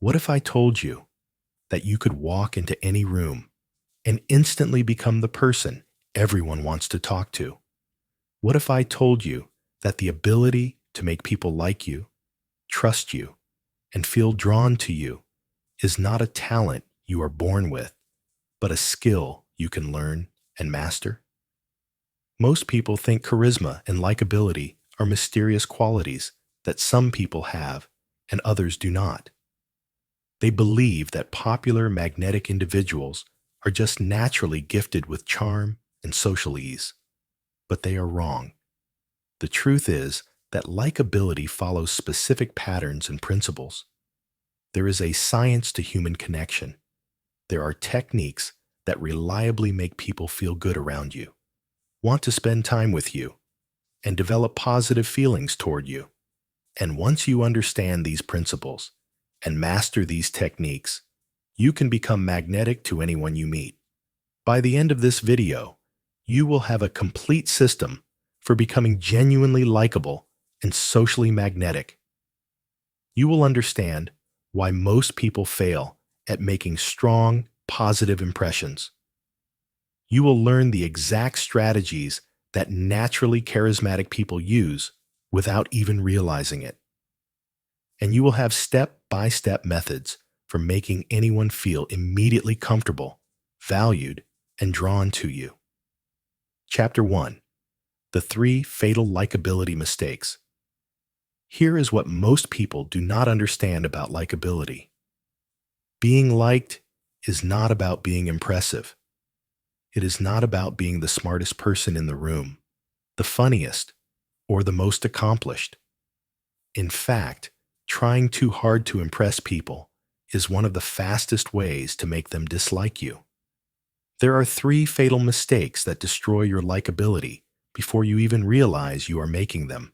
What if I told you that you could walk into any room and instantly become the person everyone wants to talk to? What if I told you that the ability to make people like you, trust you, and feel drawn to you is not a talent you are born with, but a skill you can learn and master? Most people think charisma and likability are mysterious qualities that some people have and others do not. They believe that popular magnetic individuals are just naturally gifted with charm and social ease. But they are wrong. The truth is that likability follows specific patterns and principles. There is a science to human connection. There are techniques that reliably make people feel good around you, want to spend time with you, and develop positive feelings toward you. And once you understand these principles and master these techniques, you can become magnetic to anyone you meet. By the end of this video, you will have a complete system for becoming genuinely likable and socially magnetic. You will understand why most people fail at making strong, positive impressions. You will learn the exact strategies that naturally charismatic people use without even realizing it. And you will have step-by-step methods for making anyone feel immediately comfortable, valued, and drawn to you. Chapter 1. The 3 Fatal Likability Mistakes. Here is what most people do not understand about likability. Being liked is not about being impressive. It is not about being the smartest person in the room, the funniest, or the most accomplished. In fact, trying too hard to impress people is one of the fastest ways to make them dislike you. There are 3 fatal mistakes that destroy your likability before you even realize you are making them.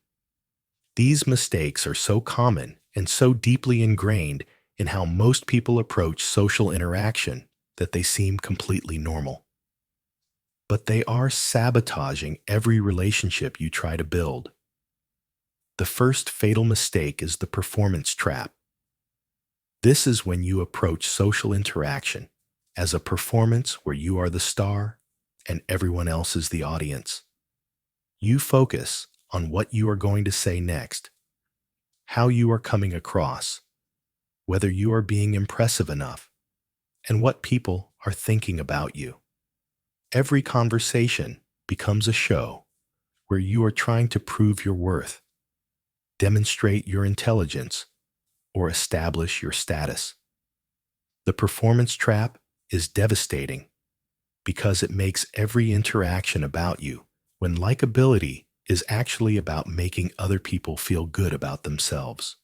These mistakes are so common and so deeply ingrained in how most people approach social interaction that they seem completely normal. But they are sabotaging every relationship you try to build. The first fatal mistake is the performance trap. This is when you approach social interaction as a performance where you are the star and everyone else is the audience. You focus on what you are going to say next, how you are coming across, whether you are being impressive enough, and what people are thinking about you. Every conversation becomes a show where you are trying to prove your worth, demonstrate your intelligence, or establish your status. The performance trap is devastating because it makes every interaction about you, when likability is actually about making other people feel good about themselves.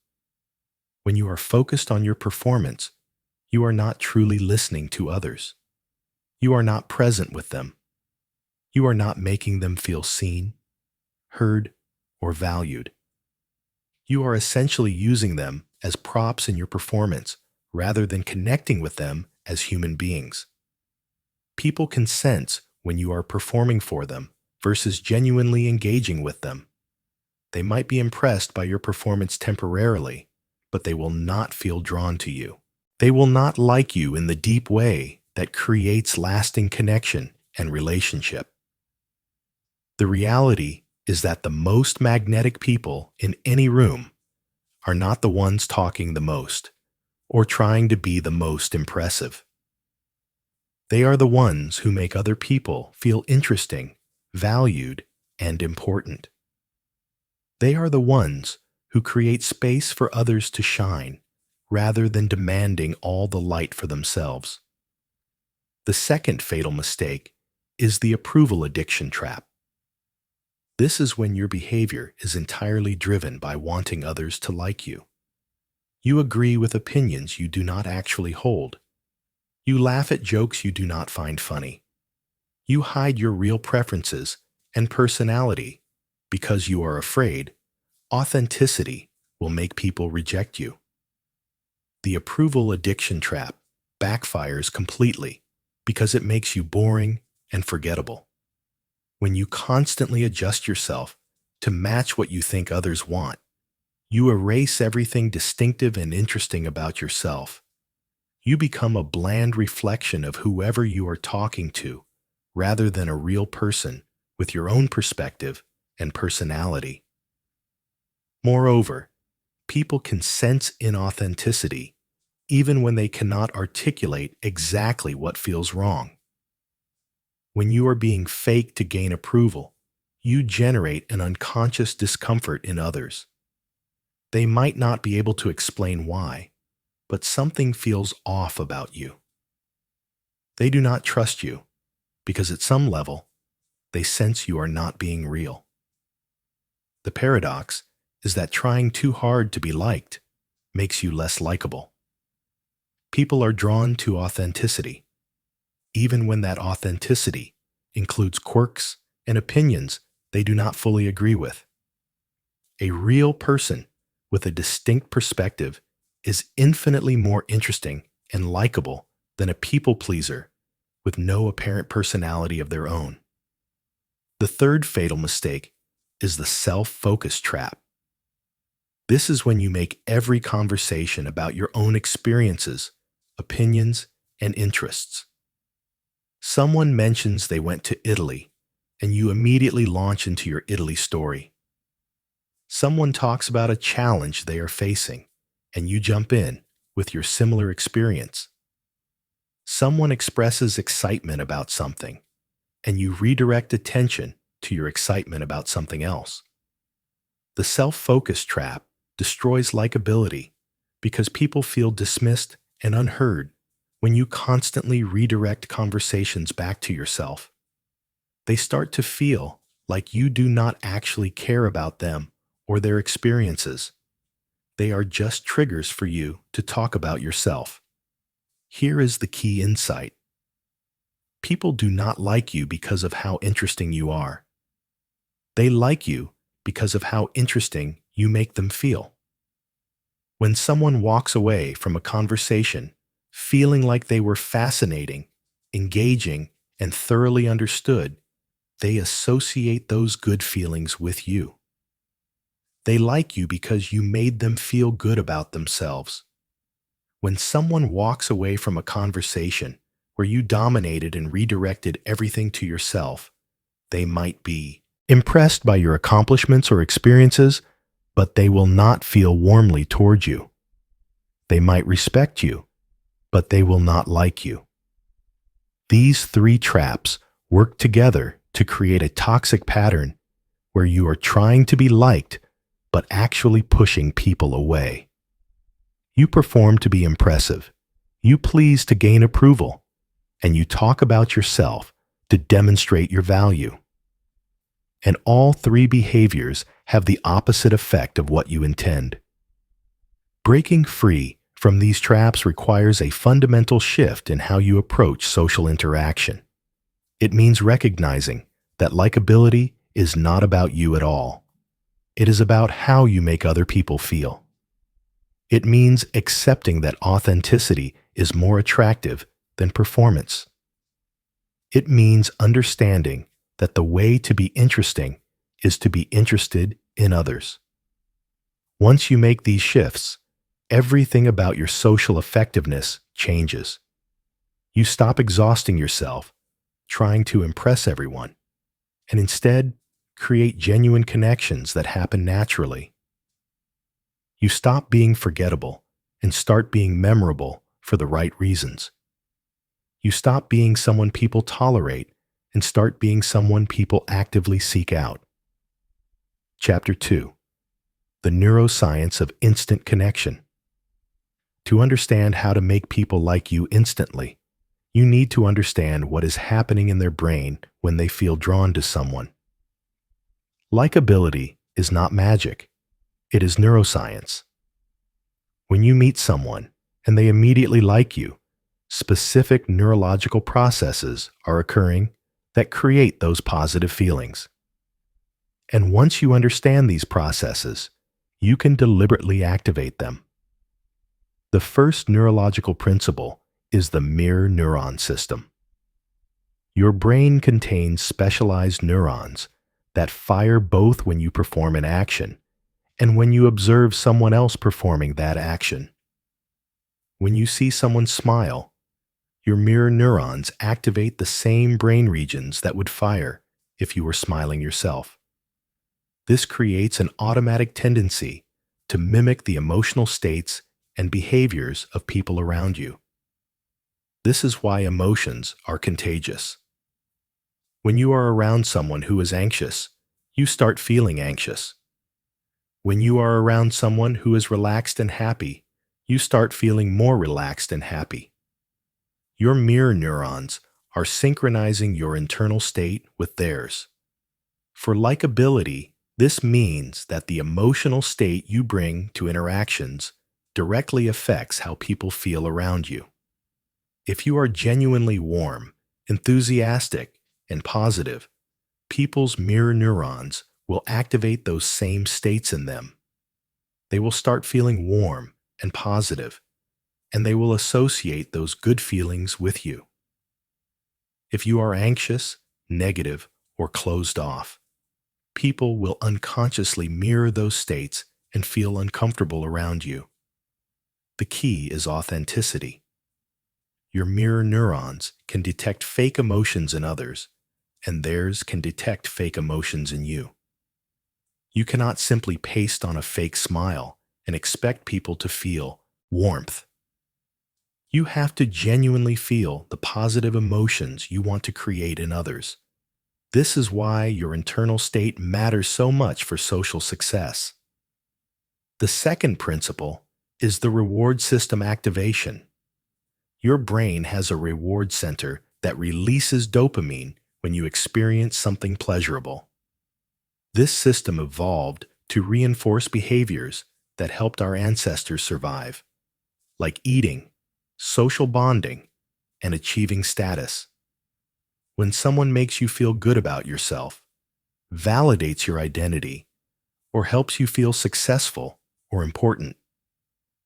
When you are focused on your performance, you are not truly listening to others. You are not present with them. You are not making them feel seen, heard, or valued. You are essentially using them as props in your performance rather than connecting with them as human beings. People can sense when you are performing for them versus genuinely engaging with them. They might be impressed by your performance temporarily, but they will not feel drawn to you. They will not like you in the deep way that creates lasting connection and relationship. The reality is that the most magnetic people in any room are not the ones talking the most or trying to be the most impressive. They are the ones who make other people feel interesting, valued, and important. They are the ones who create space for others to shine rather than demanding all the light for themselves. The second fatal mistake is the approval addiction trap. This is when your behavior is entirely driven by wanting others to like you. You agree with opinions you do not actually hold. You laugh at jokes you do not find funny. You hide your real preferences and personality because you are afraid authenticity will make people reject you. The approval addiction trap backfires completely because it makes you boring and forgettable. When you constantly adjust yourself to match what you think others want, You erase everything distinctive and interesting about yourself. You become a bland reflection of whoever you are talking to, rather than a real person with your own perspective and personality. Moreover, people can sense inauthenticity even when they cannot articulate exactly what feels wrong. When you are being fake to gain approval, you generate an unconscious discomfort in others. They might not be able to explain why, but something feels off about you. They do not trust you because at some level, they sense you are not being real. The paradox is that trying too hard to be liked makes you less likable. People are drawn to authenticity, even when that authenticity includes quirks and opinions they do not fully agree with. A real person with a distinct perspective is infinitely more interesting and likable than a people pleaser with no apparent personality of their own. The third fatal mistake is the self-focus trap. This is when you make every conversation about your own experiences, opinions, and interests. Someone mentions they went to Italy, and you immediately launch into your Italy story. Someone talks about a challenge they are facing, and you jump in with your similar experience. Someone expresses excitement about something, and you redirect attention to your excitement about something else. The self-focus trap destroys likability because people feel dismissed and unheard when you constantly redirect conversations back to yourself. They start to feel like you do not actually care about them or their experiences. They are just triggers for you to talk about yourself. Here is the key insight. People do not like you because of how interesting you are. They like you because of how interesting you make them feel. When someone walks away from a conversation feeling like they were fascinating, engaging, and thoroughly understood, they associate those good feelings with you. They like you because you made them feel good about themselves. When someone walks away from a conversation where you dominated and redirected everything to yourself, they might be impressed by your accomplishments or experiences, but they will not feel warmly toward you. They might respect you, but they will not like you. These three traps work together to create a toxic pattern where you are trying to be liked, but actually pushing people away. You perform to be impressive, you please to gain approval, and you talk about yourself to demonstrate your value. And all three behaviors have the opposite effect of what you intend. Breaking free from these traps requires a fundamental shift in how you approach social interaction. It means recognizing that likability is not about you at all. It is about how you make other people feel. It means accepting that authenticity is more attractive than performance. It means understanding that the way to be interesting is to be interested in others. Once you make these shifts, everything about your social effectiveness changes. You stop exhausting yourself trying to impress everyone, and instead create genuine connections that happen naturally. You stop being forgettable and start being memorable for the right reasons. You stop being someone people tolerate and start being someone people actively seek out. Chapter 2: The Neuroscience of Instant Connection. To understand how to make people like you instantly, you need to understand what is happening in their brain when they feel drawn to someone. Likability is not magic. It is neuroscience. When you meet someone and they immediately like you, specific neurological processes are occurring that create those positive feelings. And once you understand these processes, you can deliberately activate them. The first neurological principle is the mirror neuron system. Your brain contains specialized neurons that fire both when you perform an action and when you observe someone else performing that action. When you see someone smile, your mirror neurons activate the same brain regions that would fire if you were smiling yourself. This creates an automatic tendency to mimic the emotional states and behaviors of people around you. This is why emotions are contagious. When you are around someone who is anxious, you start feeling anxious. When you are around someone who is relaxed and happy, you start feeling more relaxed and happy. Your mirror neurons are synchronizing your internal state with theirs. For likability, this means that the emotional state you bring to interactions directly affects how people feel around you. If you are genuinely warm, enthusiastic, and positive, people's mirror neurons will activate those same states in them. They will start feeling warm and positive, and they will associate those good feelings with you. If you are anxious, negative, or closed off, people will unconsciously mirror those states and feel uncomfortable around you. The key is authenticity. Your mirror neurons can detect fake emotions in others, and theirs can detect fake emotions in you. You cannot simply paste on a fake smile and expect people to feel warmth. You have to genuinely feel the positive emotions you want to create in others. This is why your internal state matters so much for social success. The second principle is the reward system activation. Your brain has a reward center that releases dopamine when you experience something pleasurable. This system evolved to reinforce behaviors that helped our ancestors survive, like eating, social bonding, and achieving status. When someone makes you feel good about yourself, validates your identity, or helps you feel successful or important,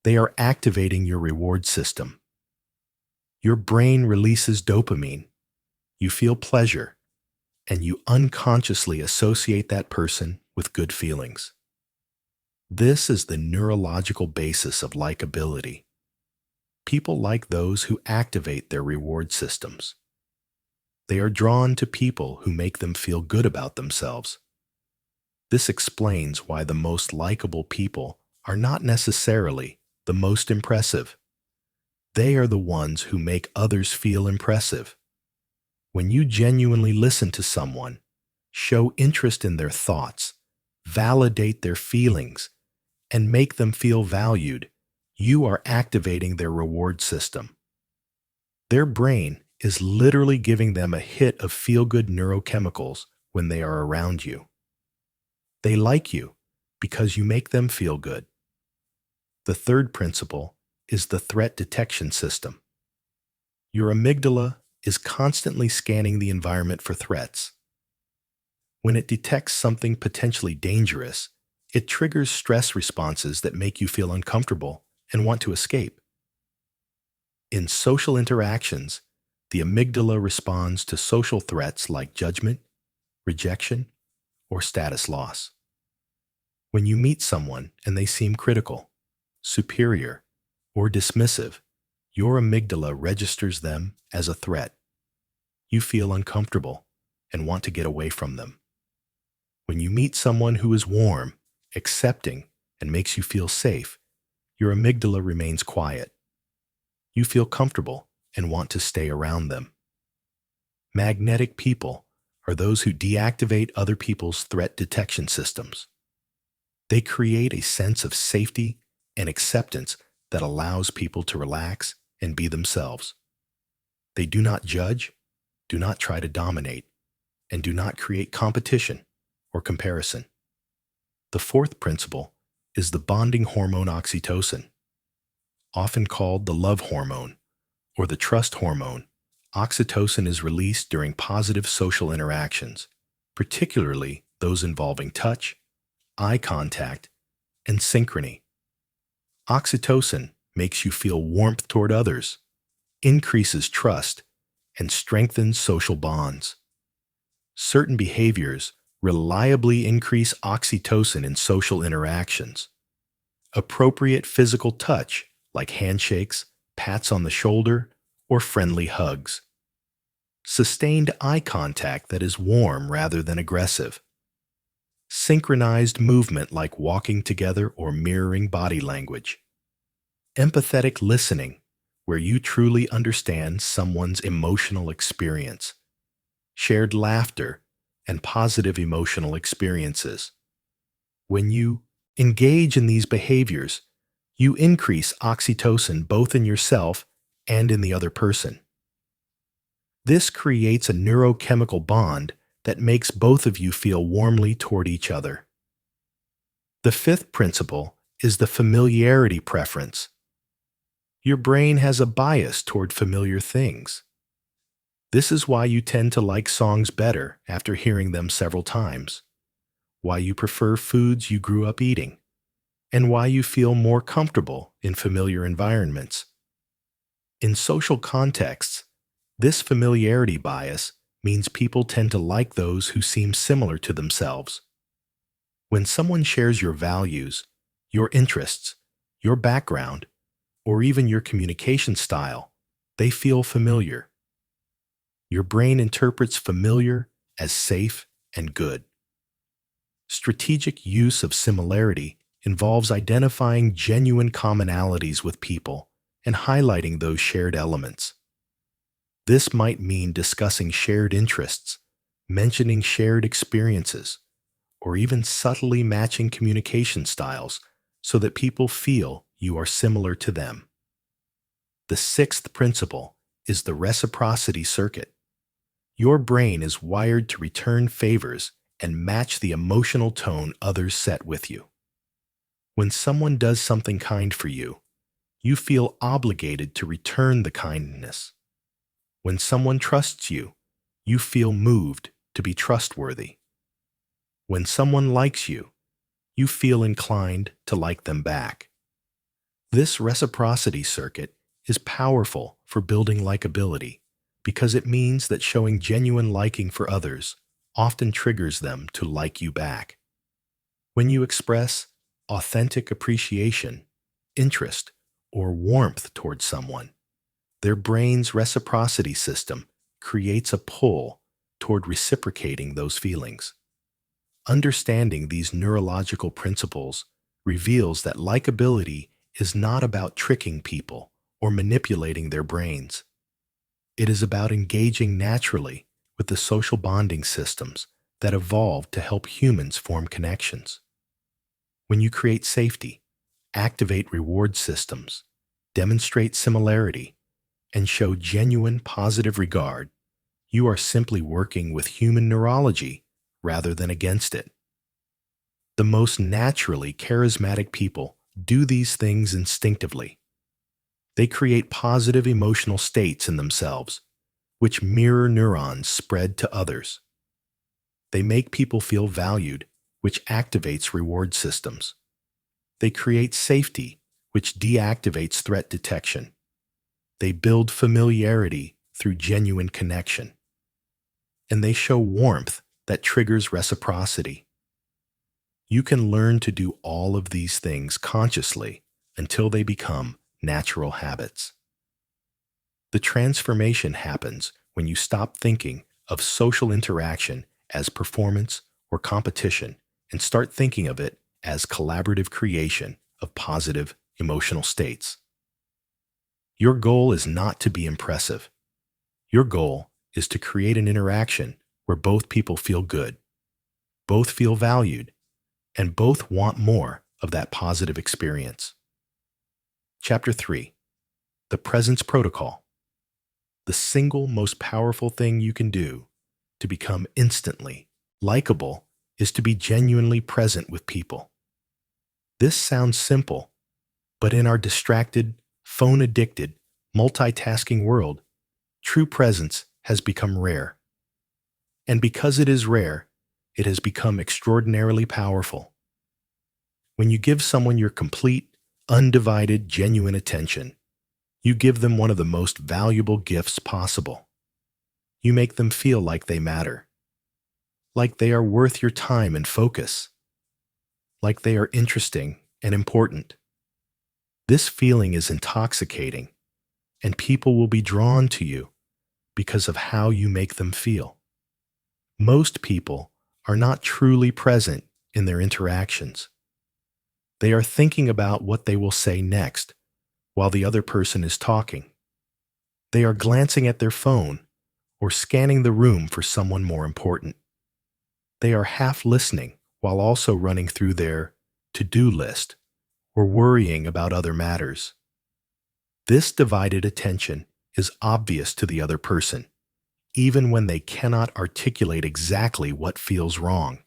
they are activating your reward system. Your brain releases dopamine, you feel pleasure, and you unconsciously associate that person with good feelings. This is the neurological basis of likability. People like those who activate their reward systems. They are drawn to people who make them feel good about themselves. This explains why the most likable people are not necessarily the most impressive. They are the ones who make others feel impressive. When you genuinely listen to someone, show interest in their thoughts, validate their feelings, and make them feel valued, you are activating their reward system. Their brain is literally giving them a hit of feel-good neurochemicals when they are around you. They like you because you make them feel good. The third principle is the threat detection system. Your amygdala is constantly scanning the environment for threats. When it detects something potentially dangerous, it triggers stress responses that make you feel uncomfortable and want to escape. In social interactions, the amygdala responds to social threats like judgment, rejection, or status loss. When you meet someone and they seem critical, superior, or dismissive, your amygdala registers them as a threat. You feel uncomfortable and want to get away from them. When you meet someone who is warm, accepting, and makes you feel safe, your amygdala remains quiet. You feel comfortable and want to stay around them. Magnetic people are those who deactivate other people's threat detection systems. They create a sense of safety and acceptance that allows people to relax and be themselves. They do not judge, do not try to dominate, and do not create competition or comparison. The fourth principle is the bonding hormone oxytocin. Often called the love hormone or the trust hormone, oxytocin is released during positive social interactions, particularly those involving touch, eye contact, and synchrony. Oxytocin makes you feel warmth toward others, increases trust, and strengthens social bonds. Certain behaviors reliably increase oxytocin in social interactions. Appropriate physical touch, like handshakes, pats on the shoulder, or friendly hugs. Sustained eye contact that is warm rather than aggressive. Synchronized movement like walking together or mirroring body language. Empathetic listening, where you truly understand someone's emotional experience. Shared laughter and positive emotional experiences. When you engage in these behaviors, you increase oxytocin both in yourself and in the other person. This creates a neurochemical bond that makes both of you feel warmly toward each other. The fifth principle is the familiarity preference. Your brain has a bias toward familiar things. This is why you tend to like songs better after hearing them several times, why you prefer foods you grew up eating, and why you feel more comfortable in familiar environments. In social contexts, this familiarity bias means people tend to like those who seem similar to themselves. When someone shares your values, your interests, your background, or even your communication style, they feel familiar. Your brain interprets familiar as safe and good. Strategic use of similarity involves identifying genuine commonalities with people and highlighting those shared elements. This might mean discussing shared interests, mentioning shared experiences, or even subtly matching communication styles so that people feel you are similar to them. The sixth principle is the reciprocity circuit. Your brain is wired to return favors and match the emotional tone others set with you. When someone does something kind for you, you feel obligated to return the kindness. When someone trusts you, you feel moved to be trustworthy. When someone likes you, you feel inclined to like them back. This reciprocity circuit is powerful for building likability because it means that showing genuine liking for others often triggers them to like you back. When you express authentic appreciation, interest, or warmth towards someone, their brain's reciprocity system creates a pull toward reciprocating those feelings. Understanding these neurological principles reveals that likability is not about tricking people or manipulating their brains. It is about engaging naturally with the social bonding systems that evolved to help humans form connections. When you create safety, activate reward systems, demonstrate similarity, and show genuine positive regard, you are simply working with human neurology rather than against it. The most naturally charismatic people do these things instinctively. They create positive emotional states in themselves, which mirror neurons spread to others. They make people feel valued, which activates reward systems. They create safety, which deactivates threat detection. They build familiarity through genuine connection. And they show warmth that triggers reciprocity. You can learn to do all of these things consciously until they become natural habits. The transformation happens when you stop thinking of social interaction as performance or competition and start thinking of it as collaborative creation of positive emotional states. Your goal is not to be impressive. Your goal is to create an interaction where both people feel good, both feel valued, and both want more of that positive experience. Chapter 3. The Presence Protocol. The single most powerful thing you can do to become instantly likable is to be genuinely present with people. This sounds simple, but in our distracted, phone-addicted, multitasking world, true presence has become rare. And because it is rare, it has become extraordinarily powerful. When you give someone your complete, undivided, genuine attention, you give them one of the most valuable gifts possible. You make them feel like they matter. like they are worth your time and focus, like they are interesting and important. This feeling is intoxicating, and people will be drawn to you because of how you make them feel. Most people are not truly present in their interactions. They are thinking about what they will say next while the other person is talking. They are glancing at their phone or scanning the room for someone more important. They are half listening while also running through their to-do list or worrying about other matters. This divided attention is obvious to the other person, even when they cannot articulate exactly what feels wrong.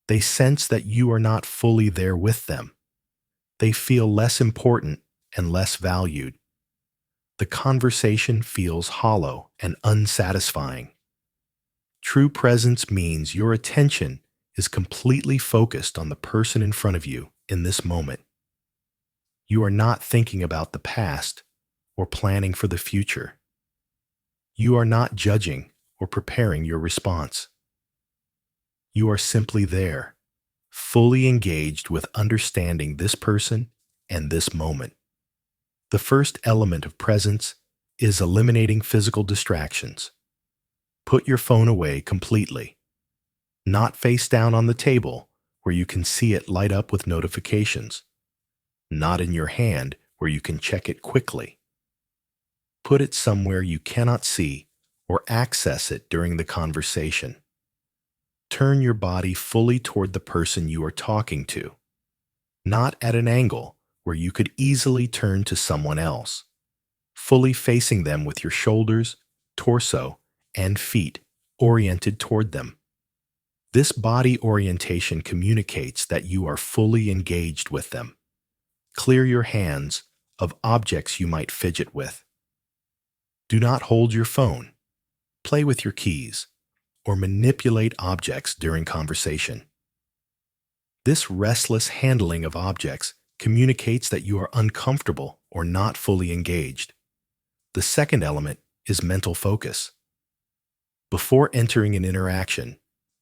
They sense that you are not fully there with them. They feel less important and less valued. The conversation feels hollow and unsatisfying. True presence means your attention is completely focused on the person in front of you in this moment. You are not thinking about the past or planning for the future. You are not judging or preparing your response. You are simply there, fully engaged with understanding this person and this moment. The first element of presence is eliminating physical distractions. Put your phone away completely, not face down on the table where you can see it light up with notifications, not in your hand where you can check it quickly. Put it somewhere you cannot see or access it during the conversation. Turn your body fully toward the person you are talking to, not at an angle where you could easily turn to someone else, fully facing them with your shoulders, torso, and feet oriented toward them. This body orientation communicates that you are fully engaged with them. Clear your hands of objects you might fidget with. Do not hold your phone, play with your keys, or manipulate objects during conversation. This restless handling of objects communicates that you are uncomfortable or not fully engaged. The second element is mental focus. Before entering an interaction,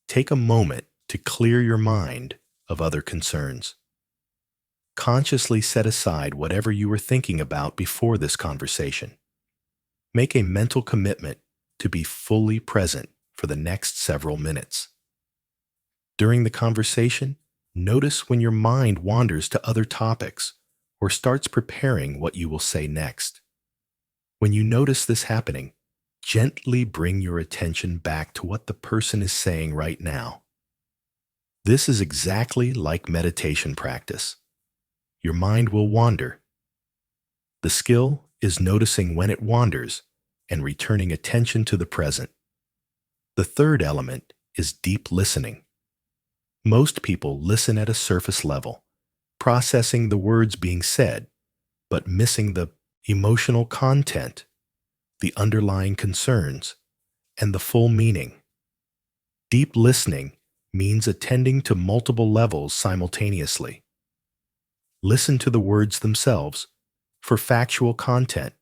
take a moment to clear your mind of other concerns. Consciously set aside whatever you were thinking about before this conversation. Make a mental commitment to be fully present for the next several minutes. During the conversation, notice when your mind wanders to other topics or starts preparing what you will say next. When you notice this happening, gently bring your attention back to what the person is saying right now. This is exactly like meditation practice. Your mind will wander. The skill is noticing when it wanders and returning attention to the present. The third element is deep listening. Most people listen at a surface level, processing the words being said, but missing the emotional content, the underlying concerns, and the full meaning. Deep listening means attending to multiple levels simultaneously. Listen to the words themselves for factual content.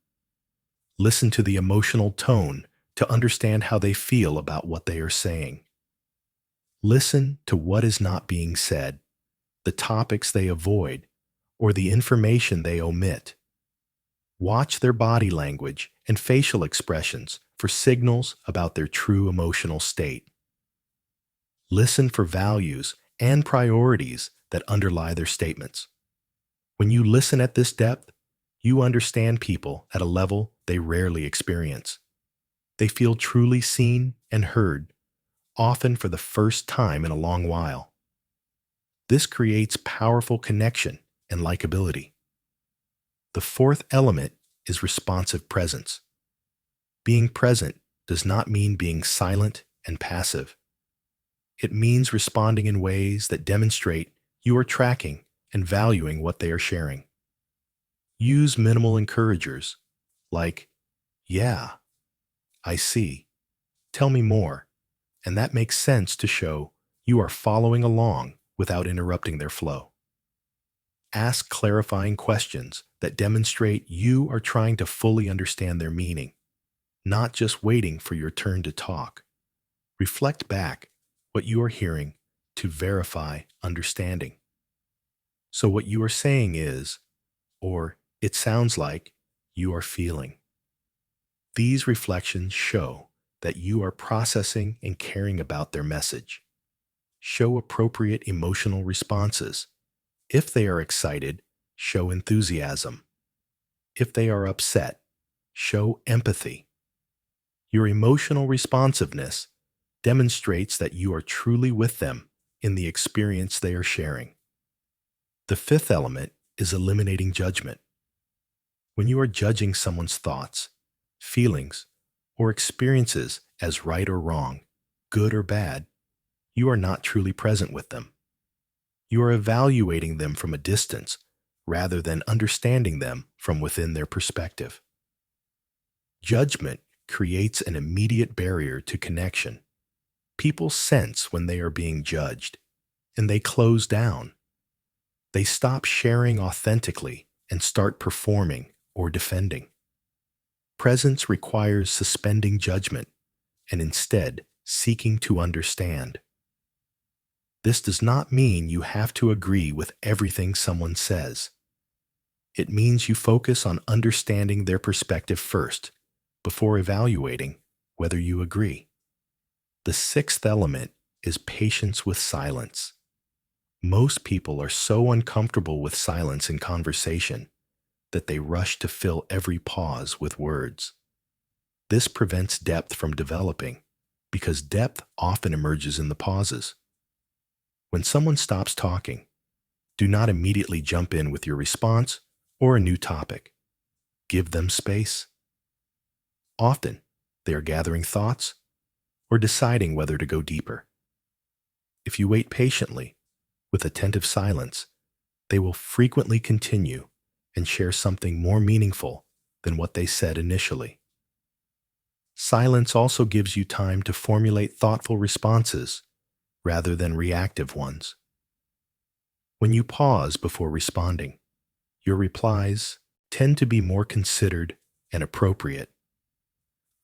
Listen to the emotional tone to understand how they feel about what they are saying. Listen to what is not being said, the topics they avoid, or the information they omit. Watch their body language and facial expressions for signals about their true emotional state. Listen for values and priorities that underlie their statements. When you listen at this depth, you understand people at a level they rarely experience. They feel truly seen and heard, often for the first time in a long while. This creates powerful connection and likability. The fourth element is responsive presence. Being present does not mean being silent and passive. It means responding in ways that demonstrate you are tracking and valuing what they are sharing. Use minimal encouragers like, "Yeah, I see. Tell me more," and that makes sense to show you are following along without interrupting their flow. Ask clarifying questions that demonstrate you are trying to fully understand their meaning, not just waiting for your turn to talk. Reflect back what you are hearing to verify understanding. So what you are saying is, or it sounds like, you are feeling. These reflections show that you are processing and caring about their message. Show appropriate emotional responses. If they are excited, show enthusiasm. If they are upset, show empathy. Your emotional responsiveness demonstrates that you are truly with them in the experience they are sharing. The fifth element is eliminating judgment. When you are judging someone's thoughts, feelings, or experiences as right or wrong, good or bad, you are not truly present with them. You are evaluating them from a distance rather than understanding them from within their perspective. Judgment creates an immediate barrier to connection. People sense when they are being judged, and they close down. They stop sharing authentically and start performing or defending. Presence requires suspending judgment and instead seeking to understand. This does not mean you have to agree with everything someone says. It means you focus on understanding their perspective first, before evaluating whether you agree. The sixth element is patience with silence. Most people are so uncomfortable with silence in conversation that they rush to fill every pause with words. This prevents depth from developing because depth often emerges in the pauses. When someone stops talking, do not immediately jump in with your response or a new topic. Give them space. Often, they are gathering thoughts or deciding whether to go deeper. If you wait patiently, with attentive silence, they will frequently continue and share something more meaningful than what they said initially. Silence also gives you time to formulate thoughtful responses rather than reactive ones. When you pause before responding, your replies tend to be more considered and appropriate.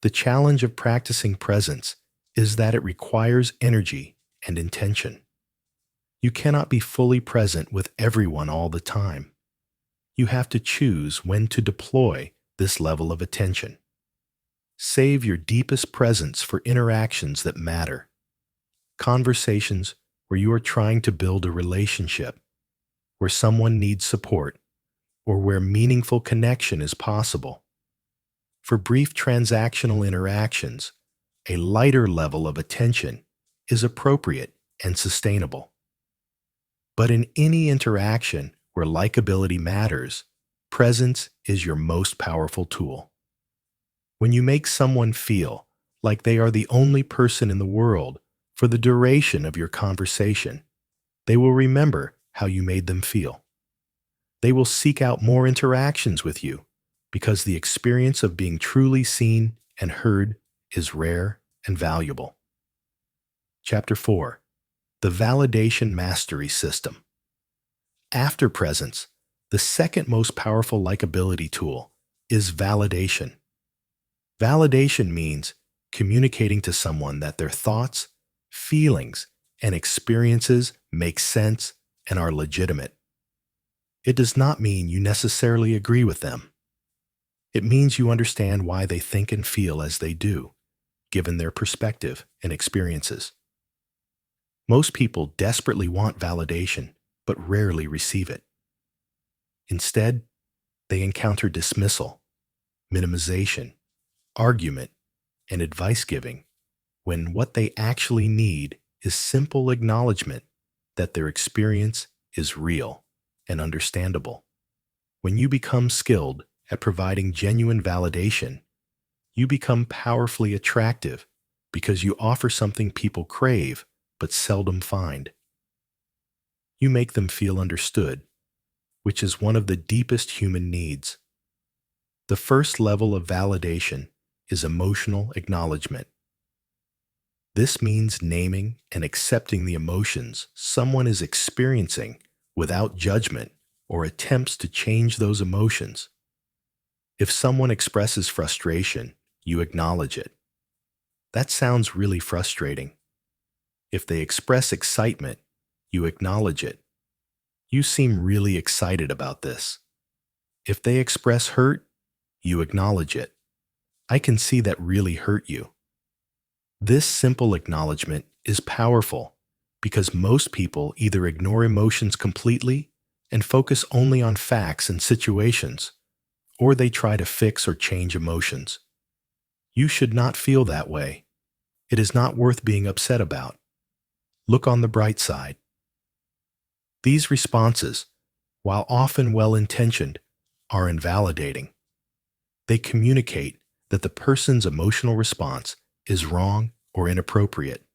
The challenge of practicing presence is that it requires energy and intention. You cannot be fully present with everyone all the time. You have to choose when to deploy this level of attention. Save your deepest presence for interactions that matter. Conversations where you are trying to build a relationship, where someone needs support, or where meaningful connection is possible. For brief transactional interactions, a lighter level of attention is appropriate and sustainable. But in any interaction where likability matters, presence is your most powerful tool. When you make someone feel like they are the only person in the world for the duration of your conversation, they will remember how you made them feel. They will seek out more interactions with you because the experience of being truly seen and heard is rare and valuable. Chapter 4. The Validation Mastery System. After presence, the second most powerful likability tool is validation. Validation means communicating to someone that their thoughts, feelings, and experiences make sense and are legitimate. It does not mean you necessarily agree with them. It means you understand why they think and feel as they do, given their perspective and experiences. Most people desperately want validation, but rarely receive it. Instead, they encounter dismissal, minimization, argument, and advice giving when what they actually need is simple acknowledgement that their experience is real and understandable. When you become skilled at providing genuine validation, you become powerfully attractive because you offer something people crave but seldom find. You make them feel understood, which is one of the deepest human needs. The first level of validation is emotional acknowledgement. This means naming and accepting the emotions someone is experiencing without judgment or attempts to change those emotions. If someone expresses frustration, you acknowledge it. That sounds really frustrating. If they express excitement, you acknowledge it. You seem really excited about this. If they express hurt, you acknowledge it. I can see that really hurt you. This simple acknowledgement is powerful because most people either ignore emotions completely and focus only on facts and situations, or they try to fix or change emotions. You should not feel that way. It is not worth being upset about. Look on the bright side. These responses, while often well-intentioned, are invalidating. They communicate that the person's emotional response is wrong or inappropriate.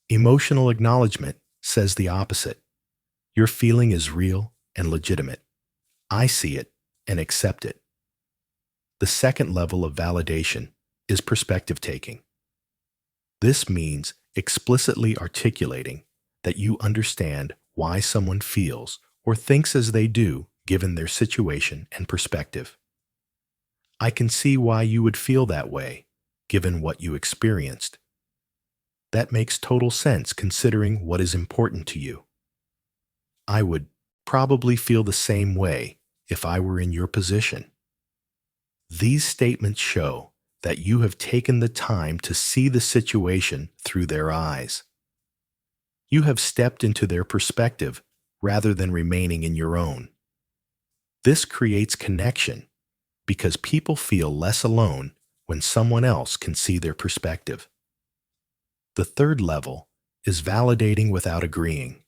Emotional acknowledgement says the opposite. Your feeling is real and legitimate. I see it and accept it. The second level of validation is perspective taking. This means explicitly articulating that you understand why someone feels or thinks as they do given their situation and perspective. I can see why you would feel that way, given what you experienced. That makes total sense considering what is important to you. I would probably feel the same way if I were in your position. These statements show that you have taken the time to see the situation through their eyes. You have stepped into their perspective rather than remaining in your own. This creates connection because people feel less alone when someone else can see their perspective. The third level is validating without agreeing.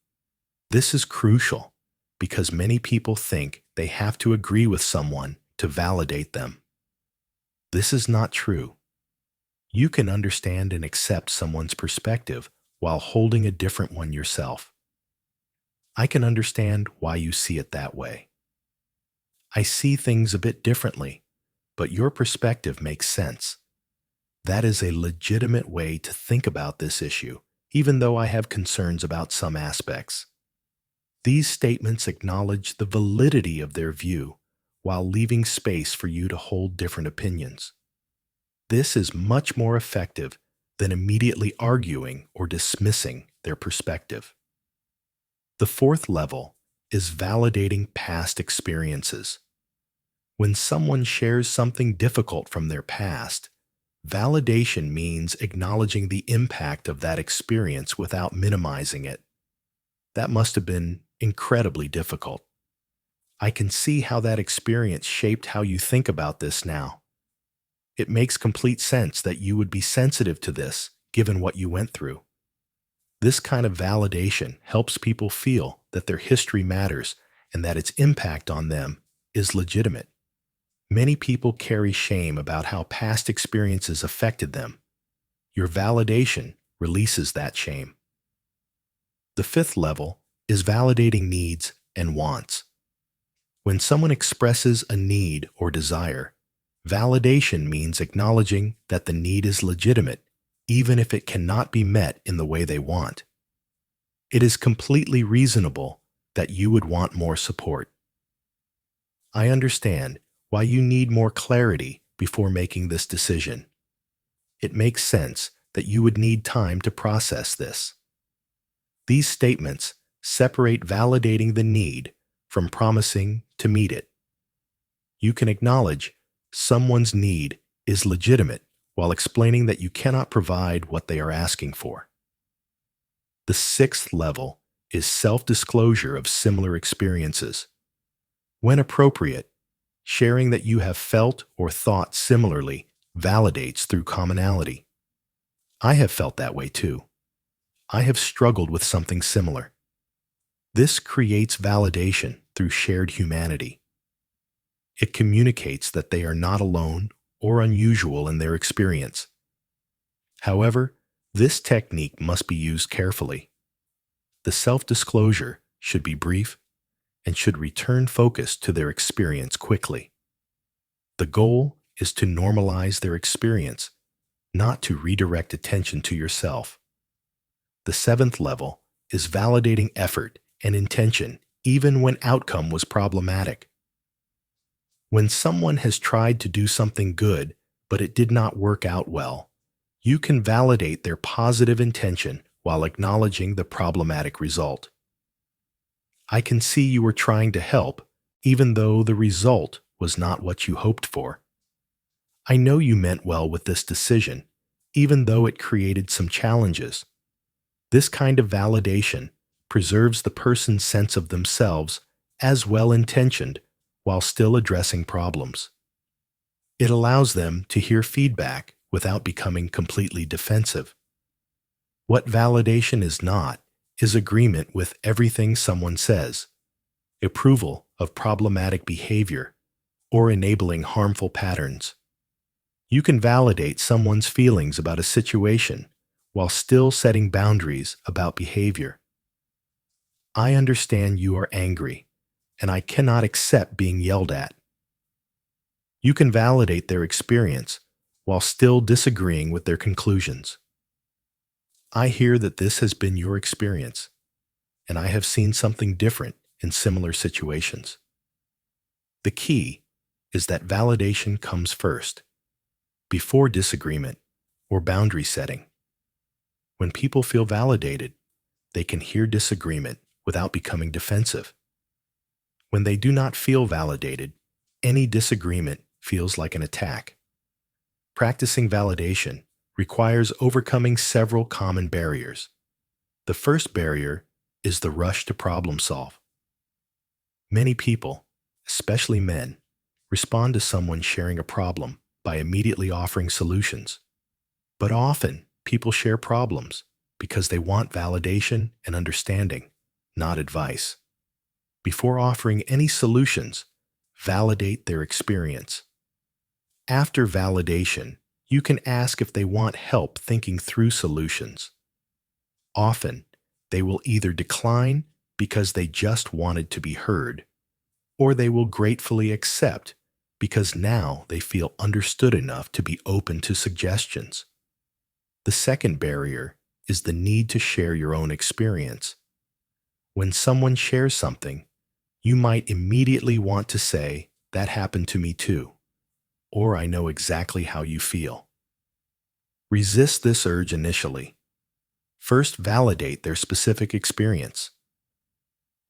This is crucial because many people think they have to agree with someone to validate them. This is not true. You can understand and accept someone's perspective while holding a different one yourself. I can understand why you see it that way. I see things a bit differently, but your perspective makes sense. That is a legitimate way to think about this issue, even though I have concerns about some aspects. These statements acknowledge the validity of their view while leaving space for you to hold different opinions. This is much more effective than immediately arguing or dismissing their perspective. The fourth level is validating past experiences. When someone shares something difficult from their past, validation means acknowledging the impact of that experience without minimizing it. That must have been incredibly difficult. I can see how that experience shaped how you think about this now. It makes complete sense that you would be sensitive to this, given what you went through. This kind of validation helps people feel that their history matters and that its impact on them is legitimate. Many people carry shame about how past experiences affected them. Your validation releases that shame. The fifth level is validating needs and wants. When someone expresses a need or desire, validation means acknowledging that the need is legitimate, even if it cannot be met in the way they want. It is completely reasonable that you would want more support. I understand why you need more clarity before making this decision. It makes sense that you would need time to process this. These statements separate validating the need from promising to meet it. You can acknowledge someone's need is legitimate while explaining that you cannot provide what they are asking for. The sixth level is self-disclosure of similar experiences. When appropriate, sharing that you have felt or thought similarly validates through commonality. I have felt that way too. I have struggled with something similar. This creates validation through shared humanity. It communicates that they are not alone or unusual in their experience. However, this technique must be used carefully. The self-disclosure should be brief and should return focus to their experience quickly. The goal is to normalize their experience, not to redirect attention to yourself. The seventh level is validating effort and intention even when outcome was problematic. When someone has tried to do something good but it did not work out well, you can validate their positive intention while acknowledging the problematic result. I can see you were trying to help, even though the result was not what you hoped for. I know you meant well with this decision, even though it created some challenges. This kind of validation preserves the person's sense of themselves as well-intentioned while still addressing problems. It allows them to hear feedback without becoming completely defensive. What validation is not is agreement with everything someone says, approval of problematic behavior, or enabling harmful patterns. You can validate someone's feelings about a situation while still setting boundaries about behavior. I understand you are angry, and I cannot accept being yelled at. You can validate their experience while still disagreeing with their conclusions. I hear that this has been your experience, and I have seen something different in similar situations. The key is that validation comes first, before disagreement or boundary setting. When people feel validated, they can hear disagreement without becoming defensive. When they do not feel validated, any disagreement feels like an attack. Practicing validation requires overcoming several common barriers. The first barrier is the rush to problem solve. Many people, especially men, respond to someone sharing a problem by immediately offering solutions. But often, people share problems because they want validation and understanding, not advice. Before offering any solutions, validate their experience. After validation, you can ask if they want help thinking through solutions. Often, they will either decline because they just wanted to be heard, or they will gratefully accept because now they feel understood enough to be open to suggestions. The second barrier is the need to share your own experience. When someone shares something, you might immediately want to say, "That happened to me too," or "I know exactly how you feel." Resist this urge initially. First, validate their specific experience.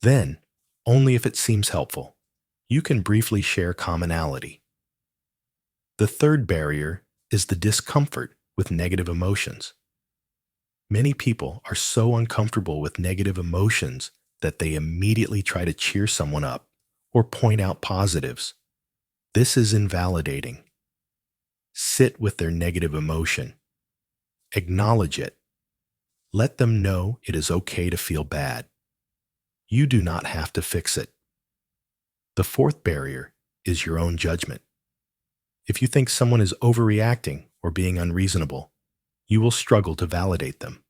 Then, only if it seems helpful, you can briefly share commonality. The third barrier is the discomfort with negative emotions. Many people are so uncomfortable with negative emotions that they immediately try to cheer someone up or point out positives. This is invalidating. Sit with their negative emotion. Acknowledge it. Let them know it is okay to feel bad. You do not have to fix it. The fourth barrier is your own judgment. If you think someone is overreacting or being unreasonable, you will struggle to validate them.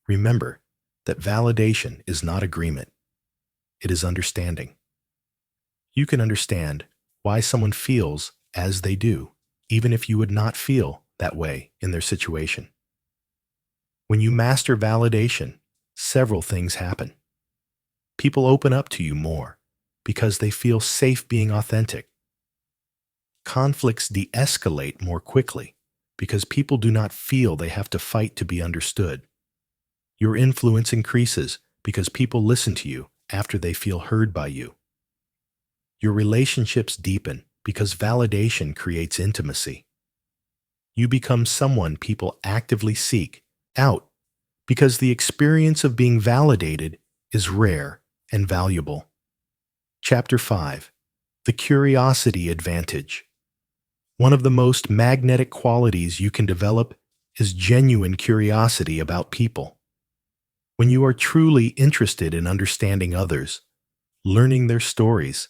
Remember that validation is not agreement. It is understanding. You can understand why someone feels as they do, even if you would not feel that way in their situation. When you master validation, several things happen. People open up to you more because they feel safe being authentic. Conflicts de-escalate more quickly because people do not feel they have to fight to be understood. Your influence increases because people listen to you after they feel heard by you. Your relationships deepen because validation creates intimacy. You become someone people actively seek out because the experience of being validated is rare and valuable. Chapter 5. The Curiosity Advantage. One of the most magnetic qualities you can develop is genuine curiosity about people. When you are truly interested in understanding others, learning their stories,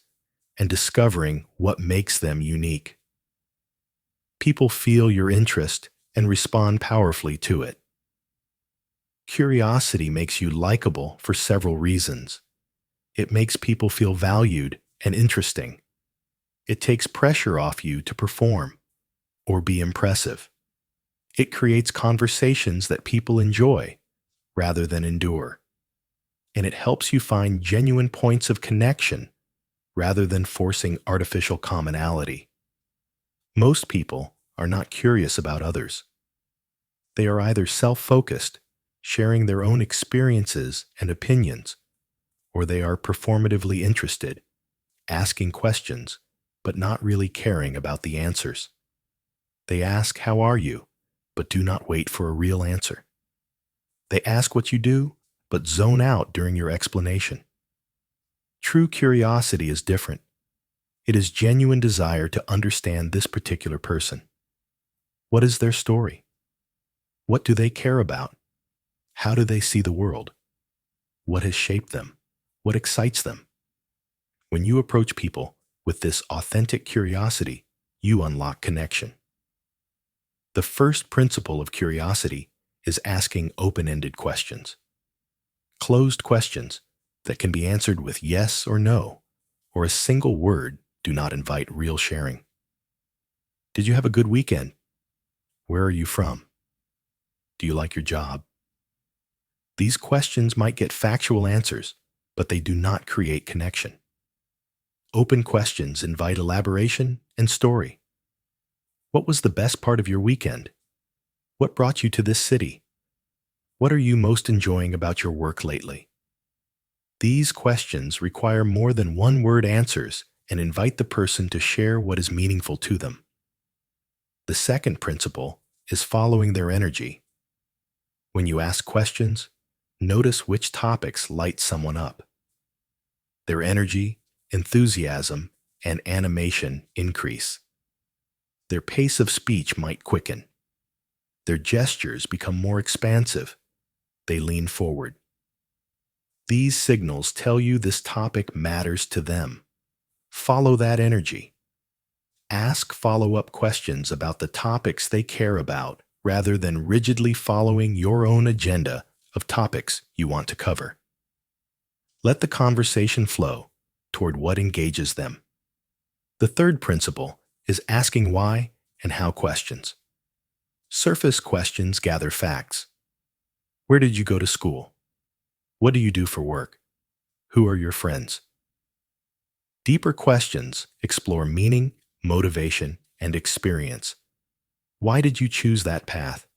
and discovering what makes them unique. People feel your interest and respond powerfully to it. Curiosity makes you likable for several reasons. It makes people feel valued and interesting. It takes pressure off you to perform or be impressive. It creates conversations that people enjoy rather than endure. And it helps you find genuine points of connection rather than forcing artificial commonality. Most people are not curious about others. They are either self-focused, sharing their own experiences and opinions, or they are performatively interested, asking questions, but not really caring about the answers. They ask, "How are you?" but do not wait for a real answer. They ask what you do, but zone out during your explanation. True curiosity is different. It is genuine desire to understand this particular person. What is their story? What do they care about? How do they see the world? What has shaped them? What excites them? When you approach people with this authentic curiosity, you unlock connection. The first principle of curiosity is asking open-ended questions. Closed questions that can be answered with yes or no, or a single word, do not invite real sharing. Did you have a good weekend? Where are you from? Do you like your job? These questions might get factual answers, but they do not create connection. Open questions invite elaboration and story. What was the best part of your weekend? What brought you to this city? What are you most enjoying about your work lately? These questions require more than one-word answers and invite the person to share what is meaningful to them. The second principle is following their energy. When you ask questions, notice which topics light someone up. Their energy, enthusiasm, and animation increase. Their pace of speech might quicken. Their gestures become more expansive. They lean forward. These signals tell you this topic matters to them. Follow that energy. Ask follow-up questions about the topics they care about rather than rigidly following your own agenda of topics you want to cover. Let the conversation flow toward what engages them. The third principle is asking why and how questions. Surface questions gather facts. Where did you go to school? What do you do for work? Who are your friends? Deeper questions explore meaning, motivation, and experience. Why did you choose that path?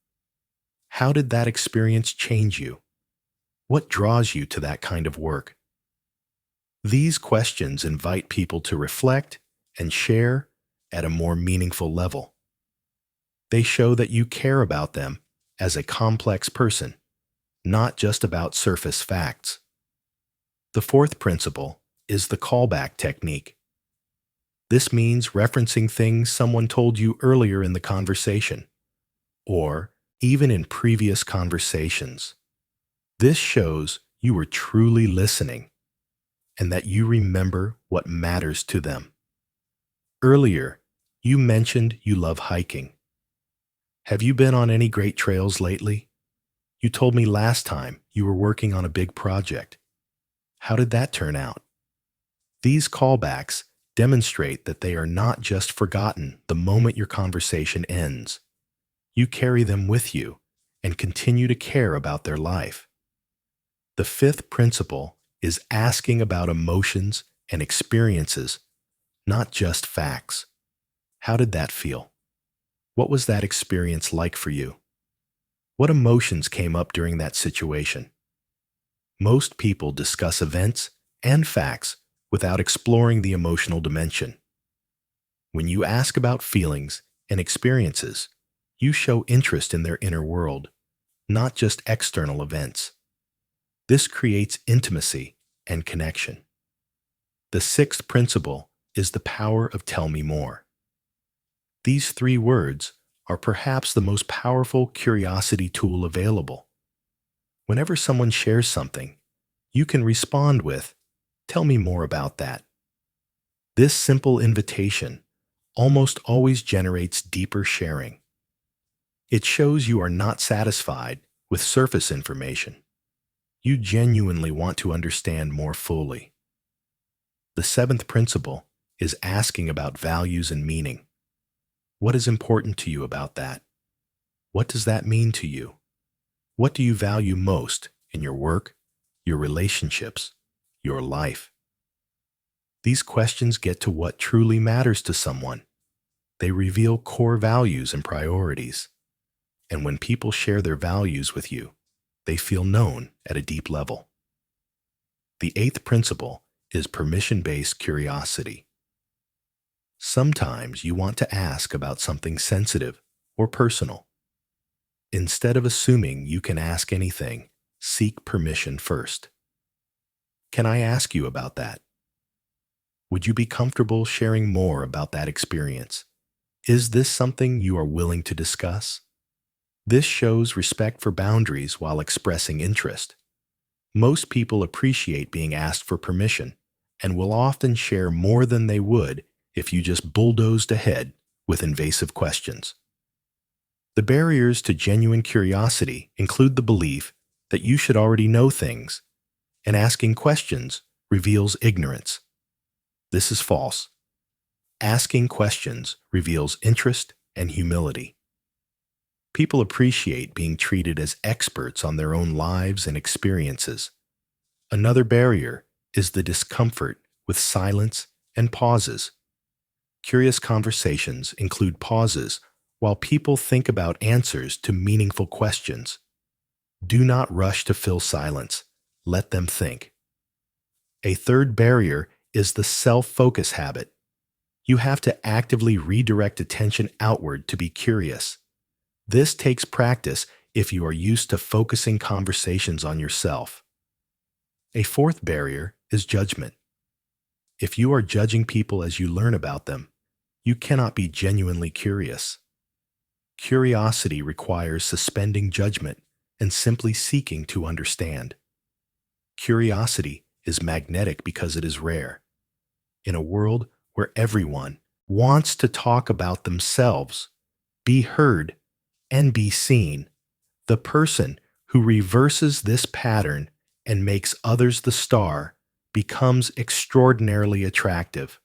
How did that experience change you? What draws you to that kind of work? These questions invite people to reflect and share at a more meaningful level. They show that you care about them as a complex person, not just about surface facts. The fourth principle is the callback technique. This means referencing things someone told you earlier in the conversation, or even in previous conversations. This shows you were truly listening and that you remember what matters to them. Earlier, you mentioned you love hiking. Have you been on any great trails lately? You told me last time you were working on a big project. How did that turn out? These callbacks demonstrate that they are not just forgotten the moment your conversation ends. You carry them with you and continue to care about their life. The fifth principle is asking about emotions and experiences, not just facts. How did that feel? What was that experience like for you? What emotions came up during that situation? Most people discuss events and facts without exploring the emotional dimension. When you ask about feelings and experiences, you show interest in their inner world, not just external events. This creates intimacy and connection. The sixth principle is the power of tell me more. These 3 words are perhaps the most powerful curiosity tool available. Whenever someone shares something, you can respond with, "Tell me more about that." This simple invitation almost always generates deeper sharing. It shows you are not satisfied with surface information. You genuinely want to understand more fully. The seventh principle is asking about values and meaning. What is important to you about that? What does that mean to you? What do you value most in your work, your relationships, your life? These questions get to what truly matters to someone. They reveal core values and priorities. And when people share their values with you, They feel known at a deep level. The eighth principle is permission-based curiosity. Sometimes you want to ask about something sensitive or personal. Instead of assuming you can ask anything, seek permission first. Can I ask you about that? Would you be comfortable sharing more about that experience? Is this something you are willing to discuss? This shows respect for boundaries while expressing interest. Most people appreciate being asked for permission and will often share more than they would if you just bulldozed ahead with invasive questions. The barriers to genuine curiosity include the belief that you should already know things, and asking questions reveals ignorance. This is false. Asking questions reveals interest and humility. People appreciate being treated as experts on their own lives and experiences. Another barrier is the discomfort with silence and pauses. Curious conversations include pauses while people think about answers to meaningful questions. Do not rush to fill silence. Let them think. A third barrier is the self-focus habit. You have to actively redirect attention outward to be curious. This takes practice if you are used to focusing conversations on yourself. A fourth barrier is judgment. If you are judging people as you learn about them, you cannot be genuinely curious. Curiosity requires suspending judgment and simply seeking to understand. Curiosity is magnetic because it is rare. In a world where everyone wants to talk about themselves, be heard, and be seen, the person who reverses this pattern and makes others the star becomes extraordinarily attractive.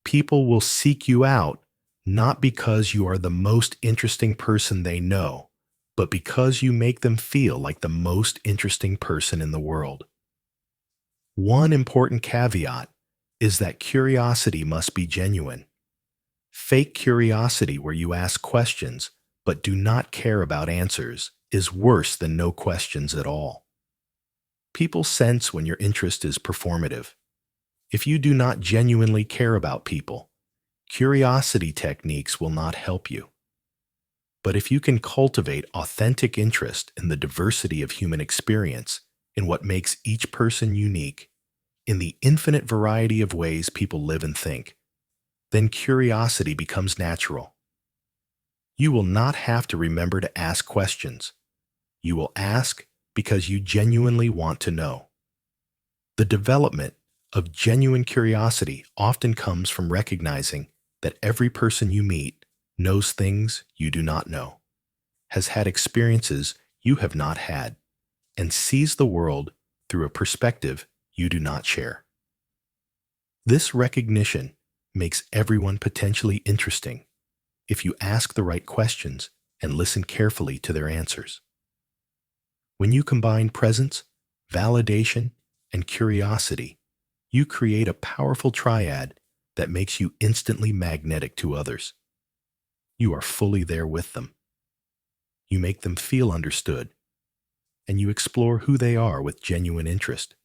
People will seek you out not because you are the most interesting person they know, but because you make them feel like the most interesting person in the world. One important caveat is that curiosity must be genuine. Fake curiosity where you ask questions but do not care about answers is worse than no questions at all. People sense when your interest is performative. If you do not genuinely care about people, curiosity techniques will not help you. But if you can cultivate authentic interest in the diversity of human experience, in what makes each person unique, in the infinite variety of ways people live and think, then curiosity becomes natural. You will not have to remember to ask questions. You will ask because you genuinely want to know. The development of genuine curiosity often comes from recognizing that every person you meet knows things you do not know, has had experiences you have not had, and sees the world through a perspective you do not share. This recognition makes everyone potentially interesting if you ask the right questions and listen carefully to their answers. When you combine presence, validation, and curiosity, you create a powerful triad that makes you instantly magnetic to others. You are fully there with them. You make them feel understood, and you explore who they are with genuine interest.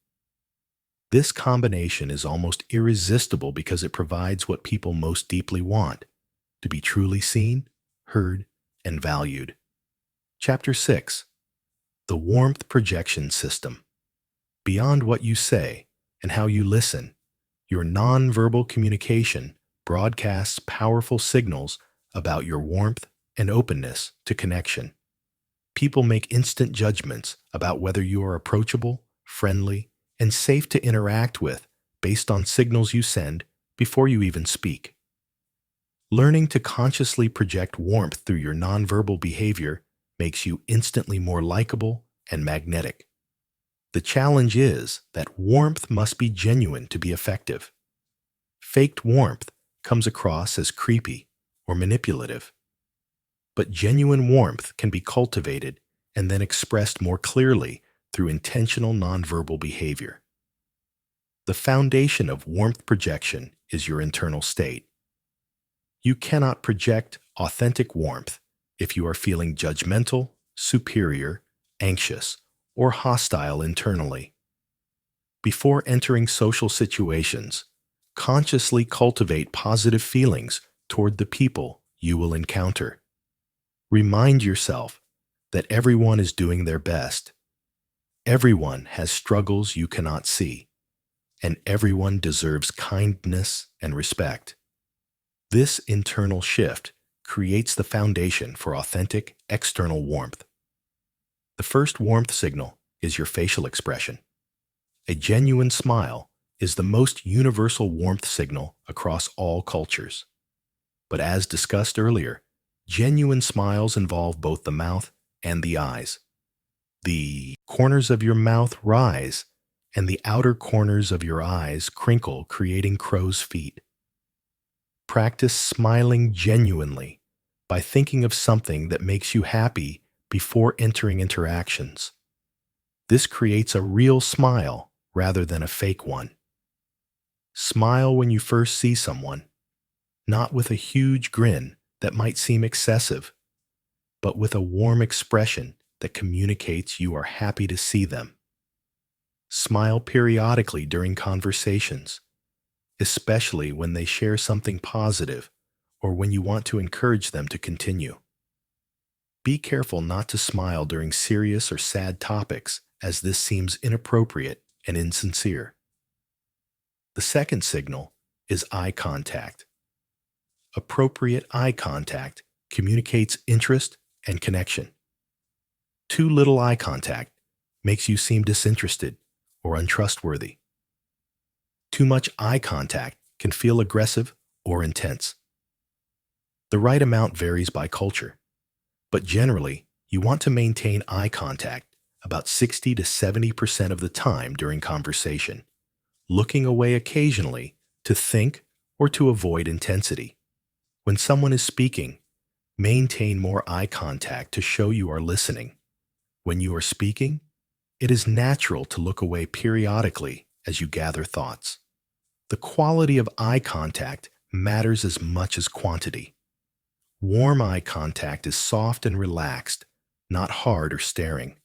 This combination is almost irresistible because it provides what people most deeply want: to be truly seen, heard, and valued. Chapter 6. The Warmth Projection System. Beyond what you say and how you listen, your nonverbal communication broadcasts powerful signals about your warmth and openness to connection. People make instant judgments about whether you are approachable, friendly, and safe to interact with based on signals you send before you even speak. Learning to consciously project warmth through your nonverbal behavior makes you instantly more likable and magnetic. The challenge is that warmth must be genuine to be effective. Faked warmth comes across as creepy or manipulative. But genuine warmth can be cultivated and then expressed more clearly through intentional nonverbal behavior. The foundation of warmth projection is your internal state. You cannot project authentic warmth if you are feeling judgmental, superior, anxious, or hostile internally. Before entering social situations, consciously cultivate positive feelings toward the people you will encounter. Remind yourself that everyone is doing their best. Everyone has struggles you cannot see, and everyone deserves kindness and respect. This internal shift creates the foundation for authentic external warmth. The first warmth signal is your facial expression. A genuine smile is the most universal warmth signal across all cultures. But as discussed earlier, genuine smiles involve both the mouth and the eyes. The corners of your mouth rise, and the outer corners of your eyes crinkle, creating crow's feet. Practice smiling genuinely by thinking of something that makes you happy before entering interactions. This creates a real smile rather than a fake one. Smile when you first see someone, not with a huge grin that might seem excessive, but with a warm expression that communicates you are happy to see them. Smile periodically during conversations, especially when they share something positive or when you want to encourage them to continue. Be careful not to smile during serious or sad topics, as this seems inappropriate and insincere. The second signal is eye contact. Appropriate eye contact communicates interest and connection. Too little eye contact makes you seem disinterested or untrustworthy. Too much eye contact can feel aggressive or intense. The right amount varies by culture, but generally, you want to maintain eye contact about 60 to 70% of the time during conversation, looking away occasionally to think or to avoid intensity. When someone is speaking, maintain more eye contact to show you are listening. When you are speaking, it is natural to look away periodically as you gather thoughts. The quality of eye contact matters as much as quantity. Warm eye contact is soft and relaxed, not hard or staring.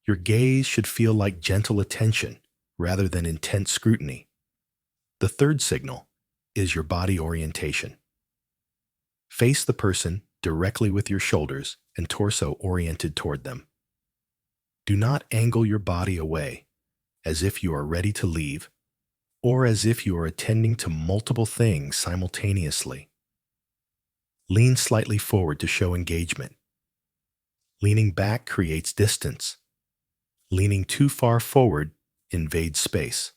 Your gaze should feel like gentle attention rather than intense scrutiny. The third signal is your body orientation. Face the person directly with your shoulders and torso oriented toward them. Do not angle your body away as if you are ready to leave or as if you are attending to multiple things simultaneously. Lean slightly forward to show engagement. Leaning back creates distance. Leaning too far forward invades space.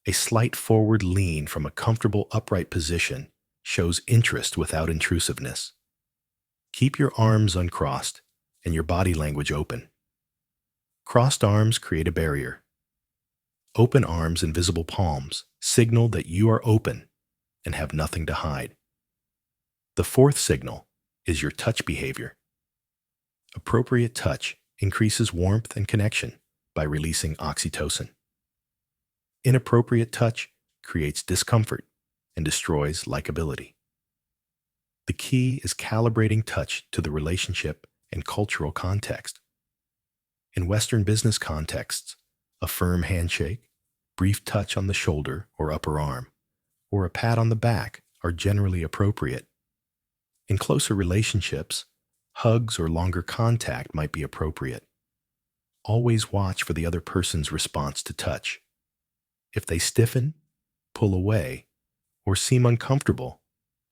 A slight forward lean from a comfortable upright position shows interest without intrusiveness. Keep your arms uncrossed and your body language open. Crossed arms create a barrier. Open arms and visible palms signal that you are open and have nothing to hide. The fourth signal is your touch behavior. Appropriate touch increases warmth and connection by releasing oxytocin. Inappropriate touch creates discomfort and destroys likability. The key is calibrating touch to the relationship and cultural context. In Western business contexts, a firm handshake, brief touch on the shoulder or upper arm, or a pat on the back are generally appropriate. In closer relationships, hugs or longer contact might be appropriate. Always watch for the other person's response to touch. If they stiffen, pull away, or seem uncomfortable,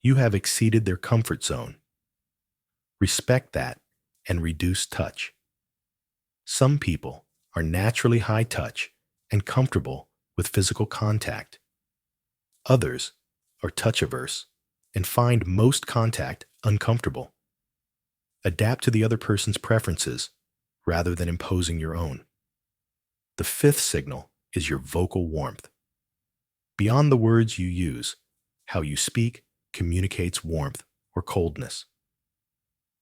you have exceeded their comfort zone. Respect that and reduce touch. Some people are naturally high touch and comfortable with physical contact. Others are touch averse and find most contact uncomfortable. Adapt to the other person's preferences rather than imposing your own. The fifth signal is your vocal warmth. Beyond the words you use, how you speak communicates warmth or coldness.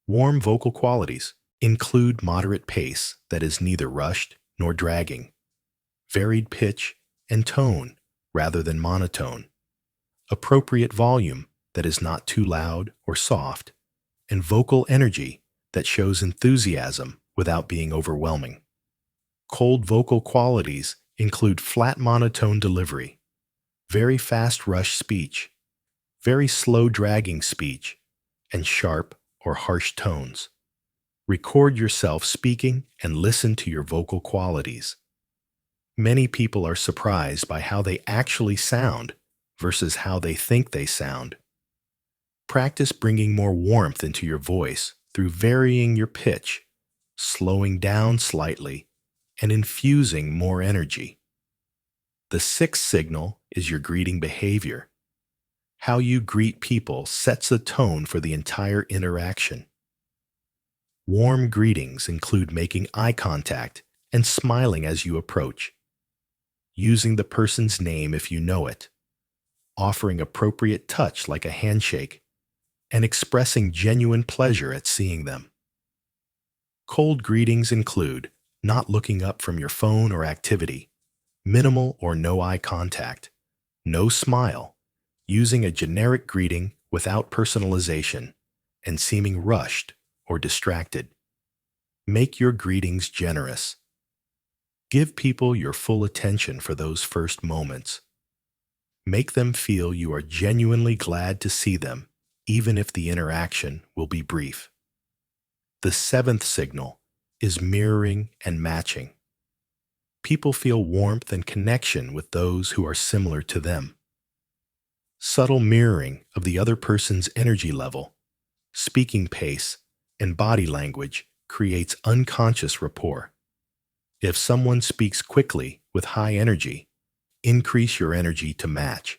Warm vocal qualities include moderate pace that is neither rushed nor dragging, varied pitch and tone rather than monotone, appropriate volume that is not too loud or soft, and vocal energy that shows enthusiasm without being overwhelming. Cold vocal qualities include flat monotone delivery, very fast rush speech, very slow dragging speech, and sharp or harsh tones. Record yourself speaking and listen to your vocal qualities. Many people are surprised by how they actually sound versus how they think they sound. Practice bringing more warmth into your voice through varying your pitch, slowing down slightly, and infusing more energy. The sixth signal is your greeting behavior. How you greet people sets the tone for the entire interaction. Warm greetings include making eye contact and smiling as you approach, using the person's name if you know it, offering appropriate touch like a handshake, and expressing genuine pleasure at seeing them. Cold greetings include not looking up from your phone or activity, minimal or no eye contact, no smile, using a generic greeting without personalization, and seeming rushed or distracted. Make your greetings generous. Give people your full attention for those first moments. Make them feel you are genuinely glad to see them, even if the interaction will be brief. The seventh signal is mirroring and matching. People feel warmth and connection with those who are similar to them. Subtle mirroring of the other person's energy level, speaking pace, and body language creates unconscious rapport. If someone speaks quickly with high energy, increase your energy to match.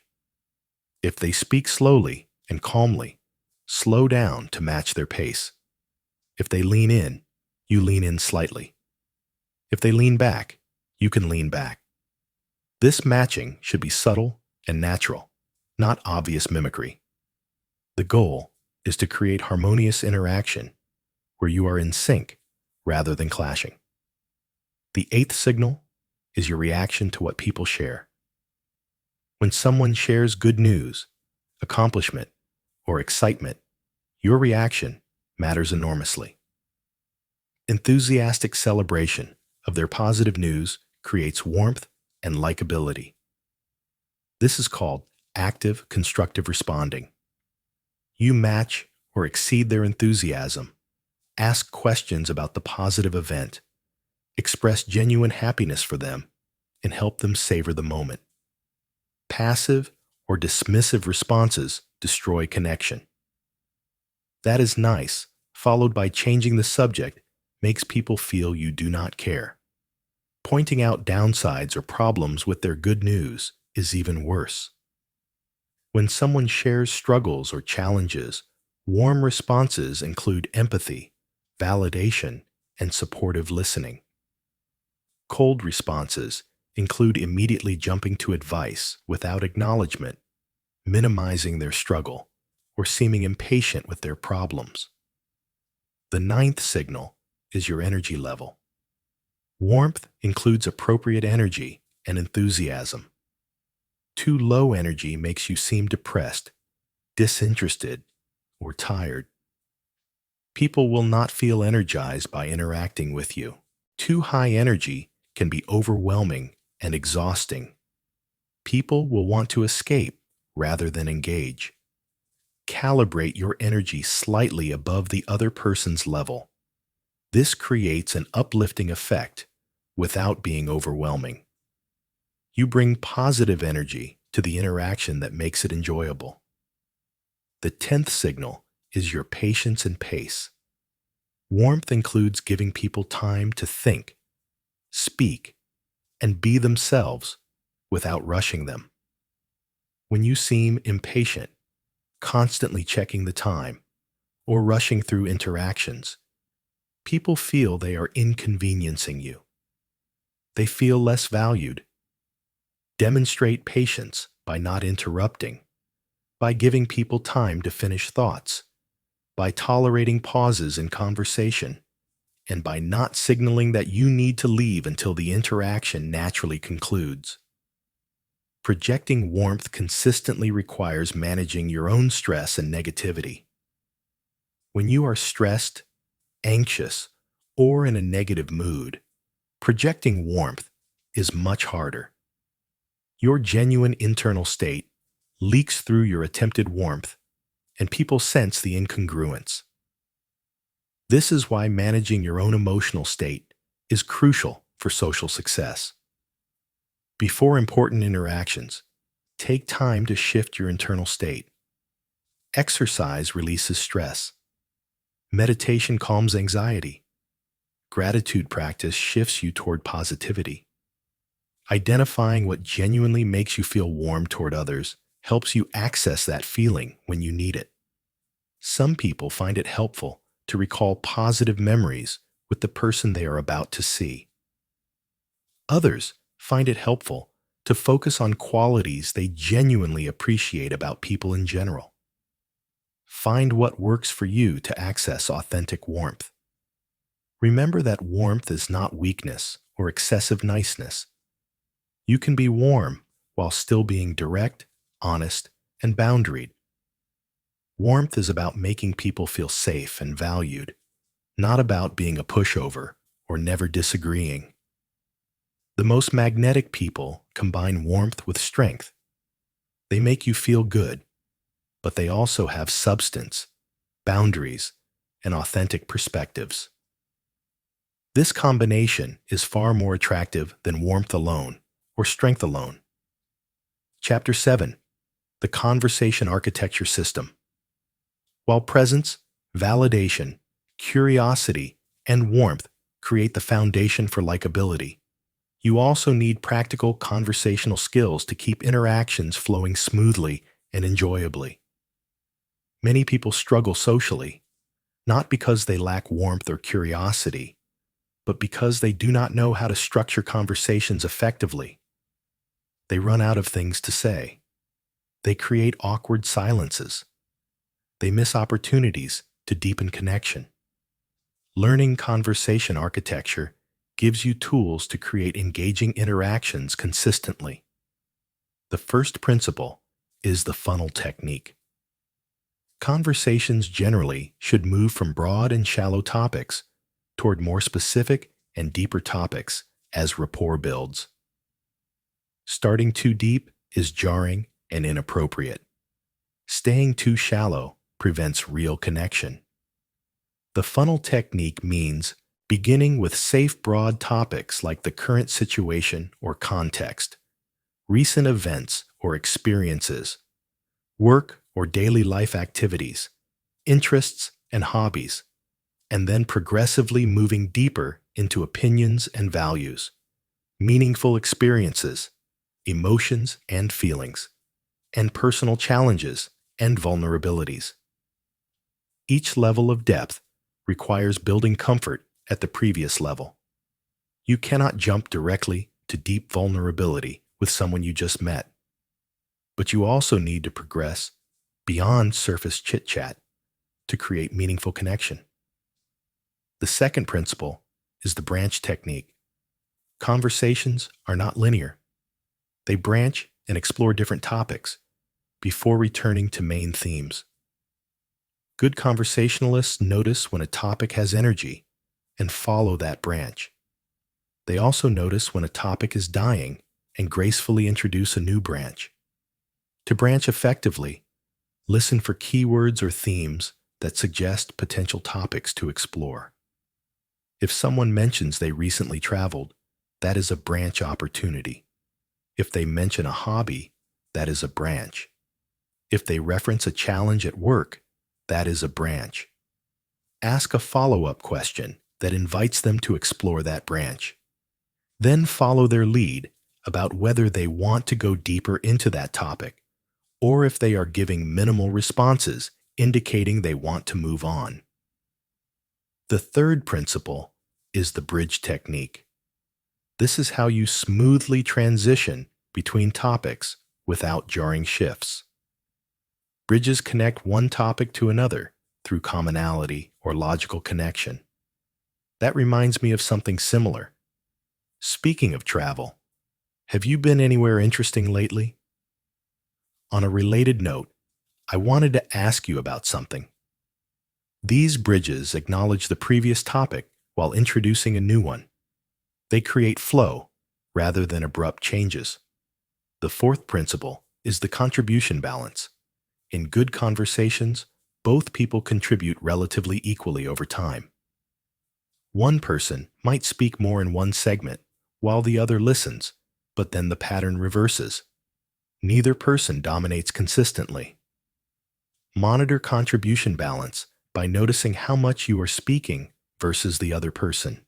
If they speak slowly and calmly, slow down to match their pace. If they lean in, you lean in slightly. If they lean back, you can lean back. This matching should be subtle and natural, not obvious mimicry. The goal is to create harmonious interaction where you are in sync rather than clashing. The eighth signal is your reaction to what people share. When someone shares good news, accomplishment, or excitement, your reaction matters enormously. Enthusiastic celebration of their positive news creates warmth and likability. This is called active constructive responding. You match or exceed their enthusiasm, ask questions about the positive event, express genuine happiness for them, and help them savor the moment. Passive or dismissive responses destroy connection. That is nice, followed by changing the subject, makes people feel you do not care. Pointing out downsides or problems with their good news is even worse. When someone shares struggles or challenges, warm responses include empathy, validation, and supportive listening. Cold responses include immediately jumping to advice without acknowledgement, minimizing their struggle, or seeming impatient with their problems. The ninth signal is your energy level. Warmth includes appropriate energy and enthusiasm. Too low energy makes you seem depressed, disinterested, or tired. People will not feel energized by interacting with you. Too high energy can be overwhelming and exhausting. People will want to escape rather than engage. Calibrate your energy slightly above the other person's level. This creates an uplifting effect without being overwhelming. You bring positive energy to the interaction that makes it enjoyable. The 10th signal is your patience and pace. Warmth includes giving people time to think, speak, and be themselves without rushing them. When you seem impatient, constantly checking the time, or rushing through interactions, people feel they are inconveniencing you. They feel less valued. Demonstrate patience by not interrupting, by giving people time to finish thoughts, by tolerating pauses in conversation, and by not signaling that you need to leave until the interaction naturally concludes. Projecting warmth consistently requires managing your own stress and negativity. When you are stressed, anxious, or in a negative mood, projecting warmth is much harder. Your genuine internal state leaks through your attempted warmth, and people sense the incongruence. This is why managing your own emotional state is crucial for social success. Before important interactions, take time to shift your internal state. Exercise releases stress. Meditation calms anxiety. Gratitude practice shifts you toward positivity. Identifying what genuinely makes you feel warm toward others helps you access that feeling when you need it. Some people find it helpful to recall positive memories with the person they are about to see. Others find it helpful to focus on qualities they genuinely appreciate about people in general. Find what works for you to access authentic warmth. Remember that warmth is not weakness or excessive niceness. You can be warm while still being direct, honest, and boundaried. Warmth is about making people feel safe and valued, not about being a pushover or never disagreeing. The most magnetic people combine warmth with strength. They make you feel good, but they also have substance, boundaries, and authentic perspectives. This combination is far more attractive than warmth alone or strength alone. Chapter 7. The Conversation Architecture System. While presence, validation, curiosity, and warmth create the foundation for likability, you also need practical conversational skills to keep interactions flowing smoothly and enjoyably. Many people struggle socially, not because they lack warmth or curiosity, but because they do not know how to structure conversations effectively. They run out of things to say. They create awkward silences. They miss opportunities to deepen connection. Learning conversation architecture gives you tools to create engaging interactions consistently. The first principle is the funnel technique. Conversations generally should move from broad and shallow topics toward more specific and deeper topics as rapport builds. Starting too deep is jarring and inappropriate. Staying too shallow prevents real connection. The funnel technique means beginning with safe, broad topics like the current situation or context, recent events or experiences, work or daily life activities, interests and hobbies, and then progressively moving deeper into opinions and values, meaningful experiences, emotions and feelings, and personal challenges and vulnerabilities. Each level of depth requires building comfort at the previous level. You cannot jump directly to deep vulnerability with someone you just met. But you also need to progress beyond surface chit-chat to create meaningful connection. The second principle is the branch technique. Conversations are not linear. They branch and explore different topics before returning to main themes. Good conversationalists notice when a topic has energy and follow that branch. They also notice when a topic is dying and gracefully introduce a new branch. To branch effectively, listen for keywords or themes that suggest potential topics to explore. If someone mentions they recently traveled, that is a branch opportunity. If they mention a hobby, that is a branch. If they reference a challenge at work, that is a branch. Ask a follow-up question that invites them to explore that branch. Then follow their lead about whether they want to go deeper into that topic, or if they are giving minimal responses indicating they want to move on. The third principle is the bridge technique. This is how you smoothly transition between topics without jarring shifts. Bridges connect one topic to another through commonality or logical connection. That reminds me of something similar. Speaking of travel, have you been anywhere interesting lately? On a related note, I wanted to ask you about something. These bridges acknowledge the previous topic while introducing a new one. They create flow rather than abrupt changes. The fourth principle is the contribution balance. In good conversations, both people contribute relatively equally over time. One person might speak more in one segment while the other listens, but then the pattern reverses. Neither person dominates consistently. Monitor contribution balance by noticing how much you are speaking versus the other person.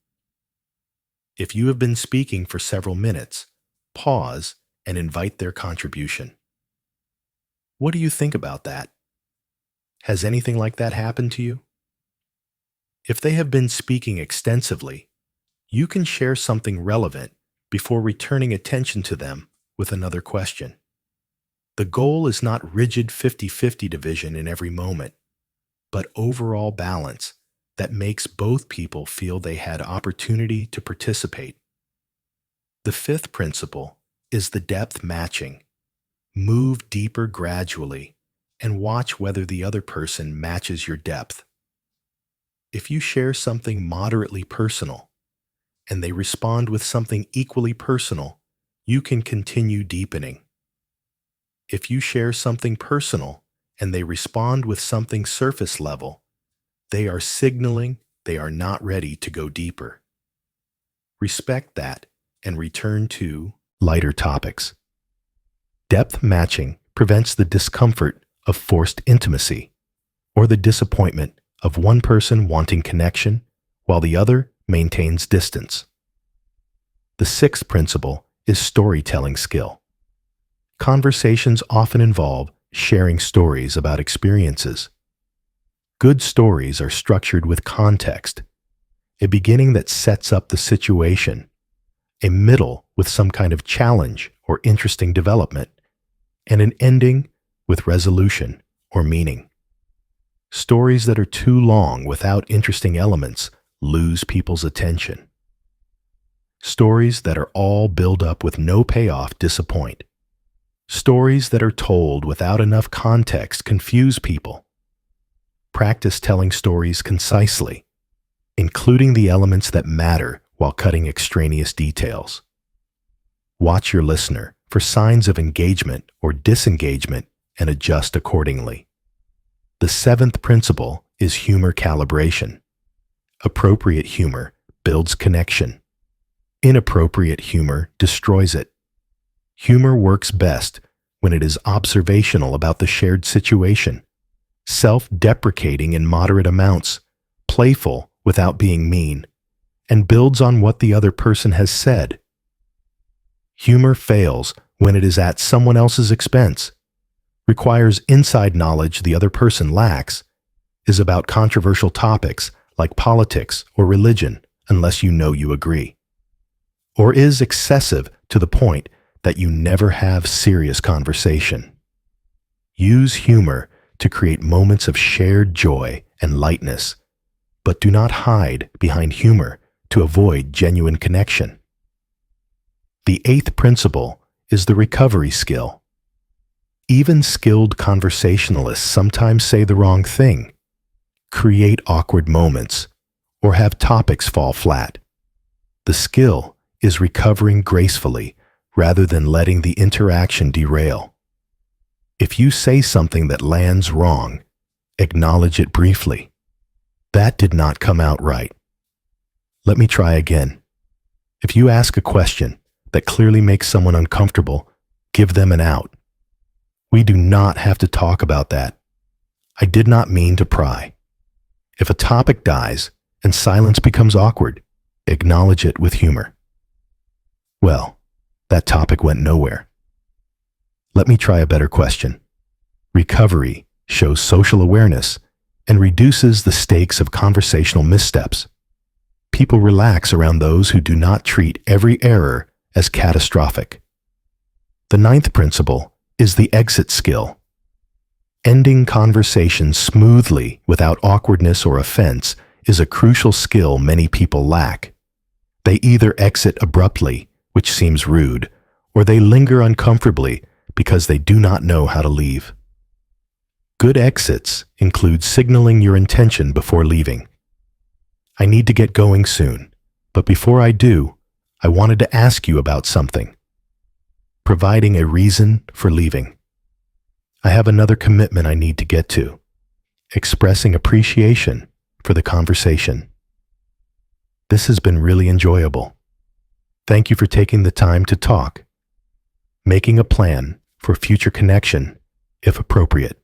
If you have been speaking for several minutes, pause and invite their contribution. What do you think about that? Has anything like that happened to you? If they have been speaking extensively, you can share something relevant before returning attention to them with another question. The goal is not rigid 50-50 division in every moment, but overall balance that makes both people feel they had opportunity to participate. The fifth principle is the depth matching. Move deeper gradually and watch whether the other person matches your depth. If you share something moderately personal and they respond with something equally personal, you can continue deepening. If you share something personal and they respond with something surface level, they are signaling they are not ready to go deeper. Respect that and return to lighter topics. Depth matching prevents the discomfort of forced intimacy or the disappointment of one person wanting connection while the other maintains distance. The sixth principle is storytelling skill. Conversations often involve sharing stories about experiences. Good stories are structured with context, a beginning that sets up the situation, a middle with some kind of challenge or interesting development, and an ending with resolution or meaning. Stories that are too long without interesting elements lose people's attention. Stories that are all build up with no payoff disappoint. Stories that are told without enough context confuse people. Practice telling stories concisely, including the elements that matter while cutting extraneous details. Watch your listener for signs of engagement or disengagement and adjust accordingly. The seventh principle is humor calibration. Appropriate humor builds connection. Inappropriate humor destroys it. Humor works best when it is observational about the shared situation, self-deprecating in moderate amounts, playful without being mean, and builds on what the other person has said. Humor fails when it is at someone else's expense, requires inside knowledge the other person lacks, is about controversial topics like politics or religion unless you know you agree, or is excessive to the point that you never have serious conversation. Use humor to create moments of shared joy and lightness, but do not hide behind humor to avoid genuine connection. The eighth principle is the recovery skill. Even skilled conversationalists sometimes say the wrong thing, create awkward moments, or have topics fall flat. The skill is recovering gracefully rather than letting the interaction derail. If you say something that lands wrong, acknowledge it briefly. That did not come out right. Let me try again. If you ask a question that clearly makes someone uncomfortable, give them an out. We do not have to talk about that. I did not mean to pry. If a topic dies and silence becomes awkward, acknowledge it with humor. Well, that topic went nowhere. Let me try a better question. Recovery shows social awareness and reduces the stakes of conversational missteps. People relax around those who do not treat every error as catastrophic. The ninth principle is the exit skill. Ending conversations smoothly without awkwardness or offense is a crucial skill many people lack. They either exit abruptly, which seems rude, or they linger uncomfortably because they do not know how to leave. Good exits include signaling your intention before leaving. I need to get going soon, but before I do, I wanted to ask you about something. Providing a reason for leaving. I have another commitment I need to get to. Expressing appreciation for the conversation. This has been really enjoyable. Thank you for taking the time to talk. Making a plan for future connection, if appropriate.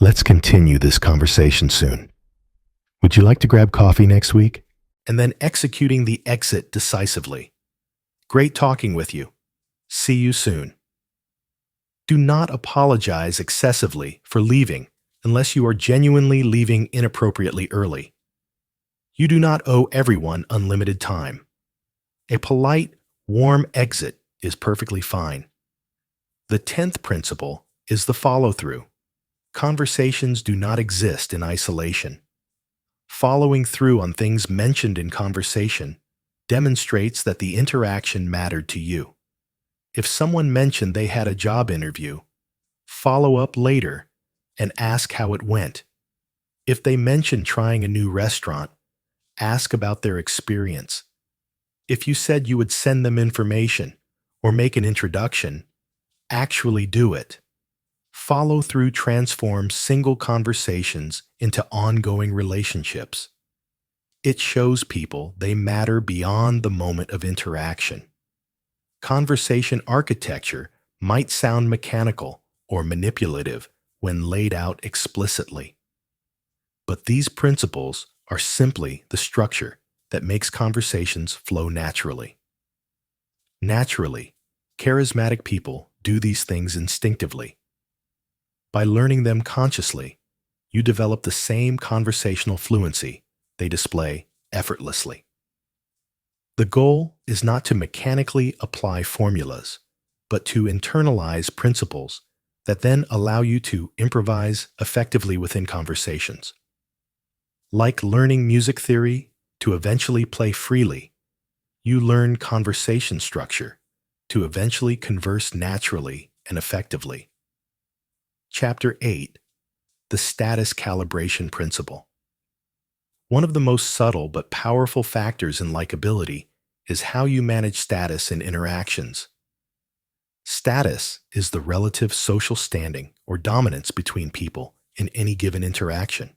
Let's continue this conversation soon. Would you like to grab coffee next week? And then executing the exit decisively. Great talking with you. See you soon. Do not apologize excessively for leaving unless you are genuinely leaving inappropriately early. You do not owe everyone unlimited time. A polite, warm exit is perfectly fine. The 10th principle is the follow-through. Conversations do not exist in isolation. Following through on things mentioned in conversation demonstrates that the interaction mattered to you. If someone mentioned they had a job interview, follow up later and ask how it went. If they mentioned trying a new restaurant, ask about their experience. If you said you would send them information or make an introduction, actually do it. Follow through transforms single conversations into ongoing relationships. It shows people they matter beyond the moment of interaction. Conversation architecture might sound mechanical or manipulative when laid out explicitly. But these principles are simply the structure that makes conversations flow naturally. Naturally, charismatic people do these things instinctively. By learning them consciously, you develop the same conversational fluency they display effortlessly. The goal is not to mechanically apply formulas, but to internalize principles that then allow you to improvise effectively within conversations. Like learning music theory to eventually play freely, you learn conversation structure to eventually converse naturally and effectively. Chapter 8. The Status Calibration Principle. One of the most subtle but powerful factors in likability is how you manage status in interactions. Status is the relative social standing or dominance between people in any given interaction.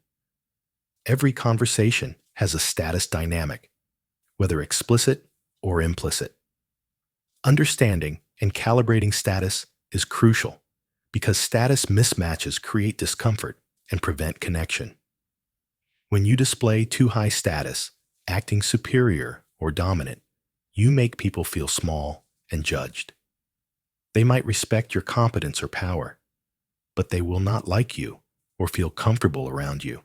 Every conversation has a status dynamic, whether explicit or implicit. Understanding and calibrating status is crucial because status mismatches create discomfort and prevent connection. When you display too high status, acting superior or dominant, you make people feel small and judged. They might respect your competence or power, but they will not like you or feel comfortable around you.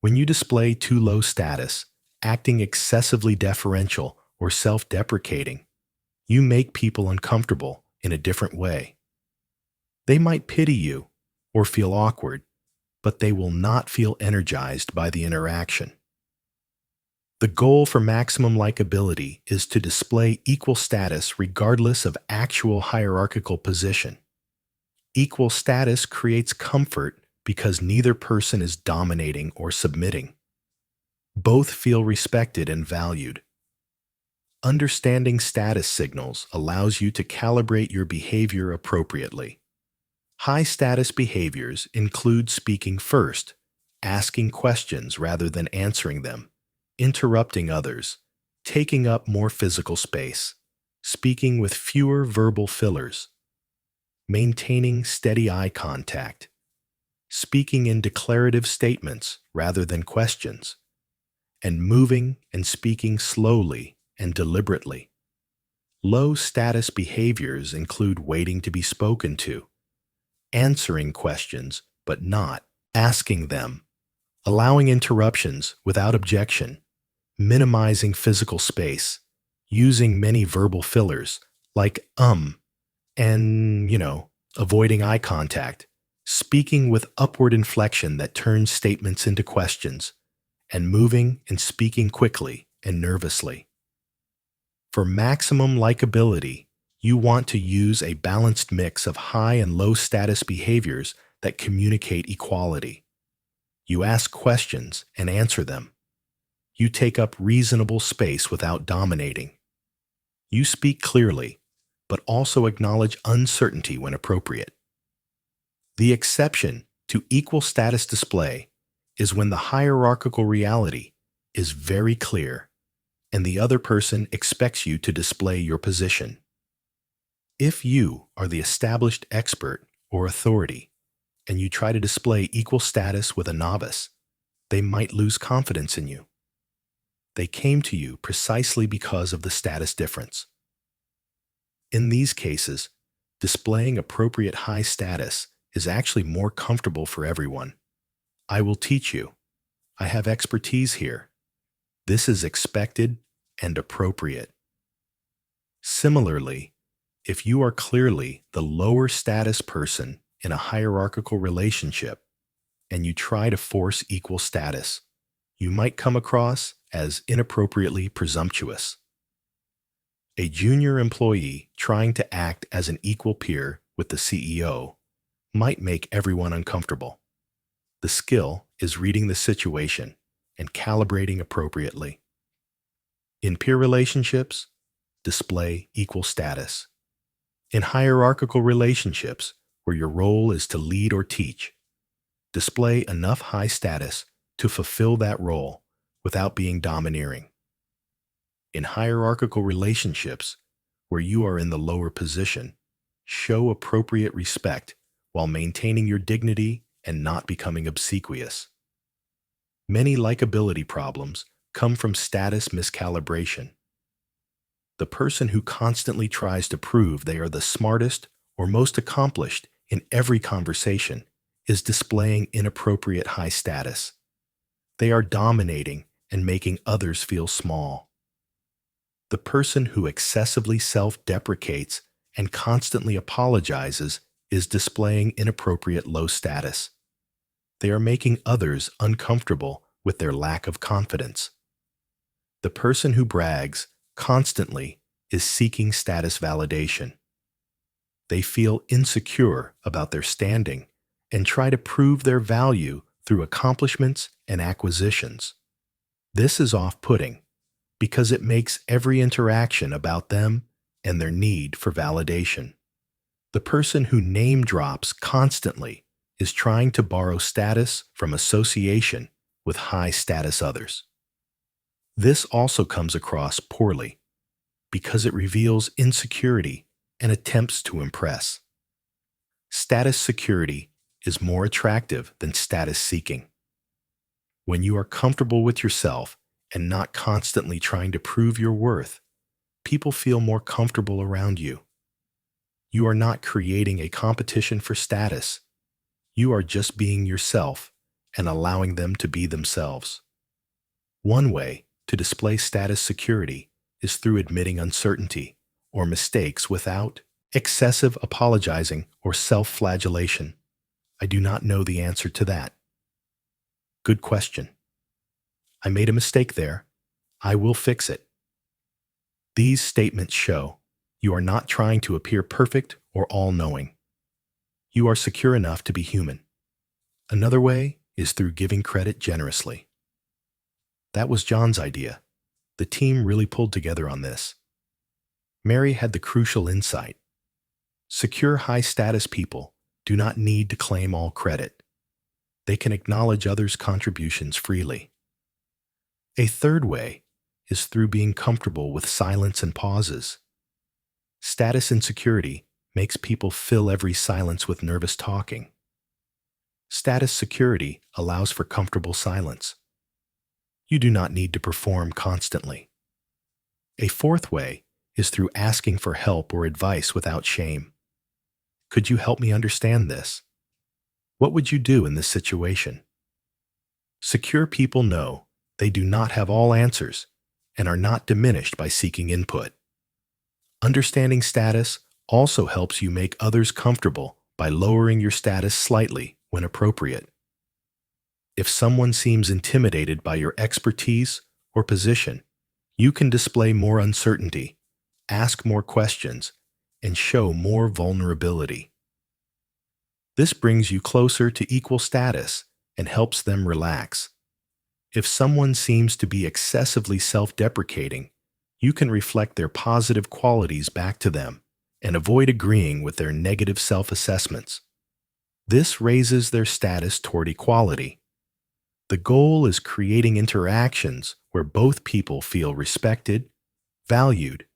When you display too low status, acting excessively deferential or self-deprecating, you make people uncomfortable in a different way. They might pity you or feel awkward, but they will not feel energized by the interaction. The goal for maximum likability is to display equal status regardless of actual hierarchical position. Equal status creates comfort because neither person is dominating or submitting. Both feel respected and valued. Understanding status signals allows you to calibrate your behavior appropriately. High-status behaviors include speaking first, asking questions rather than answering them, interrupting others, taking up more physical space, speaking with fewer verbal fillers, maintaining steady eye contact, speaking in declarative statements rather than questions, and moving and speaking slowly and deliberately. Low-status behaviors include waiting to be spoken to, answering questions but not asking them, allowing interruptions without objection, minimizing physical space, using many verbal fillers like and, avoiding eye contact, speaking with upward inflection that turns statements into questions, and moving and speaking quickly and nervously. For maximum likability, you want to use a balanced mix of high and low status behaviors that communicate equality. You ask questions and answer them, You take up reasonable space without dominating. You speak clearly, but also acknowledge uncertainty when appropriate. The exception to equal status display is when the hierarchical reality is very clear and the other person expects you to display your position. If you are the established expert or authority and you try to display equal status with a novice, they might lose confidence in you. They came to you precisely because of the status difference. In these cases, displaying appropriate high status is actually more comfortable for everyone. I will teach you. I have expertise here. This is expected and appropriate. Similarly, if you are clearly the lower status person in a hierarchical relationship and you try to force equal status, you might come across as inappropriately presumptuous. A junior employee trying to act as an equal peer with the CEO might make everyone uncomfortable. The skill is reading the situation and calibrating appropriately. In peer relationships, display equal status. In hierarchical relationships, where your role is to lead or teach, display enough high status to fulfill that role without being domineering. In hierarchical relationships, where you are in the lower position, show appropriate respect while maintaining your dignity and not becoming obsequious. Many likability problems come from status miscalibration. The person who constantly tries to prove they are the smartest or most accomplished in every conversation is displaying inappropriate high status. They are dominating and making others feel small. The person who excessively self-deprecates and constantly apologizes is displaying inappropriate low status. They are making others uncomfortable with their lack of confidence. The person who brags constantly is seeking status validation. They feel insecure about their standing and try to prove their value through accomplishments and acquisitions. This is off-putting because it makes every interaction about them and their need for validation. The person who name drops constantly is trying to borrow status from association with high-status others. This also comes across poorly because it reveals insecurity and attempts to impress. Status security is more attractive than status seeking. When you are comfortable with yourself and not constantly trying to prove your worth, people feel more comfortable around you. You are not creating a competition for status. You are just being yourself and allowing them to be themselves. One way to display status security is through admitting uncertainty or mistakes without excessive apologizing or self-flagellation. I do not know the answer to that. Good question. I made a mistake there. I will fix it. These statements show you are not trying to appear perfect or all-knowing. You are secure enough to be human. Another way is through giving credit generously. That was John's idea. The team really pulled together on this. Mary had the crucial insight. Secure high-status people do not need to claim all credit. They can acknowledge others' contributions freely. A third way is through being comfortable with silence and pauses. Status insecurity makes people fill every silence with nervous talking. Status security allows for comfortable silence. You do not need to perform constantly. A fourth way is through asking for help or advice without shame. Could you help me understand this? What would you do in this situation? Secure people know they do not have all answers and are not diminished by seeking input. Understanding status also helps you make others comfortable by lowering your status slightly when appropriate. If someone seems intimidated by your expertise or position, you can display more uncertainty, ask more questions, and show more vulnerability. This brings you closer to equal status and helps them relax. If someone seems to be excessively self-deprecating, you can reflect their positive qualities back to them and avoid agreeing with their negative self-assessments. This raises their status toward equality. The goal is creating interactions where both people feel respected, valued,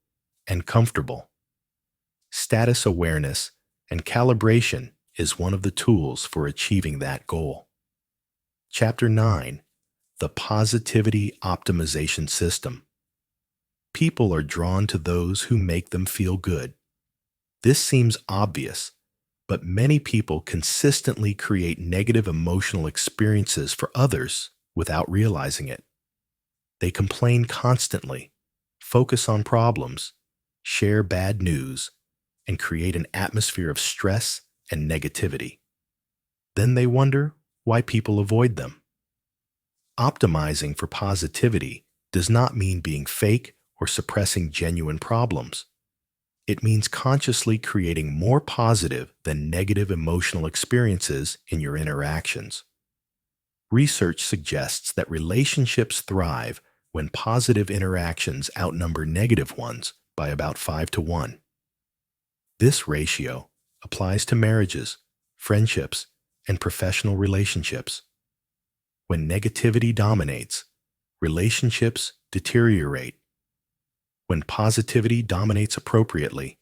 and comfortable. Status awareness and calibration is one of the tools for achieving that goal. Chapter 9: The Positivity Optimization System. People are drawn to those who make them feel good. This seems obvious, but many people consistently create negative emotional experiences for others without realizing it. They complain constantly, focus on problems, share bad news, and create an atmosphere of stress and negativity. Then they wonder why people avoid them. Optimizing for positivity does not mean being fake or suppressing genuine problems. It means consciously creating more positive than negative emotional experiences in your interactions. Research suggests that relationships thrive when positive interactions outnumber negative ones by about 5 to 1. This ratio applies to marriages, friendships, and professional relationships. When negativity dominates, relationships deteriorate. When positivity dominates appropriately,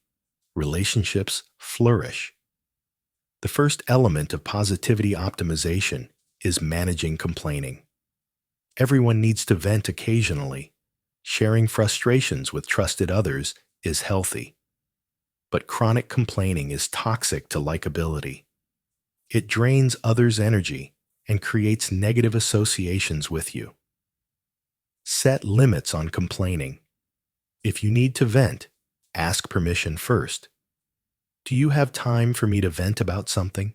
relationships flourish. The first element of positivity optimization is managing complaining. Everyone needs to vent occasionally. Sharing frustrations with trusted others is healthy. But chronic complaining is toxic to likability. It drains others' energy and creates negative associations with you. Set limits on complaining. If you need to vent, ask permission first. Do you have time for me to vent about something?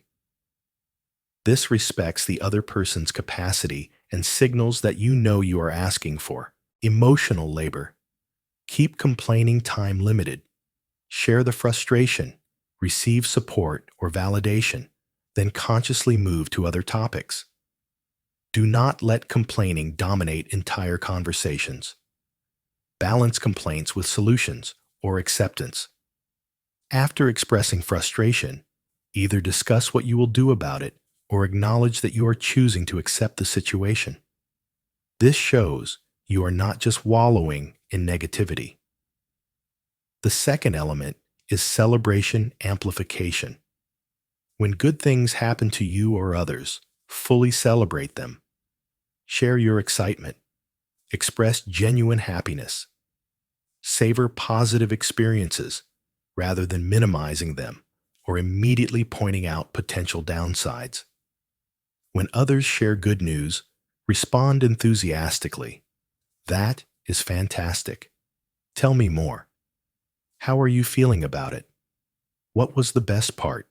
This respects the other person's capacity and signals that you know you are asking for. Emotional labor. Keep complaining time limited. Share the frustration, receive support or validation, then consciously move to other topics. Do not let complaining dominate entire conversations. Balance complaints with solutions or acceptance. After expressing frustration, either discuss what you will do about it or acknowledge that you are choosing to accept the situation. This shows you are not just wallowing in negativity. The second element is celebration amplification. When good things happen to you or others, fully celebrate them. Share your excitement. Express genuine happiness. Savor positive experiences rather than minimizing them or immediately pointing out potential downsides. When others share good news, respond enthusiastically. That is fantastic. Tell me more. How are you feeling about it? What was the best part?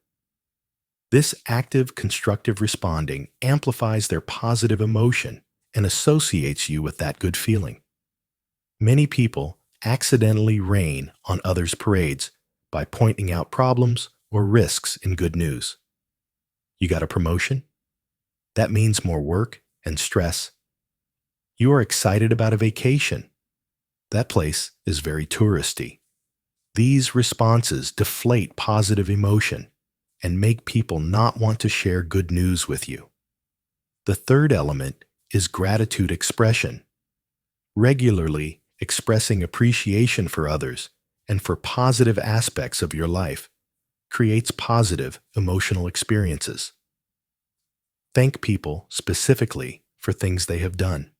This active, constructive responding amplifies their positive emotion and associates you with that good feeling. Many people accidentally rain on others' parades by pointing out problems or risks in good news. You got a promotion? That means more work and stress. You are excited about a vacation. That place is very touristy. These responses deflate positive emotion and make people not want to share good news with you. The third element is gratitude expression. Regularly expressing appreciation for others and for positive aspects of your life creates positive emotional experiences. Thank people specifically for things they have done.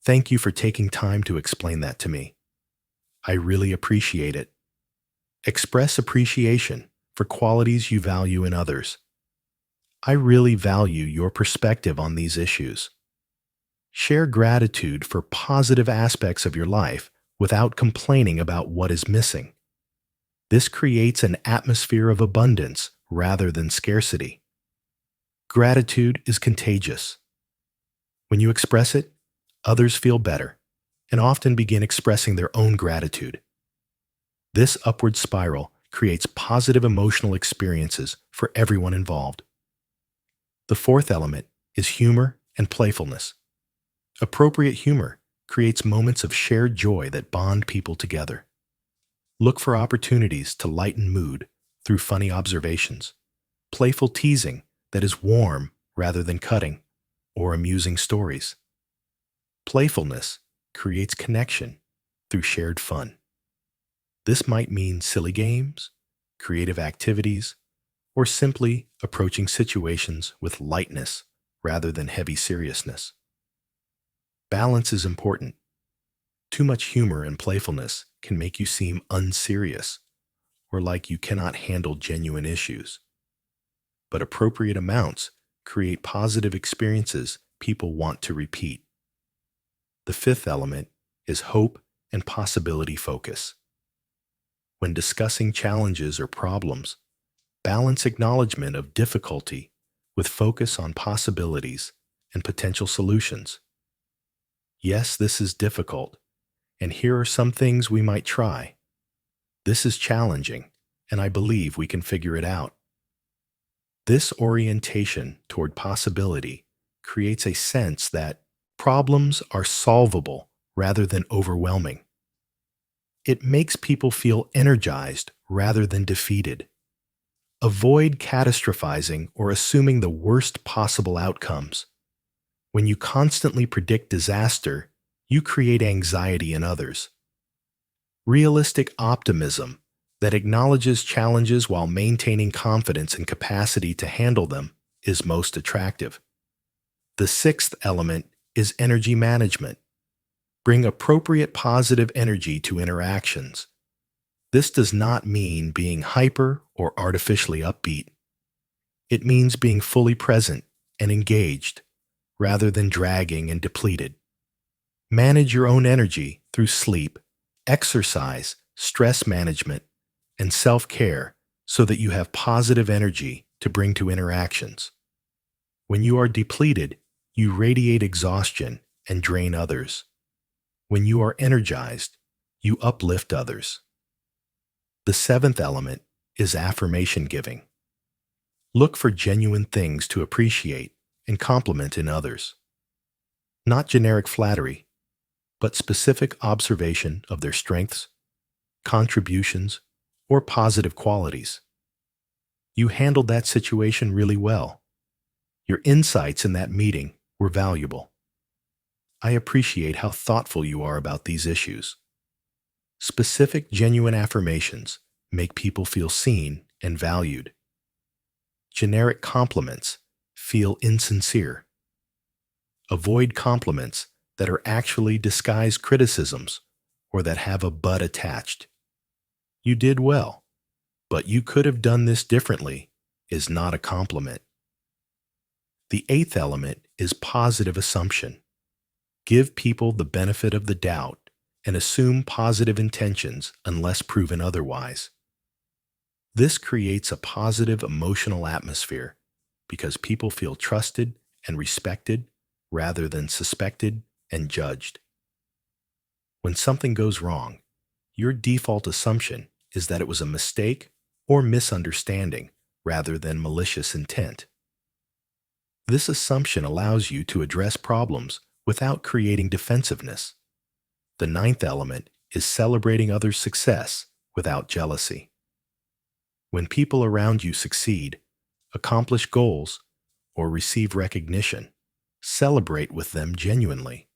Thank you for taking time to explain that to me. I really appreciate it. Express appreciation for qualities you value in others. I really value your perspective on these issues. Share gratitude for positive aspects of your life without complaining about what is missing. This creates an atmosphere of abundance rather than scarcity. Gratitude is contagious. When you express it, others feel better and often begin expressing their own gratitude. This upward spiral creates positive emotional experiences for everyone involved. The fourth element is humor and playfulness. Appropriate humor creates moments of shared joy that bond people together. Look for opportunities to lighten mood through funny observations, playful teasing that is warm rather than cutting, or amusing stories. Playfulness creates connection through shared fun. This might mean silly games, creative activities, or simply approaching situations with lightness rather than heavy seriousness. Balance is important. Too much humor and playfulness can make you seem unserious or like you cannot handle genuine issues. But appropriate amounts create positive experiences people want to repeat. The fifth element is hope and possibility focus. When discussing challenges or problems, balance acknowledgement of difficulty with focus on possibilities and potential solutions. Yes, this is difficult, and here are some things we might try. This is challenging, and I believe we can figure it out. This orientation toward possibility creates a sense that problems are solvable rather than overwhelming. It makes people feel energized rather than defeated. Avoid catastrophizing or assuming the worst possible outcomes. When you constantly predict disaster, you create anxiety in others. Realistic optimism that acknowledges challenges while maintaining confidence and capacity to handle them is most attractive. The sixth element is energy management. Bring appropriate positive energy to interactions. This does not mean being hyper or artificially upbeat. It means being fully present and engaged, rather than dragging and depleted. Manage your own energy through sleep, exercise, stress management, and self-care so that you have positive energy to bring to interactions. When you are depleted, you radiate exhaustion and drain others. When you are energized, you uplift others. The seventh element is affirmation giving. Look for genuine things to appreciate and compliment in others. Not generic flattery, but specific observation of their strengths, contributions, or positive qualities. You handled that situation really well. Your insights in that meeting were valuable. I appreciate how thoughtful you are about these issues. Specific, genuine affirmations make people feel seen and valued. Generic compliments feel insincere. Avoid compliments that are actually disguised criticisms or that have a but attached. You did well, but you could have done this differently is not a compliment. The eighth element is positive assumption. Give people the benefit of the doubt and assume positive intentions unless proven otherwise. This creates a positive emotional atmosphere because people feel trusted and respected rather than suspected and judged. When something goes wrong, your default assumption is that it was a mistake or misunderstanding rather than malicious intent. This assumption allows you to address problems without creating defensiveness. The ninth element is celebrating others' success without jealousy. When people around you succeed, accomplish goals, or receive recognition, celebrate with them genuinely.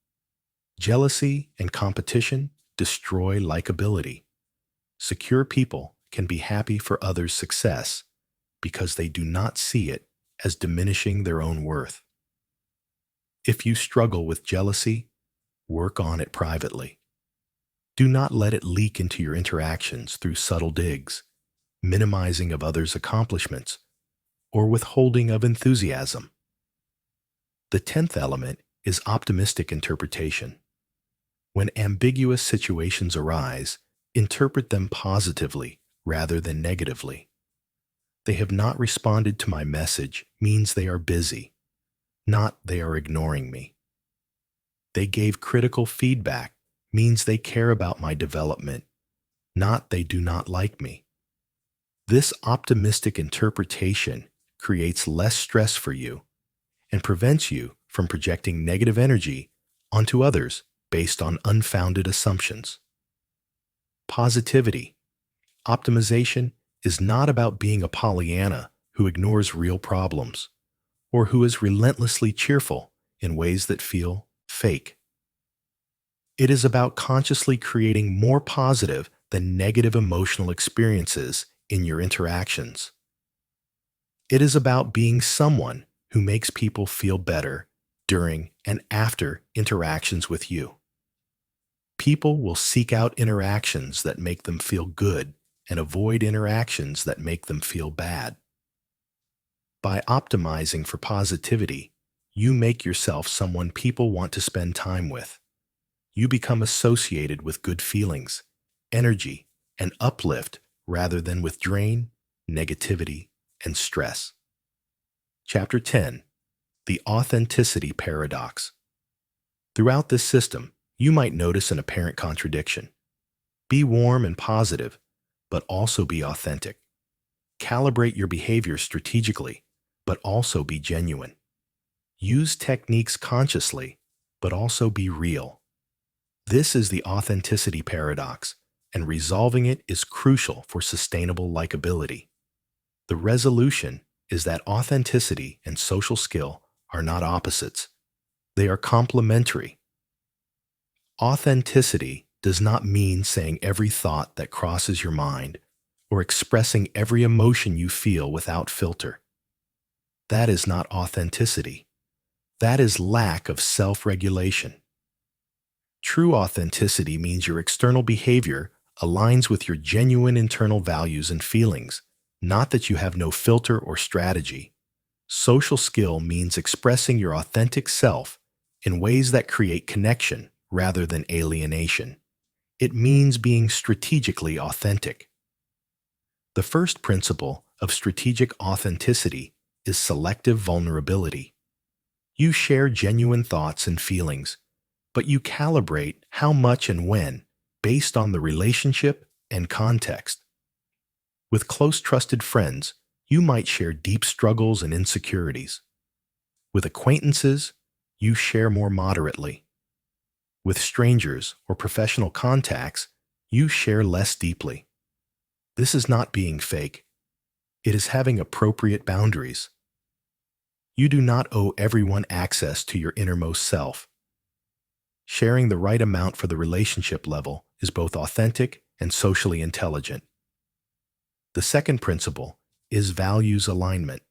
Jealousy and competition destroy likability. Secure people can be happy for others' success because they do not see it as diminishing their own worth. If you struggle with jealousy, work on it privately. Do not let it leak into your interactions through subtle digs, minimizing of others' accomplishments, or withholding of enthusiasm. The 10th element is optimistic interpretation. When ambiguous situations arise, interpret them positively rather than negatively. They have not responded to my message means they are busy, not they are ignoring me. They gave critical feedback means they care about my development, not they do not like me. This optimistic interpretation creates less stress for you and prevents you from projecting negative energy onto others based on unfounded assumptions. Positivity. Optimization is not about being a Pollyanna who ignores real problems or who is relentlessly cheerful in ways that feel fake. It is about consciously creating more positive than negative emotional experiences in your interactions. It is about being someone who makes people feel better during and after interactions with you. People will seek out interactions that make them feel good and avoid interactions that make them feel bad. By optimizing for positivity, you make yourself someone people want to spend time with. You become associated with good feelings, energy, and uplift rather than with drain, negativity, and stress. Chapter 10. The Authenticity Paradox. Throughout this system, you might notice an apparent contradiction. Be warm and positive, but also be authentic. Calibrate your behavior strategically, but also be genuine. Use techniques consciously, but also be real. This is the authenticity paradox, and resolving it is crucial for sustainable likability. The resolution is that authenticity and social skill are not opposites. They are complementary. Authenticity does not mean saying every thought that crosses your mind or expressing every emotion you feel without filter. That is not authenticity. That is lack of self-regulation. True authenticity means your external behavior aligns with your genuine internal values and feelings, not that you have no filter or strategy. Social skill means expressing your authentic self in ways that create connection rather than alienation. It means being strategically authentic. The first principle of strategic authenticity is selective vulnerability. You share genuine thoughts and feelings, but you calibrate how much and when based on the relationship and context. With close trusted friends, you might share deep struggles and insecurities. With acquaintances, you share more moderately. With strangers or professional contacts, you share less deeply. This is not being fake. It is having appropriate boundaries. You do not owe everyone access to your innermost self. Sharing the right amount for the relationship level is both authentic and socially intelligent. The second principle is values alignment.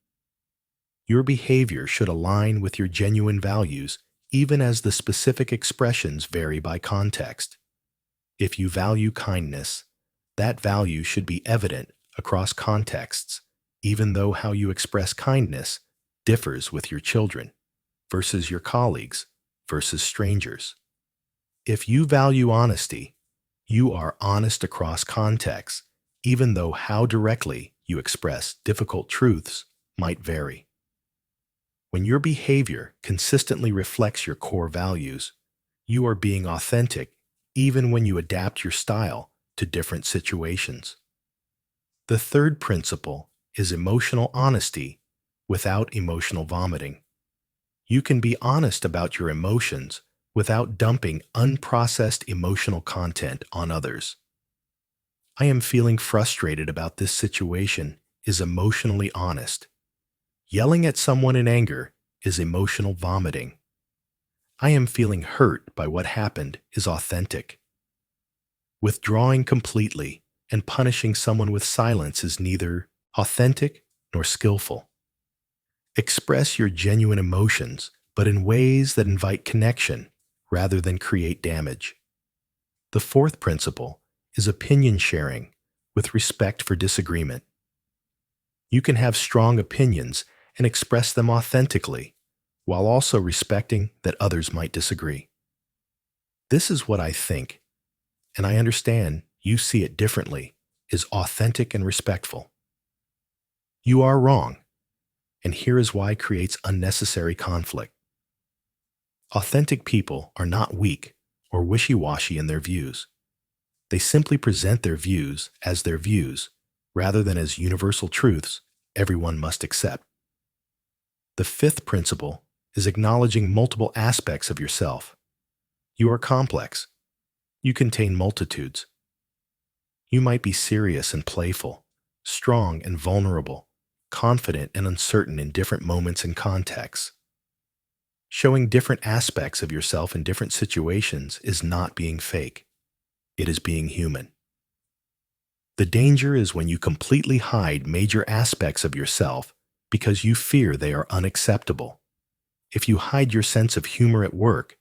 Your behavior should align with your genuine values, even as the specific expressions vary by context. If you value kindness, that value should be evident across contexts, even though how you express kindness differs with your children versus your colleagues versus strangers. If you value honesty, you are honest across contexts, even though how directly you express difficult truths might vary. When your behavior consistently reflects your core values, you are being authentic even when you adapt your style to different situations. The third principle is emotional honesty without emotional vomiting. You can be honest about your emotions without dumping unprocessed emotional content on others. I am feeling frustrated about this situation is emotionally honest. Yelling at someone in anger is emotional vomiting. I am feeling hurt by what happened is authentic. Withdrawing completely and punishing someone with silence is neither authentic nor skillful. Express your genuine emotions, but in ways that invite connection rather than create damage. The fourth principle is opinion sharing with respect for disagreement. You can have strong opinions and express them authentically, while also respecting that others might disagree. This is what I think, and I understand you see it differently, is authentic and respectful. You are wrong, and here is why creates unnecessary conflict. Authentic people are not weak or wishy-washy in their views. They simply present their views as their views, rather than as universal truths everyone must accept. The fifth principle is acknowledging multiple aspects of yourself. You are complex. You contain multitudes. You might be serious and playful, strong and vulnerable, confident and uncertain in different moments and contexts. Showing different aspects of yourself in different situations is not being fake. It is being human. The danger is when you completely hide major aspects of yourself because you fear they are unacceptable. If you hide your sense of humor at work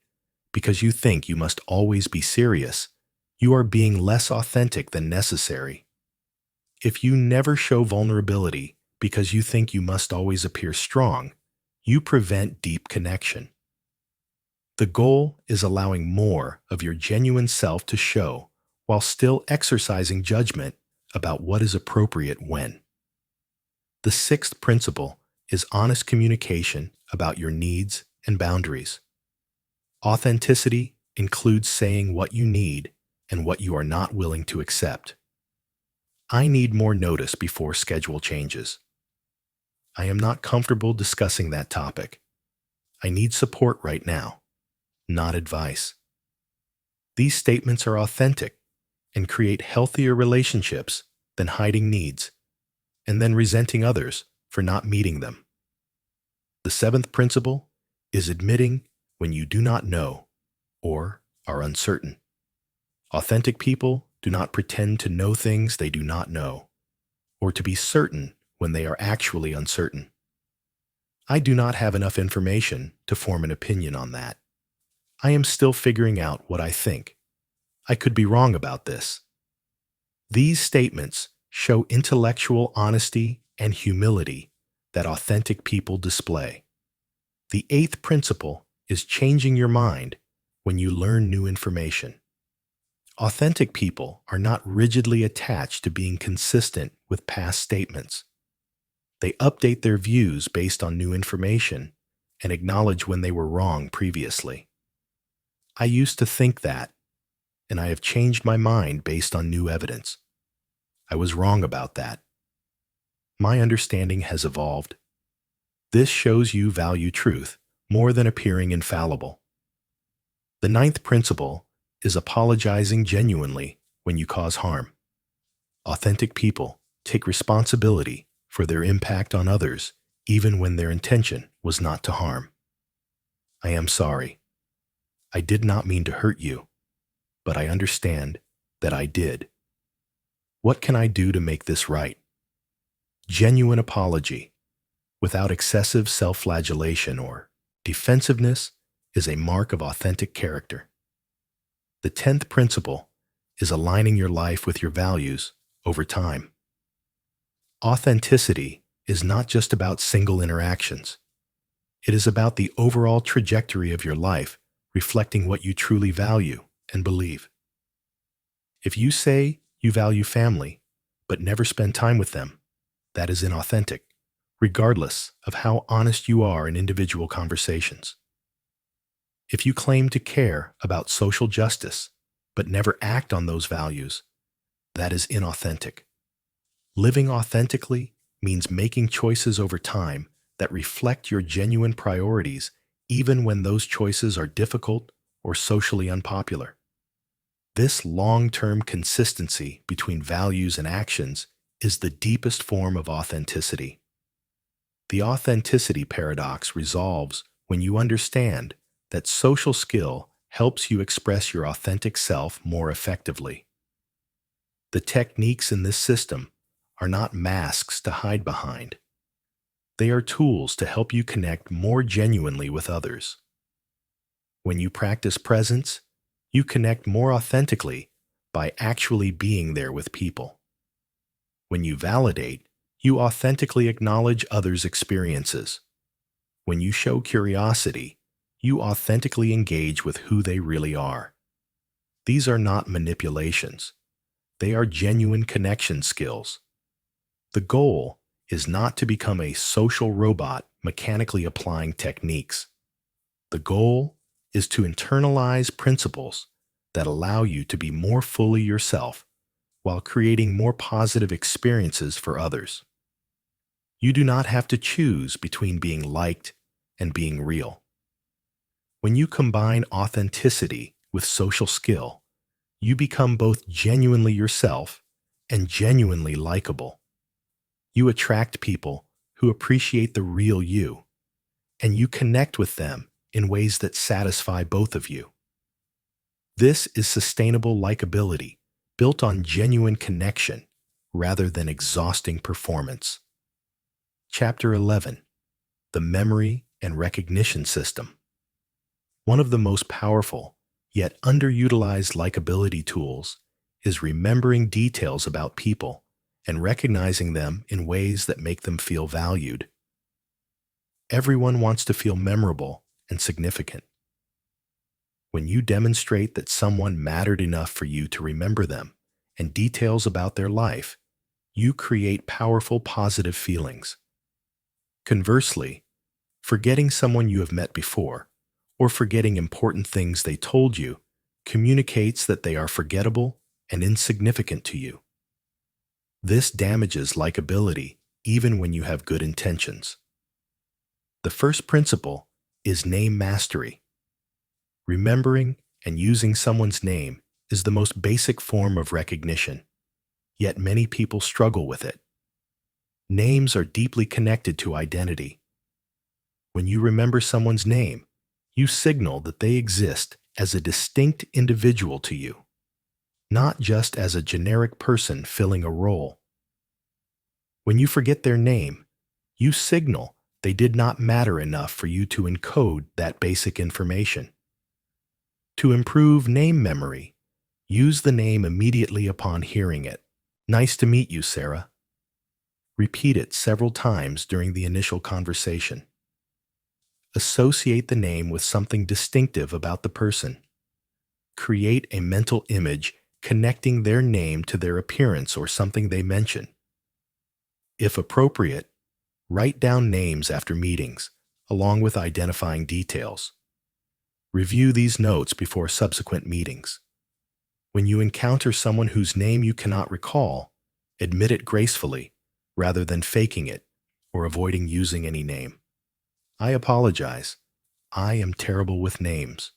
because you think you must always be serious, you are being less authentic than necessary. If you never show vulnerability because you think you must always appear strong, you prevent deep connection. The goal is allowing more of your genuine self to show while still exercising judgment about what is appropriate when. The sixth principle is honest communication about your needs and boundaries. Authenticity includes saying what you need and what you are not willing to accept. I need more notice before schedule changes. I am not comfortable discussing that topic. I need support right now, not advice. These statements are authentic and create healthier relationships than hiding needs and then resenting others for not meeting them. The seventh principle is admitting when you do not know or are uncertain. Authentic people do not pretend to know things they do not know, or to be certain when they are actually uncertain. I do not have enough information to form an opinion on that. I am still figuring out what I think. I could be wrong about this. These statements show intellectual honesty and humility that authentic people display. The eighth principle is changing your mind when you learn new information. Authentic people are not rigidly attached to being consistent with past statements. They update their views based on new information and acknowledge when they were wrong previously. I used to think that, and I have changed my mind based on new evidence. I was wrong about that. My understanding has evolved. This shows you value truth more than appearing infallible. The ninth principle is apologizing genuinely when you cause harm. Authentic people take responsibility for their impact on others, even when their intention was not to harm. I am sorry. I did not mean to hurt you, but I understand that I did. What can I do to make this right? Genuine apology, without excessive self-flagellation or defensiveness, is a mark of authentic character. The 10th principle is aligning your life with your values over time. Authenticity is not just about single interactions. It is about the overall trajectory of your life reflecting what you truly value and believe. If you say you value family, but never spend time with them, that is inauthentic, regardless of how honest you are in individual conversations. If you claim to care about social justice, but never act on those values, that is inauthentic. Living authentically means making choices over time that reflect your genuine priorities, even when those choices are difficult or socially unpopular. This long-term consistency between values and actions is the deepest form of authenticity. The authenticity paradox resolves when you understand that social skill helps you express your authentic self more effectively. The techniques in this system are not masks to hide behind. They are tools to help you connect more genuinely with others. When you practice presence, you connect more authentically by actually being there with people. When you validate, you authentically acknowledge others' experiences. When you show curiosity, you authentically engage with who they really are. These are not manipulations. They are genuine connection skills. The goal is not to become a social robot mechanically applying techniques. The goal is to internalize principles that allow you to be more fully yourself while creating more positive experiences for others. You do not have to choose between being liked and being real. When you combine authenticity with social skill, you become both genuinely yourself and genuinely likable. You attract people who appreciate the real you, and you connect with them in ways that satisfy both of you. This is sustainable likability, built on genuine connection rather than exhausting performance. Chapter 11: The Memory and Recognition System. One of the most powerful, yet underutilized likability tools is remembering details about people and recognizing them in ways that make them feel valued. Everyone wants to feel memorable and significant. When you demonstrate that someone mattered enough for you to remember them and details about their life, you create powerful positive feelings. Conversely, forgetting someone you have met before, or forgetting important things they told you, communicates that they are forgettable and insignificant to you. This damages likability even when you have good intentions. The first principle is name mastery. Remembering and using someone's name is the most basic form of recognition, yet many people struggle with it. Names are deeply connected to identity. When you remember someone's name, you signal that they exist as a distinct individual to you, not just as a generic person filling a role. When you forget their name, you signal they did not matter enough for you to encode that basic information. To improve name memory, use the name immediately upon hearing it. Nice to meet you, Sarah. Repeat it several times during the initial conversation. Associate the name with something distinctive about the person. Create a mental image connecting their name to their appearance or something they mention. If appropriate, write down names after meetings, along with identifying details. Review these notes before subsequent meetings. When you encounter someone whose name you cannot recall, admit it gracefully rather than faking it or avoiding using any name. I apologize. I am terrible with names.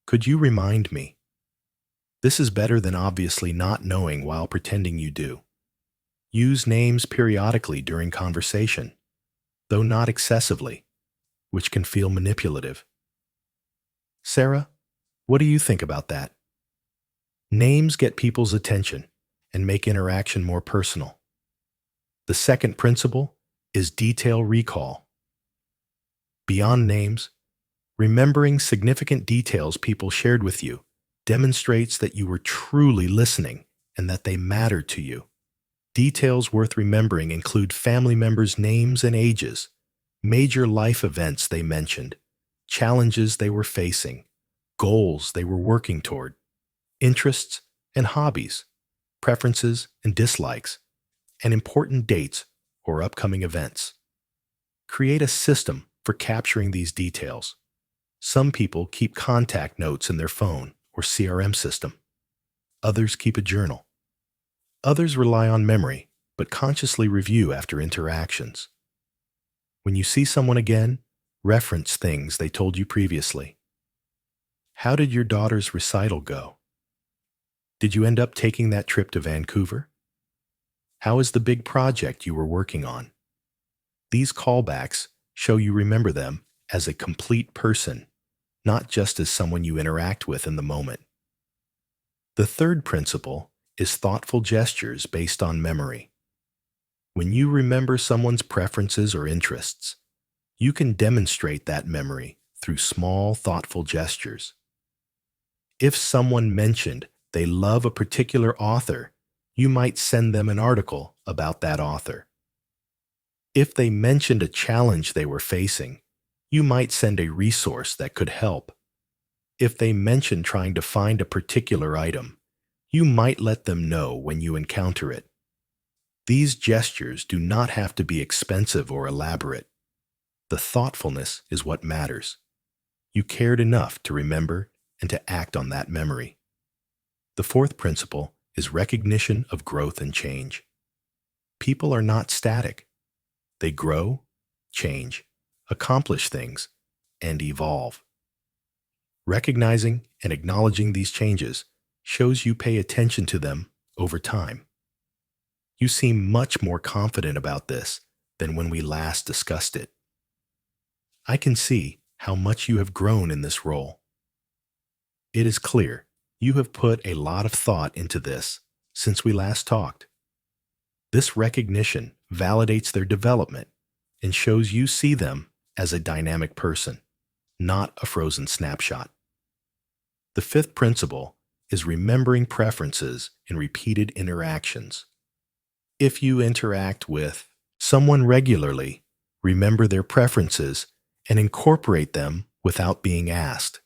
Could you remind me? This is better than obviously not knowing while pretending you do. Use names periodically during conversation, though not excessively, which can feel manipulative. Sarah, what do you think about that? Names get people's attention and make interaction more personal. The second principle is detail recall. Beyond names, remembering significant details people shared with you demonstrates that you were truly listening and that they mattered to you. Details worth remembering include family members' names and ages, major life events they mentioned, challenges they were facing, goals they were working toward, interests and hobbies, preferences and dislikes, and important dates or upcoming events. Create a system for capturing these details. Some people keep contact notes in their phone or CRM system. Others keep a journal. Others rely on memory, but consciously review after interactions. When you see someone again, reference things they told you previously. How did your daughter's recital go? Did you end up taking that trip to Vancouver? How is the big project you were working on? These callbacks show you remember them as a complete person, not just as someone you interact with in the moment. The third principle is thoughtful gestures based on memory. When you remember someone's preferences or interests, you can demonstrate that memory through small, thoughtful gestures. If someone mentioned they love a particular author, you might send them an article about that author. If they mentioned a challenge they were facing, you might send a resource that could help. If they mentioned trying to find a particular item, you might let them know when you encounter it. These gestures do not have to be expensive or elaborate. The thoughtfulness is what matters. You cared enough to remember and to act on that memory. The fourth principle is recognition of growth and change. People are not static. They grow, change, accomplish things, and evolve. Recognizing and acknowledging these changes shows you pay attention to them over time. You seem much more confident about this than when we last discussed it. I can see how much you have grown in this role. It is clear you have put a lot of thought into this since we last talked. This recognition validates their development and shows you see them as a dynamic person, not a frozen snapshot. The fifth principle is remembering preferences in repeated interactions. If you interact with someone regularly, remember their preferences and incorporate them without being asked.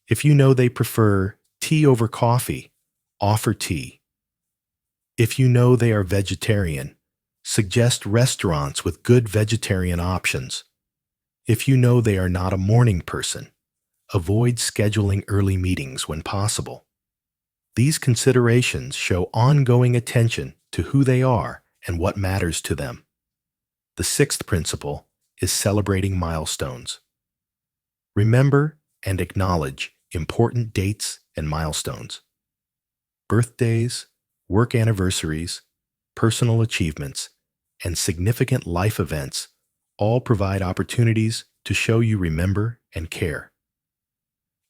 If you know they prefer tea over coffee, offer tea. If you know they are vegetarian, suggest restaurants with good vegetarian options. If you know they are not a morning person, avoid scheduling early meetings when possible. These considerations show ongoing attention to who they are and what matters to them. The sixth principle is celebrating milestones. Remember and acknowledge important dates and milestones. Birthdays, work anniversaries, personal achievements, and significant life events all provide opportunities to show you remember and care.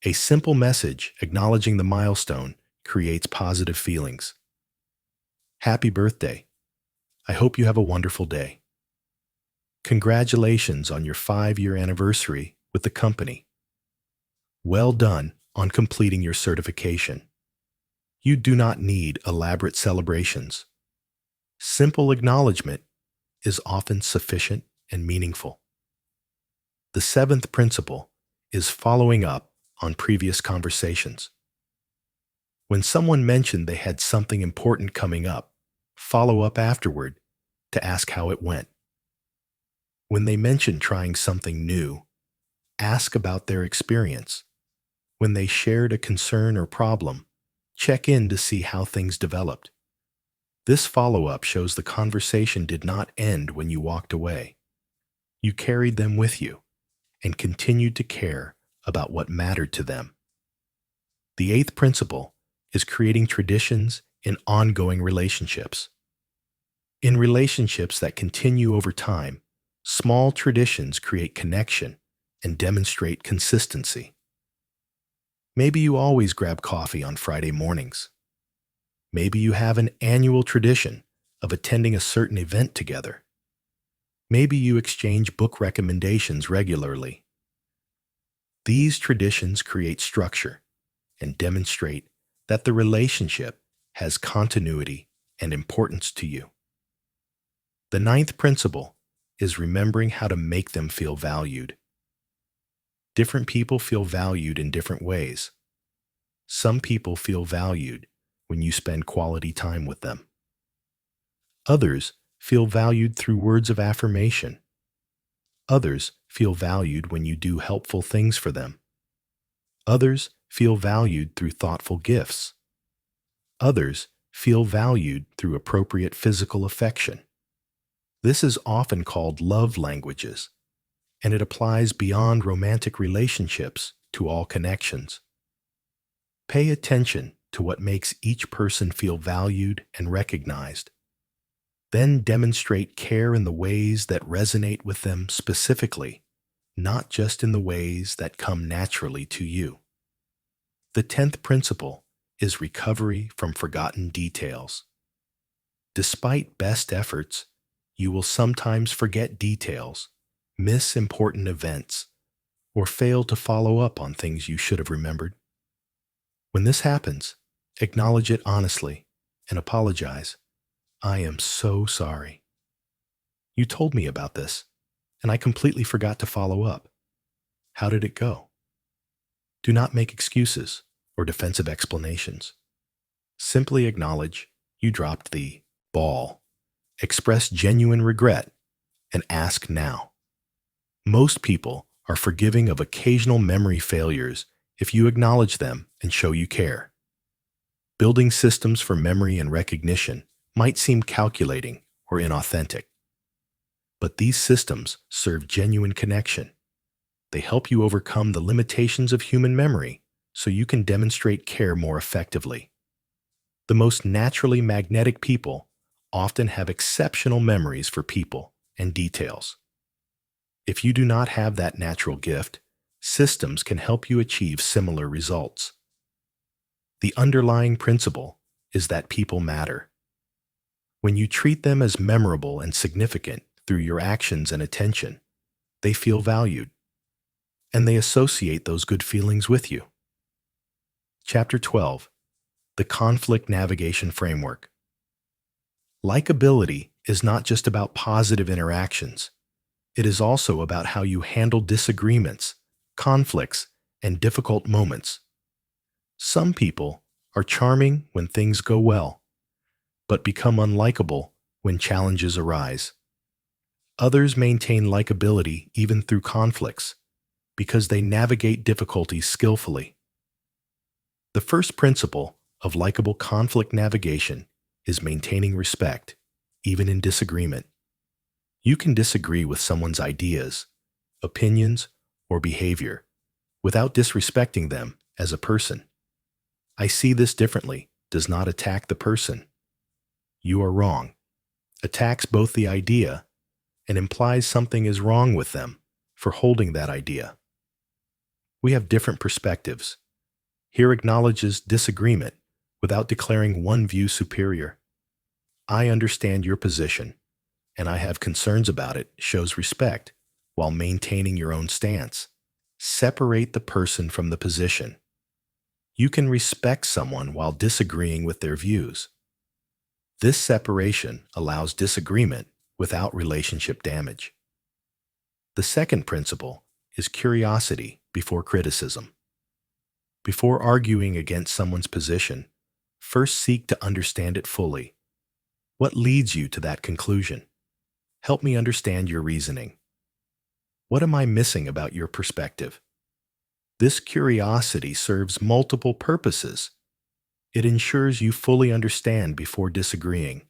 A simple message acknowledging the milestone creates positive feelings. Happy birthday. I hope you have a wonderful day. Congratulations on your 5-year anniversary with the company. Well done on completing your certification. You do not need elaborate celebrations. Simple acknowledgement is often sufficient and meaningful. The seventh principle is following up on previous conversations. When someone mentioned they had something important coming up, follow up afterward to ask how it went. When they mention trying something new, ask about their experience. When they shared a concern or problem, check in to see how things developed. This follow-up shows the conversation did not end when you walked away. You carried them with you and continued to care about what mattered to them. The eighth principle is creating traditions in ongoing relationships. In relationships that continue over time, small traditions create connection and demonstrate consistency. Maybe you always grab coffee on Friday mornings. Maybe you have an annual tradition of attending a certain event together. Maybe you exchange book recommendations regularly. These traditions create structure and demonstrate that the relationship has continuity and importance to you. The ninth principle is remembering how to make them feel valued. Different people feel valued in different ways. Some people feel valued when you spend quality time with them. Others feel valued through words of affirmation. Others feel valued when you do helpful things for them. Others feel valued through thoughtful gifts. Others feel valued through appropriate physical affection. This is often called love languages, and it applies beyond romantic relationships to all connections. Pay attention to what makes each person feel valued and recognized. Then demonstrate care in the ways that resonate with them specifically, not just in the ways that come naturally to you. The 10th principle is recovery from forgotten details. Despite best efforts, you will sometimes forget details, miss important events, or fail to follow up on things you should have remembered. When this happens, acknowledge it honestly and apologize. I am so sorry. You told me about this, and I completely forgot to follow up. How did it go? Do not make excuses or defensive explanations. Simply acknowledge you dropped the ball, express genuine regret, and ask now. Most people are forgiving of occasional memory failures if you acknowledge them and show you care. Building systems for memory and recognition might seem calculating or inauthentic, but these systems serve genuine connection. They help you overcome the limitations of human memory so you can demonstrate care more effectively. The most naturally magnetic people often have exceptional memories for people and details. If you do not have that natural gift, systems can help you achieve similar results. The underlying principle is that people matter. When you treat them as memorable and significant through your actions and attention, they feel valued, and they associate those good feelings with you. Chapter 12. The Conflict Navigation Framework. Likability is not just about positive interactions. It is also about how you handle disagreements, conflicts, and difficult moments. Some people are charming when things go well, but become unlikable when challenges arise. Others maintain likability even through conflicts because they navigate difficulties skillfully. The first principle of likable conflict navigation is maintaining respect, even in disagreement. You can disagree with someone's ideas, opinions, or behavior without disrespecting them as a person. "I see this differently" does not attack the person. "You are wrong" attacks both the idea and implies something is wrong with them for holding that idea. We have different perspectives. Here acknowledges disagreement without declaring one view superior. "I understand your position, and I have concerns about it" shows respect while maintaining your own stance. Separate the person from the position. You can respect someone while disagreeing with their views. This separation allows disagreement without relationship damage. The second principle is curiosity before criticism. Before arguing against someone's position, first seek to understand it fully. What leads you to that conclusion? Help me understand your reasoning. What am I missing about your perspective? This curiosity serves multiple purposes. It ensures you fully understand before disagreeing,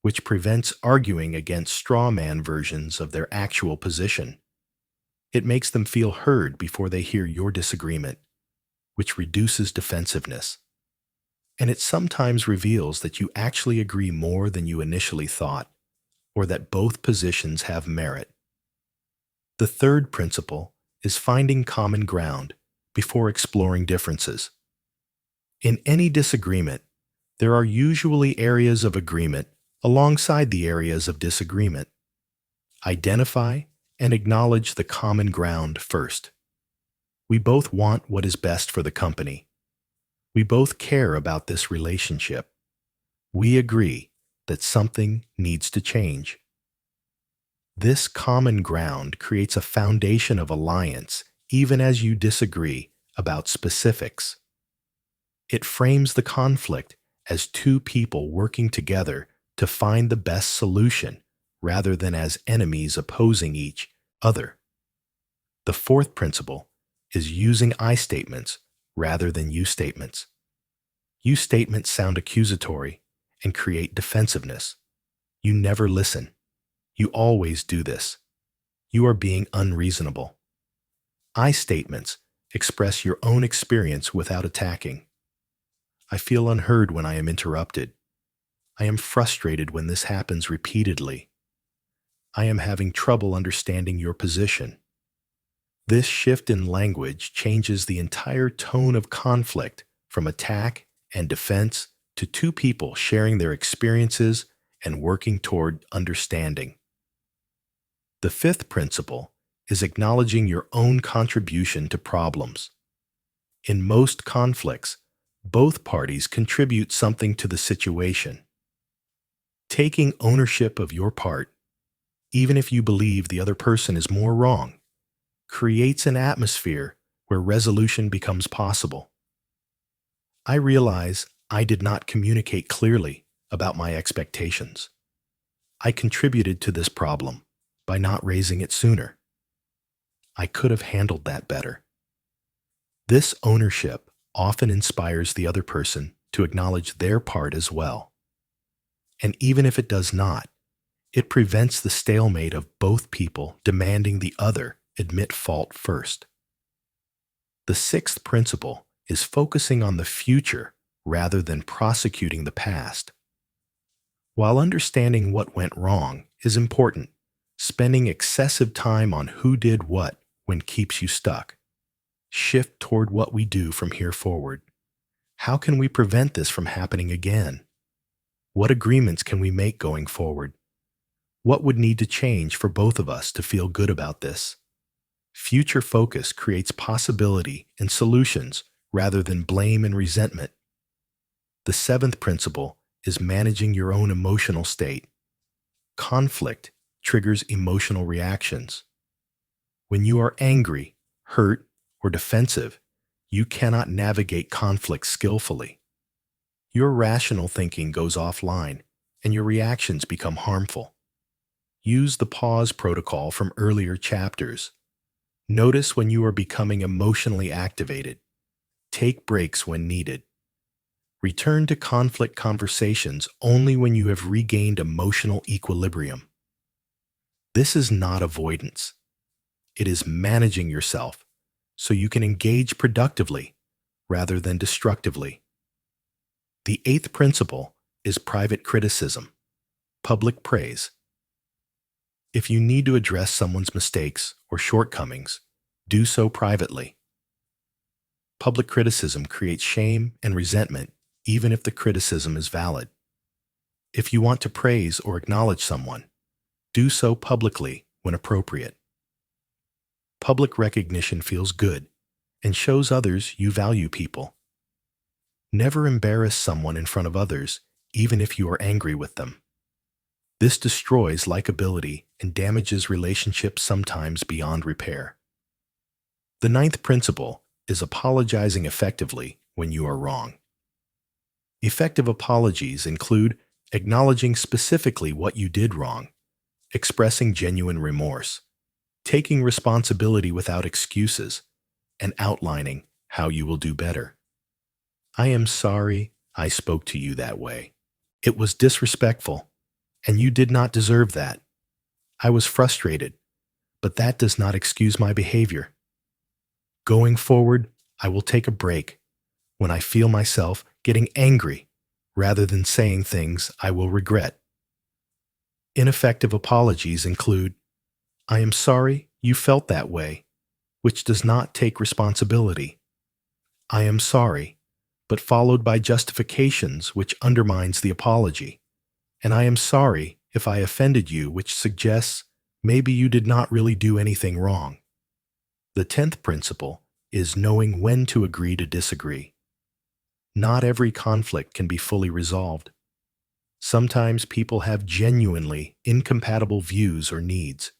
which prevents arguing against straw man versions of their actual position. It makes them feel heard before they hear your disagreement, which reduces defensiveness. And it sometimes reveals that you actually agree more than you initially thought, or that both positions have merit. The third principle is finding common ground before exploring differences. In any disagreement, there are usually areas of agreement alongside the areas of disagreement. Identify and acknowledge the common ground first. We both want what is best for the company. We both care about this relationship. We agree that something needs to change. This common ground creates a foundation of alliance even as you disagree about specifics. It frames the conflict as two people working together to find the best solution rather than as enemies opposing each other. The fourth principle is using I statements rather than you statements. You statements sound accusatory and create defensiveness. You never listen. You always do this. You are being unreasonable. I statements express your own experience without attacking. "I feel unheard when I am interrupted. I am frustrated when this happens repeatedly. I am having trouble understanding your position." This shift in language changes the entire tone of conflict from attack and defense to two people sharing their experiences and working toward understanding. The fifth principle is acknowledging your own contribution to problems. In most conflicts, both parties contribute something to the situation. Taking ownership of your part, even if you believe the other person is more wrong, creates an atmosphere where resolution becomes possible. I realize I did not communicate clearly about my expectations. I contributed to this problem by not raising it sooner. I could have handled that better. This ownership often inspires the other person to acknowledge their part as well. And even if it does not, it prevents the stalemate of both people demanding the other admit fault first. The sixth principle is focusing on the future rather than prosecuting the past. While understanding what went wrong is important, spending excessive time on who did what when keeps you stuck. Shift toward what we do from here forward. How can we prevent this from happening again? What agreements can we make going forward? What would need to change for both of us to feel good about this? Future focus creates possibility and solutions rather than blame and resentment. The seventh principle is managing your own emotional state. Conflict triggers emotional reactions. When you are angry, hurt, or defensive, you cannot navigate conflict skillfully. Your rational thinking goes offline, and your reactions become harmful. Use the pause protocol from earlier chapters. Notice when you are becoming emotionally activated. Take breaks when needed. Return to conflict conversations only when you have regained emotional equilibrium. This is not avoidance. It is managing yourself so you can engage productively rather than destructively. The eighth principle is private criticism, public praise. If you need to address someone's mistakes or shortcomings, do so privately. Public criticism creates shame and resentment even if the criticism is valid. If you want to praise or acknowledge someone, do so publicly when appropriate. Public recognition feels good and shows others you value people. Never embarrass someone in front of others, even if you are angry with them. This destroys likability and damages relationships sometimes beyond repair. The ninth principle is apologizing effectively when you are wrong. Effective apologies include acknowledging specifically what you did wrong, expressing genuine remorse, taking responsibility without excuses, and outlining how you will do better. I am sorry I spoke to you that way. It was disrespectful, and you did not deserve that. I was frustrated, but that does not excuse my behavior. Going forward, I will take a break when I feel myself getting angry rather than saying things I will regret. Ineffective apologies include, I am sorry you felt that way, which does not take responsibility. I am sorry, but followed by justifications which undermines the apology. And I am sorry if I offended you, which suggests maybe you did not really do anything wrong. The 10th principle is knowing when to agree to disagree. Not every conflict can be fully resolved. Sometimes people have genuinely incompatible views or needs.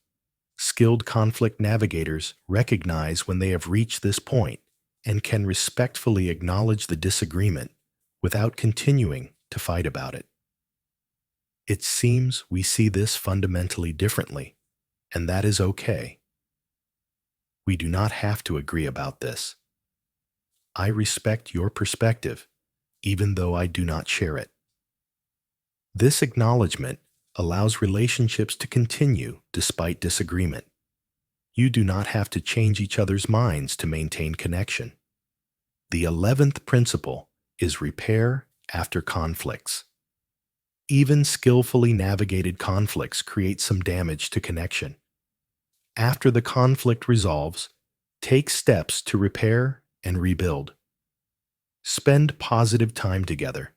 Skilled conflict navigators recognize when they have reached this point and can respectfully acknowledge the disagreement without continuing to fight about it. It seems we see this fundamentally differently, and that is okay. We do not have to agree about this. I respect your perspective, even though I do not share it. This acknowledgement allows relationships to continue despite disagreement. You do not have to change each other's minds to maintain connection. The 11th principle is repair after conflicts. Even skillfully navigated conflicts create some damage to connection. After the conflict resolves, take steps to repair and rebuild. Spend positive time together.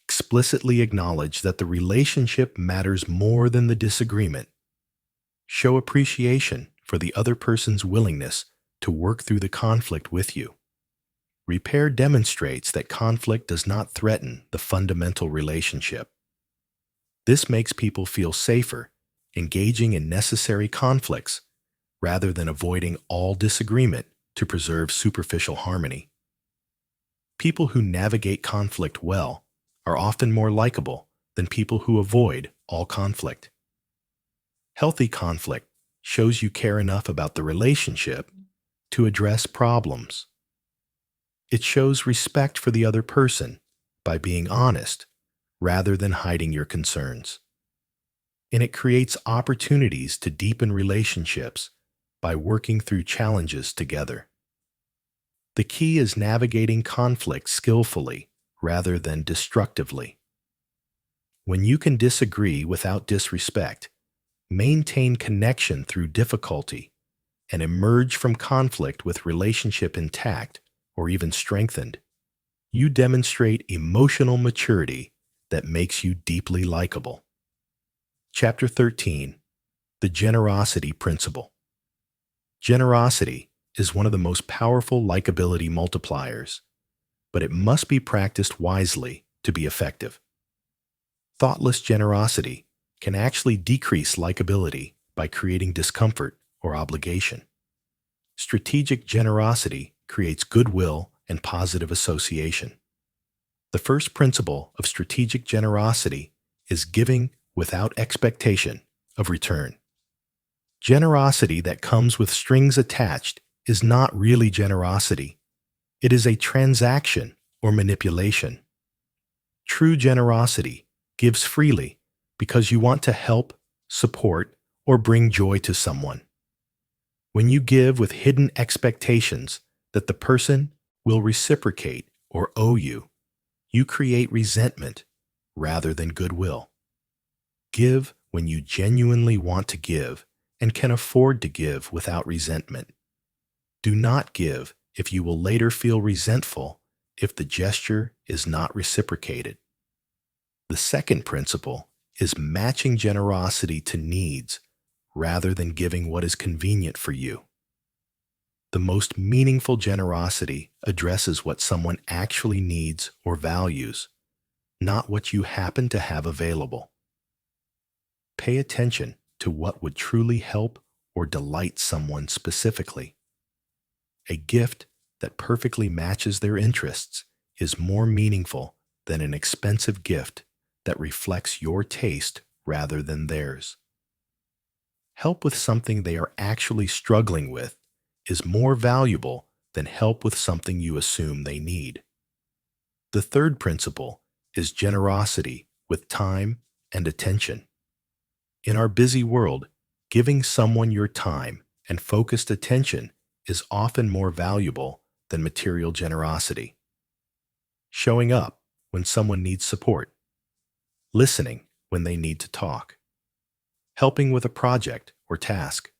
Explicitly acknowledge that the relationship matters more than the disagreement. Show appreciation for the other person's willingness to work through the conflict with you. Repair demonstrates that conflict does not threaten the fundamental relationship. This makes people feel safer engaging in necessary conflicts rather than avoiding all disagreement to preserve superficial harmony. People who navigate conflict well are often more likable than people who avoid all conflict. Healthy conflict shows you care enough about the relationship to address problems. It shows respect for the other person by being honest rather than hiding your concerns. And it creates opportunities to deepen relationships by working through challenges together. The key is navigating conflict skillfully rather than destructively. When you can disagree without disrespect, maintain connection through difficulty, and emerge from conflict with relationship intact or even strengthened, you demonstrate emotional maturity that makes you deeply likable. Chapter 13. The Generosity Principle. Generosity is one of the most powerful likability multipliers, but it must be practiced wisely to be effective. Thoughtless generosity can actually decrease likability by creating discomfort or obligation. Strategic generosity creates goodwill and positive association. The first principle of strategic generosity is giving without expectation of return. Generosity that comes with strings attached is not really generosity. It is a transaction or manipulation. True generosity gives freely because you want to help, support, or bring joy to someone. When you give with hidden expectations that the person will reciprocate or owe you, you create resentment rather than goodwill. Give when you genuinely want to give and can afford to give without resentment. Do not give if you will later feel resentful if the gesture is not reciprocated. The second principle is matching generosity to needs rather than giving what is convenient for you. The most meaningful generosity addresses what someone actually needs or values, not what you happen to have available. Pay attention to what would truly help or delight someone specifically. A gift that perfectly matches their interests is more meaningful than an expensive gift that reflects your taste rather than theirs. Help with something they are actually struggling with is more valuable than help with something you assume they need. The third principle is generosity with time and attention. In our busy world, giving someone your time and focused attention is often more valuable than material generosity. Showing up when someone needs support, listening when they need to talk, helping with a project or task.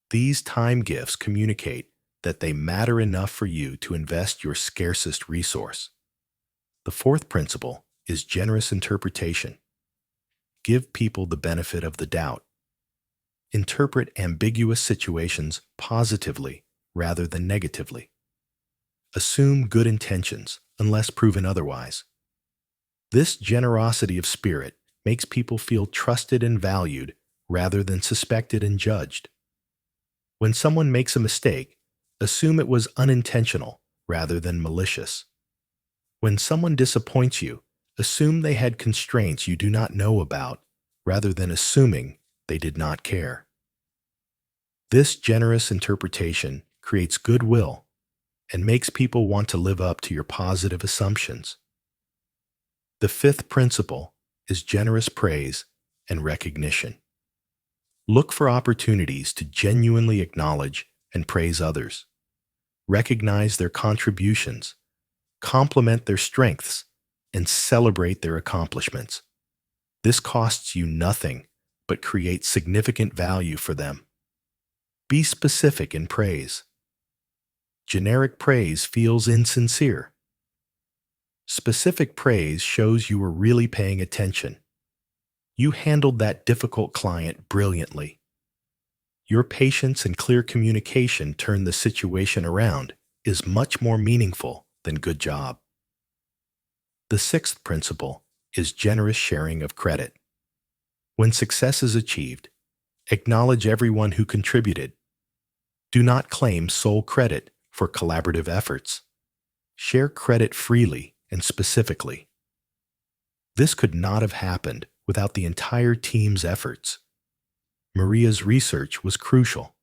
These time gifts communicate that they matter enough for you to invest your scarcest resource. The fourth principle is generous interpretation. Give people the benefit of the doubt. Interpret ambiguous situations positively rather than negatively. Assume good intentions unless proven otherwise. This generosity of spirit makes people feel trusted and valued rather than suspected and judged. When someone makes a mistake, assume it was unintentional rather than malicious. When someone disappoints you, assume they had constraints you do not know about rather than assuming they did not care. This generous interpretation creates goodwill and makes people want to live up to your positive assumptions. The fifth principle is generous praise and recognition. Look for opportunities to genuinely acknowledge and praise others. Recognize their contributions, compliment their strengths, and celebrate their accomplishments. This costs you nothing, but creates significant value for them. Be specific in praise. Generic praise feels insincere. Specific praise shows you were really paying attention. You handled that difficult client brilliantly. Your patience and clear communication turned the situation around is much more meaningful than good job. The sixth principle is generous sharing of credit. When success is achieved, acknowledge everyone who contributed. Do not claim sole credit for collaborative efforts. Share credit freely and specifically. This could not have happened without the entire team's efforts. Maria's research was crucial.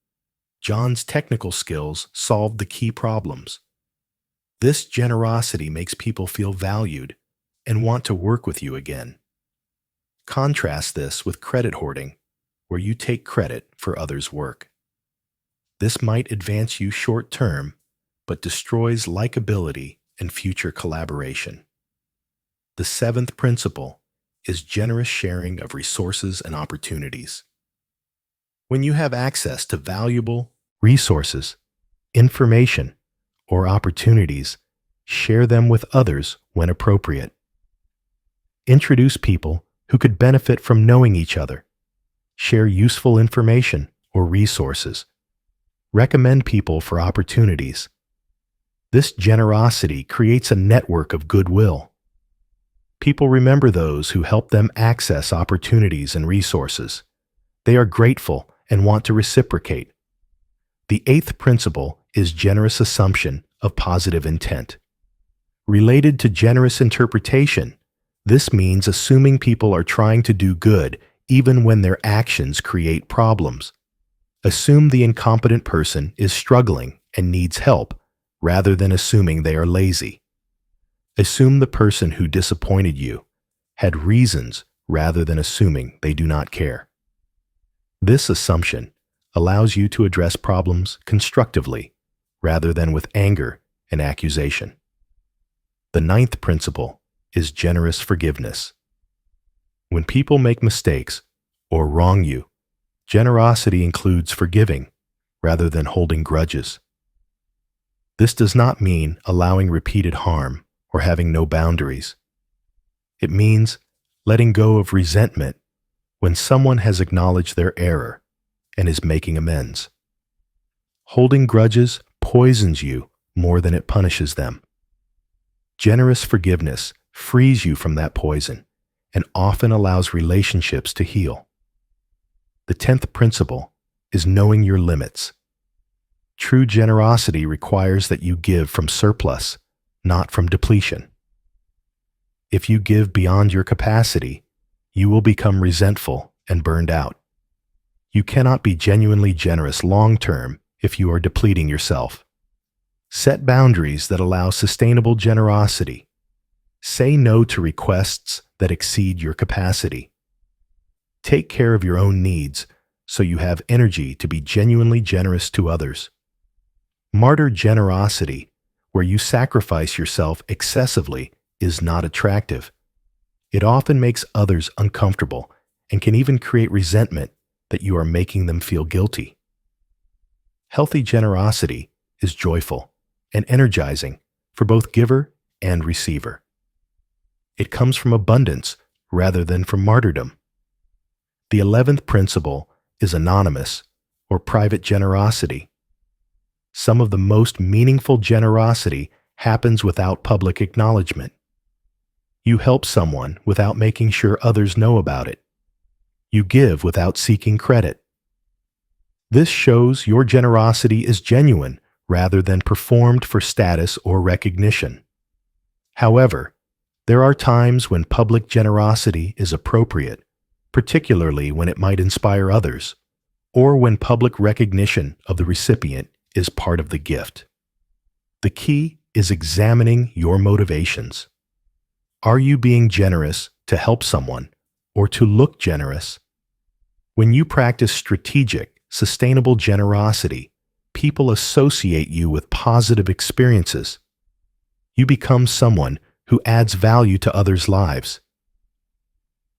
John's technical skills solved the key problems. This generosity makes people feel valued and want to work with you again. Contrast this with credit hoarding, where you take credit for others' work. This might advance you short term, but destroys likability and future collaboration. The seventh principle is generous sharing of resources and opportunities. When you have access to valuable resources, information, or opportunities, share them with others when appropriate. Introduce people who could benefit from knowing each other. Share useful information or resources. Recommend people for opportunities. This generosity creates a network of goodwill. People remember those who help them access opportunities and resources. They are grateful and want to reciprocate. The eighth principle is generous assumption of positive intent. Related to generous interpretation, this means assuming people are trying to do good even when their actions create problems. Assume the incompetent person is struggling and needs help, rather than assuming they are lazy. Assume the person who disappointed you had reasons rather than assuming they do not care. This assumption allows you to address problems constructively rather than with anger and accusation. The ninth principle is generous forgiveness. When people make mistakes or wrong you, generosity includes forgiving rather than holding grudges. This does not mean allowing repeated harm or having no boundaries. It means letting go of resentment when someone has acknowledged their error and is making amends. Holding grudges poisons you more than it punishes them. Generous forgiveness frees you from that poison and often allows relationships to heal. The 10th principle is knowing your limits. True generosity requires that you give from surplus, not from depletion. If you give beyond your capacity, you will become resentful and burned out. You cannot be genuinely generous long-term if you are depleting yourself. Set boundaries that allow sustainable generosity. Say no to requests that exceed your capacity. Take care of your own needs so you have energy to be genuinely generous to others. Martyr generosity, where you sacrifice yourself excessively, is not attractive. It often makes others uncomfortable and can even create resentment that you are making them feel guilty. Healthy generosity is joyful and energizing for both giver and receiver. It comes from abundance rather than from martyrdom. The 11th principle is anonymous or private generosity. Some of the most meaningful generosity happens without public acknowledgement. You help someone without making sure others know about it. You give without seeking credit. This shows your generosity is genuine rather than performed for status or recognition. However, there are times when public generosity is appropriate, particularly when it might inspire others, or when public recognition of the recipient is part of the gift. The key is examining your motivations. Are you being generous to help someone or to look generous? When you practice strategic, sustainable generosity, people associate you with positive experiences. You become someone who adds value to others' lives.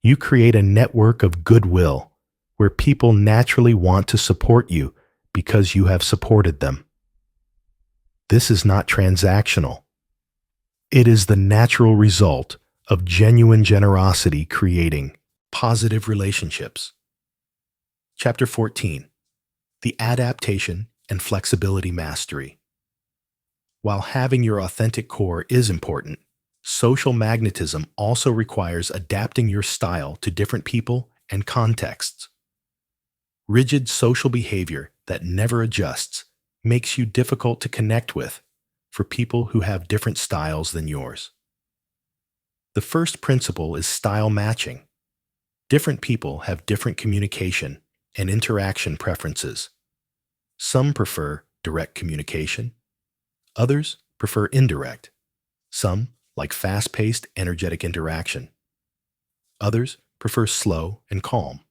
You create a network of goodwill where people naturally want to support you because you have supported them. This is not transactional. It is the natural result of genuine generosity creating positive relationships. Chapter 14. The Adaptation and Flexibility Mastery. While having your authentic core is important, social magnetism also requires adapting your style to different people and contexts. Rigid social behavior that never adjusts makes you difficult to connect with for people who have different styles than yours. The first principle is style matching. Different people have different communication and interaction preferences. Some prefer direct communication. Others prefer indirect. Some like fast-paced, energetic interaction. Others prefer slow and calm.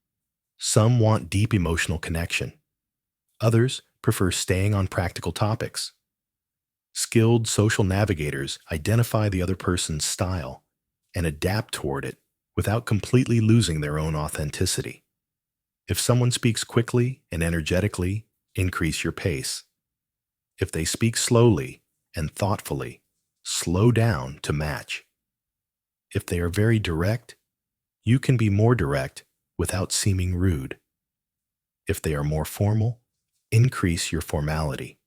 Some want deep emotional connection. Others prefer staying on practical topics. Skilled social navigators identify the other person's style and adapt toward it without completely losing their own authenticity. If someone speaks quickly and energetically, increase your pace. If they speak slowly and thoughtfully, slow down to match. If they are very direct, you can be more direct without seeming rude. If they are more formal, increase your formality.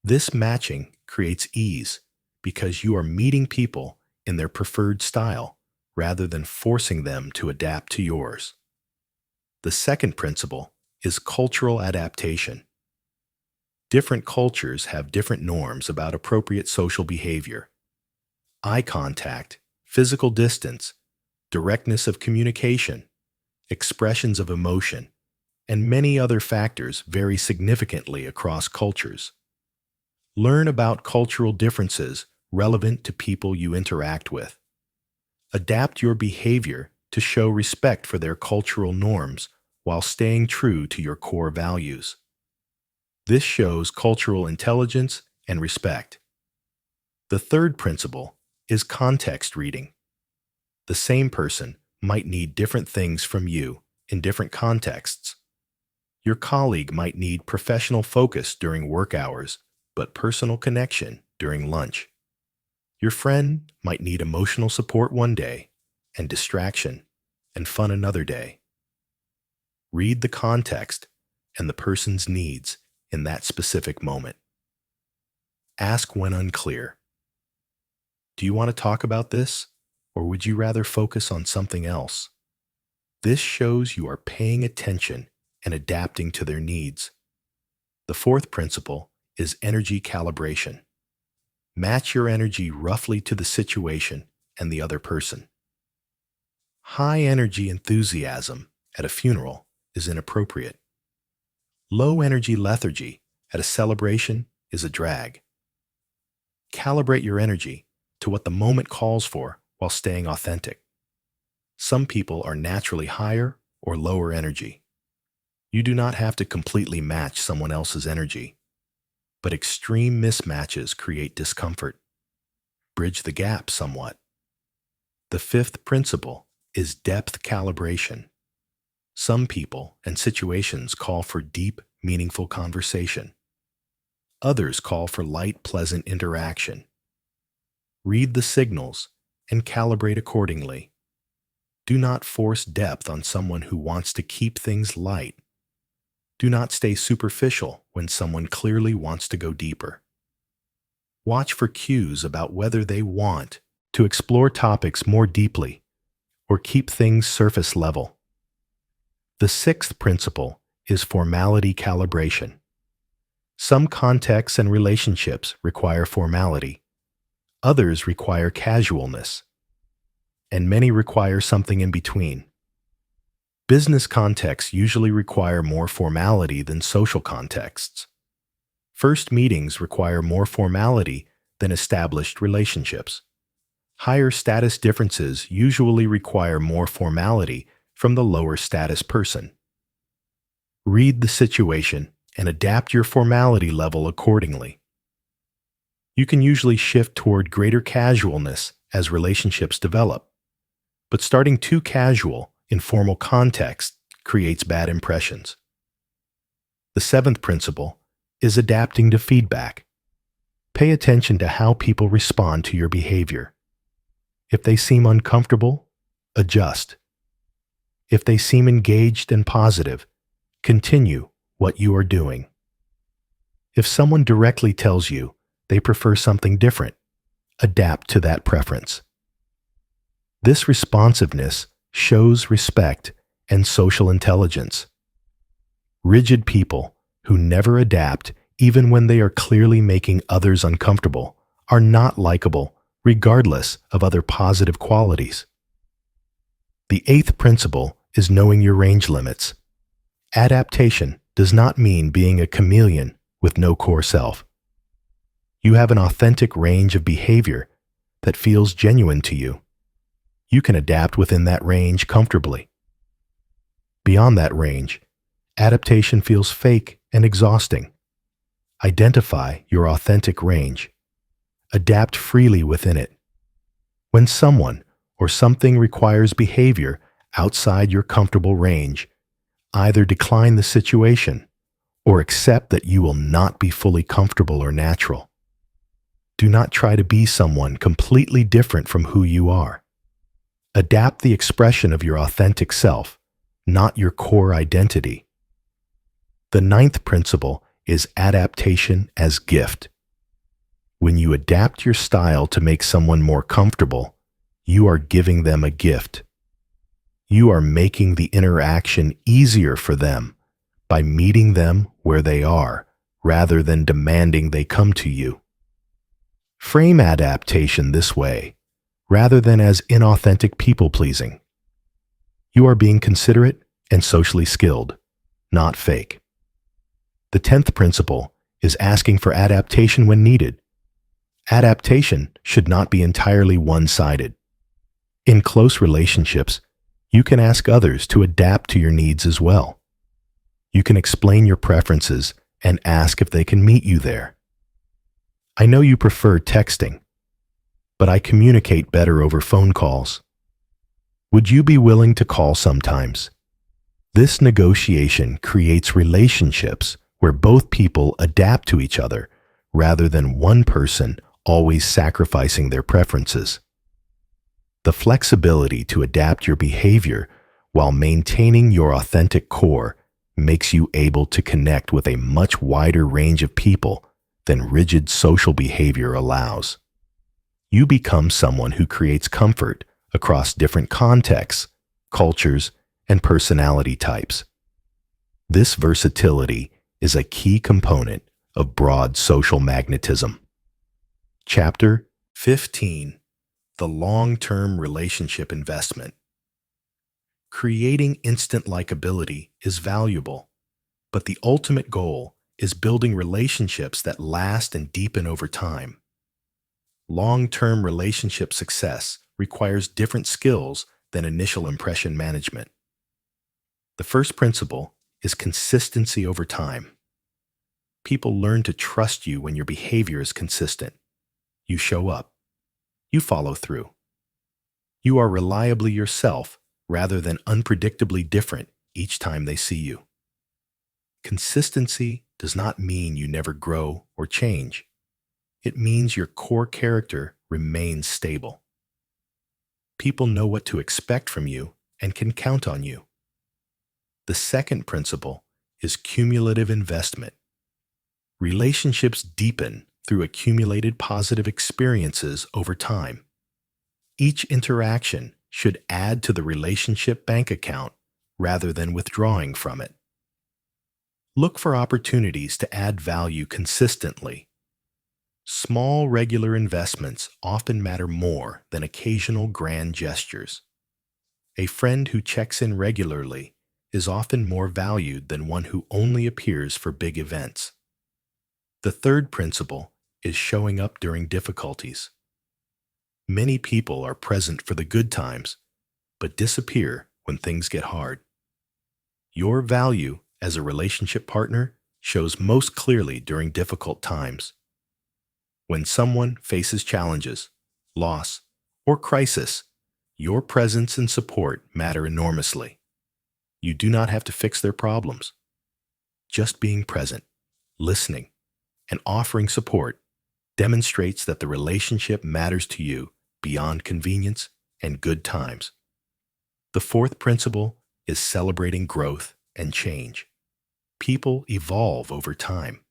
This matching creates ease because you are meeting people in their preferred style rather than forcing them to adapt to yours. The second principle is cultural adaptation. Different cultures have different norms about appropriate social behavior. Eye contact, physical distance, directness of communication, expressions of emotion, and many other factors vary significantly across cultures. Learn about cultural differences relevant to people you interact with. Adapt your behavior to show respect for their cultural norms while staying true to your core values. This shows cultural intelligence and respect. The third principle is context reading. The same person might need different things from you in different contexts. Your colleague might need professional focus during work hours, but personal connection during lunch. Your friend might need emotional support one day and distraction and fun another day. Read the context and the person's needs in that specific moment. Ask when unclear. Do you want to talk about this, or would you rather focus on something else? This shows you are paying attention and adapting to their needs. The fourth principle is energy calibration. Match your energy roughly to the situation and the other person. High energy enthusiasm at a funeral is inappropriate. Low energy lethargy at a celebration is a drag. Calibrate your energy to what the moment calls for while staying authentic. Some people are naturally higher or lower energy. You do not have to completely match someone else's energy, but extreme mismatches create discomfort. Bridge the gap somewhat. The fifth principle is depth calibration. Some people and situations call for deep, meaningful conversation. Others call for light, pleasant interaction. Read the signals and calibrate accordingly. Do not force depth on someone who wants to keep things light. Do not stay superficial when someone clearly wants to go deeper. Watch for cues about whether they want to explore topics more deeply or keep things surface level. The sixth principle is formality calibration. Some contexts and relationships require formality. Others require casualness. And many require something in between. Business contexts usually require more formality than social contexts. First meetings require more formality than established relationships. Higher status differences usually require more formality from the lower status person. Read the situation and adapt your formality level accordingly. You can usually shift toward greater casualness as relationships develop, but starting too casual in formal context creates bad impressions. The seventh principle is adapting to feedback. Pay attention to how people respond to your behavior. If they seem uncomfortable, adjust. If they seem engaged and positive, continue what you are doing. If someone directly tells you they prefer something different, adapt to that preference. This responsiveness shows respect and social intelligence. Rigid people who never adapt, even when they are clearly making others uncomfortable, are not likable, regardless of other positive qualities. The eighth principle is knowing your range limits. Adaptation does not mean being a chameleon with no core self. You have an authentic range of behavior that feels genuine to you. You can adapt within that range comfortably. Beyond that range, adaptation feels fake and exhausting. Identify your authentic range. Adapt freely within it. When someone or something requires behavior outside your comfortable range, either decline the situation or accept that you will not be fully comfortable or natural. Do not try to be someone completely different from who you are. Adapt the expression of your authentic self, not your core identity. The ninth principle is adaptation as gift. When you adapt your style to make someone more comfortable, you are giving them a gift. You are making the interaction easier for them by meeting them where they are, rather than demanding they come to you. Frame adaptation this way, rather than as inauthentic people-pleasing. You are being considerate and socially skilled, not fake. The 10th principle is asking for adaptation when needed. Adaptation should not be entirely one-sided. In close relationships, you can ask others to adapt to your needs as well. You can explain your preferences and ask if they can meet you there. I know you prefer texting, but I communicate better over phone calls. Would you be willing to call sometimes? This negotiation creates relationships where both people adapt to each other rather than one person always sacrificing their preferences. The flexibility to adapt your behavior while maintaining your authentic core makes you able to connect with a much wider range of people than rigid social behavior allows. You become someone who creates comfort across different contexts, cultures, and personality types. This versatility is a key component of broad social magnetism. Chapter 15: The Long-Term Relationship Investment. Creating instant likability is valuable, but the ultimate goal is building relationships that last and deepen over time. Long-term relationship success requires different skills than initial impression management. The first principle is consistency over time. People learn to trust you when your behavior is consistent. You show up. You follow through. You are reliably yourself rather than unpredictably different each time they see you. Consistency does not mean you never grow or change. It means your core character remains stable. People know what to expect from you and can count on you. The second principle is cumulative investment. Relationships deepen through accumulated positive experiences over time. Each interaction should add to the relationship bank account rather than withdrawing from it. Look for opportunities to add value consistently. Small, regular investments often matter more than occasional grand gestures. A friend who checks in regularly is often more valued than one who only appears for big events. The third principle is showing up during difficulties. Many people are present for the good times, but disappear when things get hard. Your value as a relationship partner shows most clearly during difficult times. When someone faces challenges, loss, or crisis, your presence and support matter enormously. You do not have to fix their problems. Just being present, listening, and offering support demonstrates that the relationship matters to you beyond convenience and good times. The fourth principle is celebrating growth and change. People evolve over time.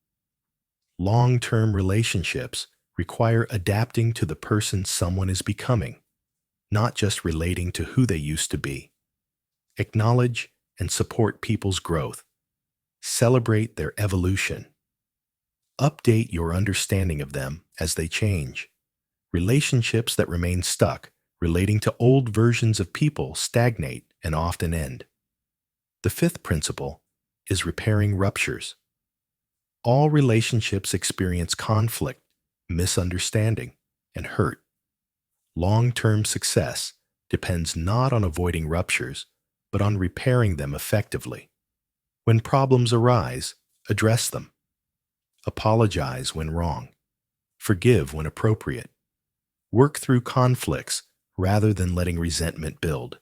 Long-term relationships require adapting to the person someone is becoming, not just relating to who they used to be. Acknowledge and support people's growth. Celebrate their evolution. Update your understanding of them as they change. Relationships that remain stuck, relating to old versions of people, stagnate and often end. The fifth principle is repairing ruptures. All relationships experience conflict, misunderstanding, and hurt. Long-term success depends not on avoiding ruptures, but on repairing them effectively. When problems arise, address them. Apologize when wrong. Forgive when appropriate. Work through conflicts rather than letting resentment build.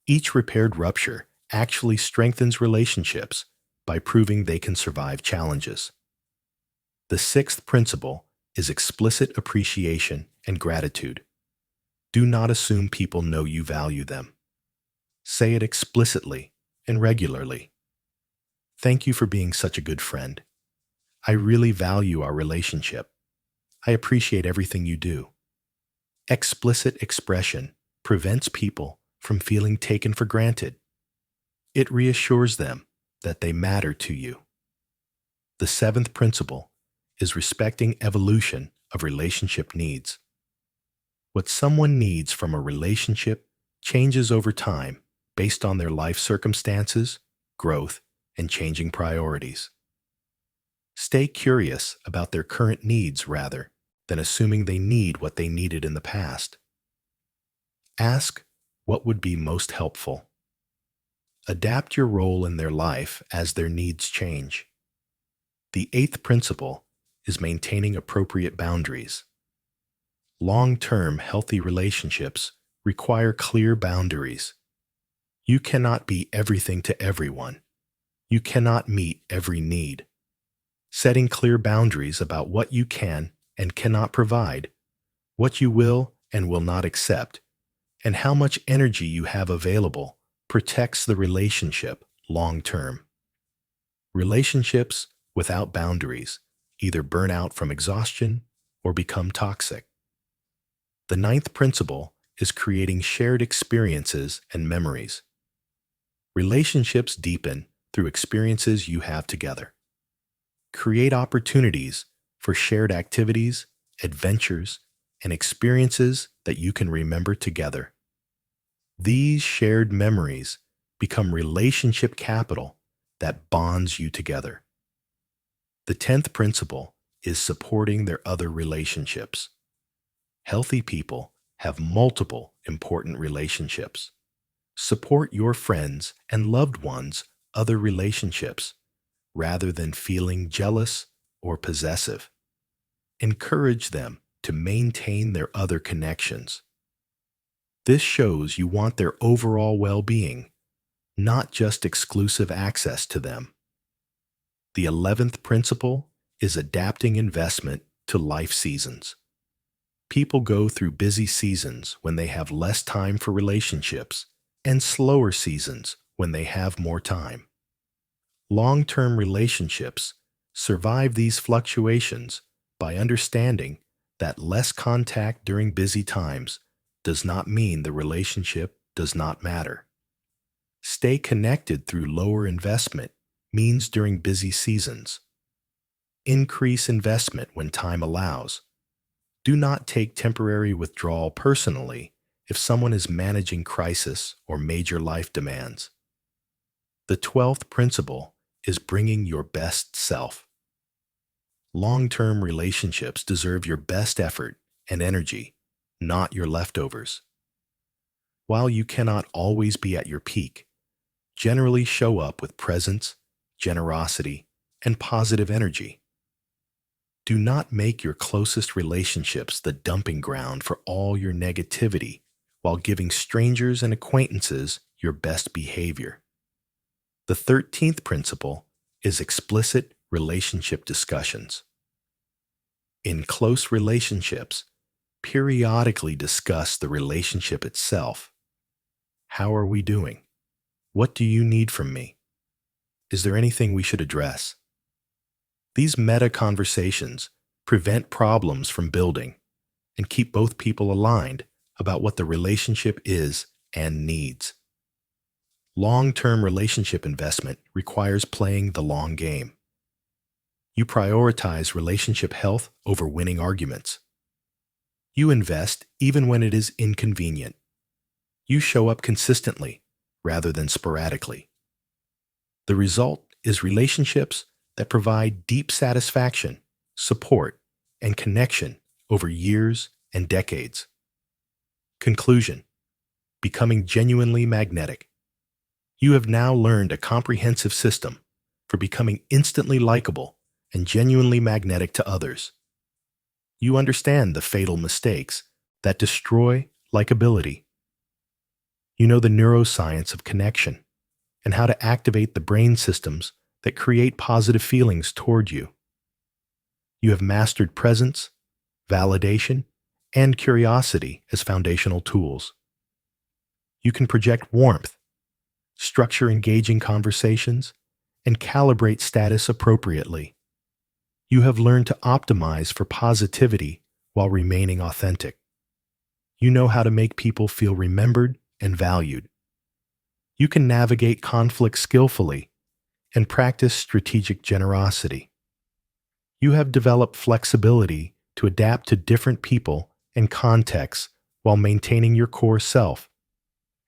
Each repaired rupture actually strengthens relationships by proving they can survive challenges. The sixth principle is explicit appreciation and gratitude. Do not assume people know you value them. Say it explicitly and regularly. Thank you for being such a good friend. I really value our relationship. I appreciate everything you do. Explicit expression prevents people from feeling taken for granted. It reassures them that they matter to you. The seventh principle is respecting evolution of relationship needs. What someone needs from a relationship changes over time based on their life circumstances, growth, and changing priorities. Stay curious about their current needs rather than assuming they need what they needed in the past. Ask what would be most helpful. Adapt your role in their life as their needs change. The eighth principle is maintaining appropriate boundaries. Long-term healthy relationships require clear boundaries. You cannot be everything to everyone. You cannot meet every need. Setting clear boundaries about what you can and cannot provide, what you will and will not accept, and how much energy you have available protects the relationship long-term. Relationships without boundaries either burn out from exhaustion or become toxic. The ninth principle is creating shared experiences and memories. Relationships deepen through experiences you have together. Create opportunities for shared activities, adventures, and experiences that you can remember together. These shared memories become relationship capital that bonds you together. The 10th principle is supporting their other relationships. Healthy people have multiple important relationships. Support your friends and loved ones' other relationships rather than feeling jealous or possessive. Encourage them to maintain their other connections. This shows you want their overall well-being, not just exclusive access to them. The 11th principle is adapting investment to life seasons. People go through busy seasons when they have less time for relationships and slower seasons when they have more time. Long-term relationships survive these fluctuations by understanding that less contact during busy times does not mean the relationship does not matter. Stay connected through lower investment means during busy seasons. Increase investment when time allows. Do not take temporary withdrawal personally if someone is managing crisis or major life demands. The 12th principle is bringing your best self. Long-term relationships deserve your best effort and energy, not your leftovers. While you cannot always be at your peak, generally show up with presence, generosity, and positive energy. Do not make your closest relationships the dumping ground for all your negativity while giving strangers and acquaintances your best behavior. The 13th principle is explicit relationship discussions. In close relationships, periodically discuss the relationship itself. How are we doing? What do you need from me? Is there anything we should address? These meta-conversations prevent problems from building and keep both people aligned about what the relationship is and needs. Long-term relationship investment requires playing the long game. You prioritize relationship health over winning arguments. You invest even when it is inconvenient. You show up consistently rather than sporadically. The result is relationships that provide deep satisfaction, support, and connection over years and decades. Conclusion: becoming genuinely magnetic. You have now learned a comprehensive system for becoming instantly likable and genuinely magnetic to others. You understand the fatal mistakes that destroy likability. You know the neuroscience of connection and how to activate the brain systems that create positive feelings toward you. You have mastered presence, validation, and curiosity as foundational tools. You can project warmth, structure engaging conversations, and calibrate status appropriately. You have learned to optimize for positivity while remaining authentic. You know how to make people feel remembered and valued. You can navigate conflict skillfully and practice strategic generosity. You have developed flexibility to adapt to different people and contexts while maintaining your core self.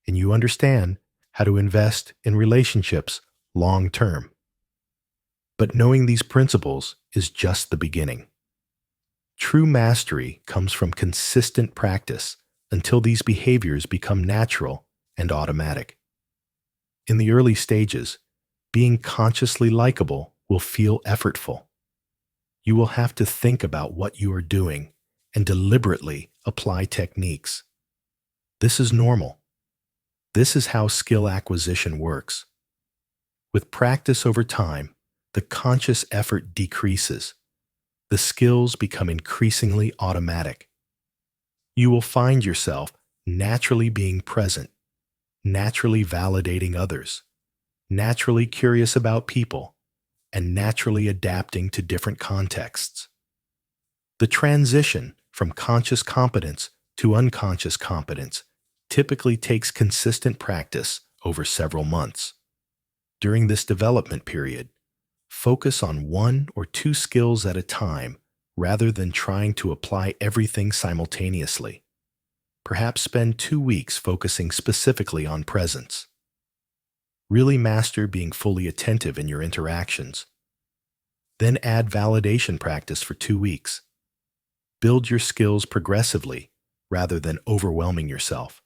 And you understand how to invest in relationships long term. But knowing these principles is just the beginning. True mastery comes from consistent practice until these behaviors become natural and automatic. In the early stages, being consciously likable will feel effortful. You will have to think about what you are doing and deliberately apply techniques. This is normal. This is how skill acquisition works. With practice over time, the conscious effort decreases. The skills become increasingly automatic. You will find yourself naturally being present, naturally validating others, naturally curious about people, and naturally adapting to different contexts. The transition from conscious competence to unconscious competence typically takes consistent practice over several months. During this development period, focus on one or two skills at a time rather than trying to apply everything simultaneously. Perhaps spend 2 weeks focusing specifically on presence. Really master being fully attentive in your interactions. Then add validation practice for 2 weeks. Build your skills progressively rather than overwhelming yourself.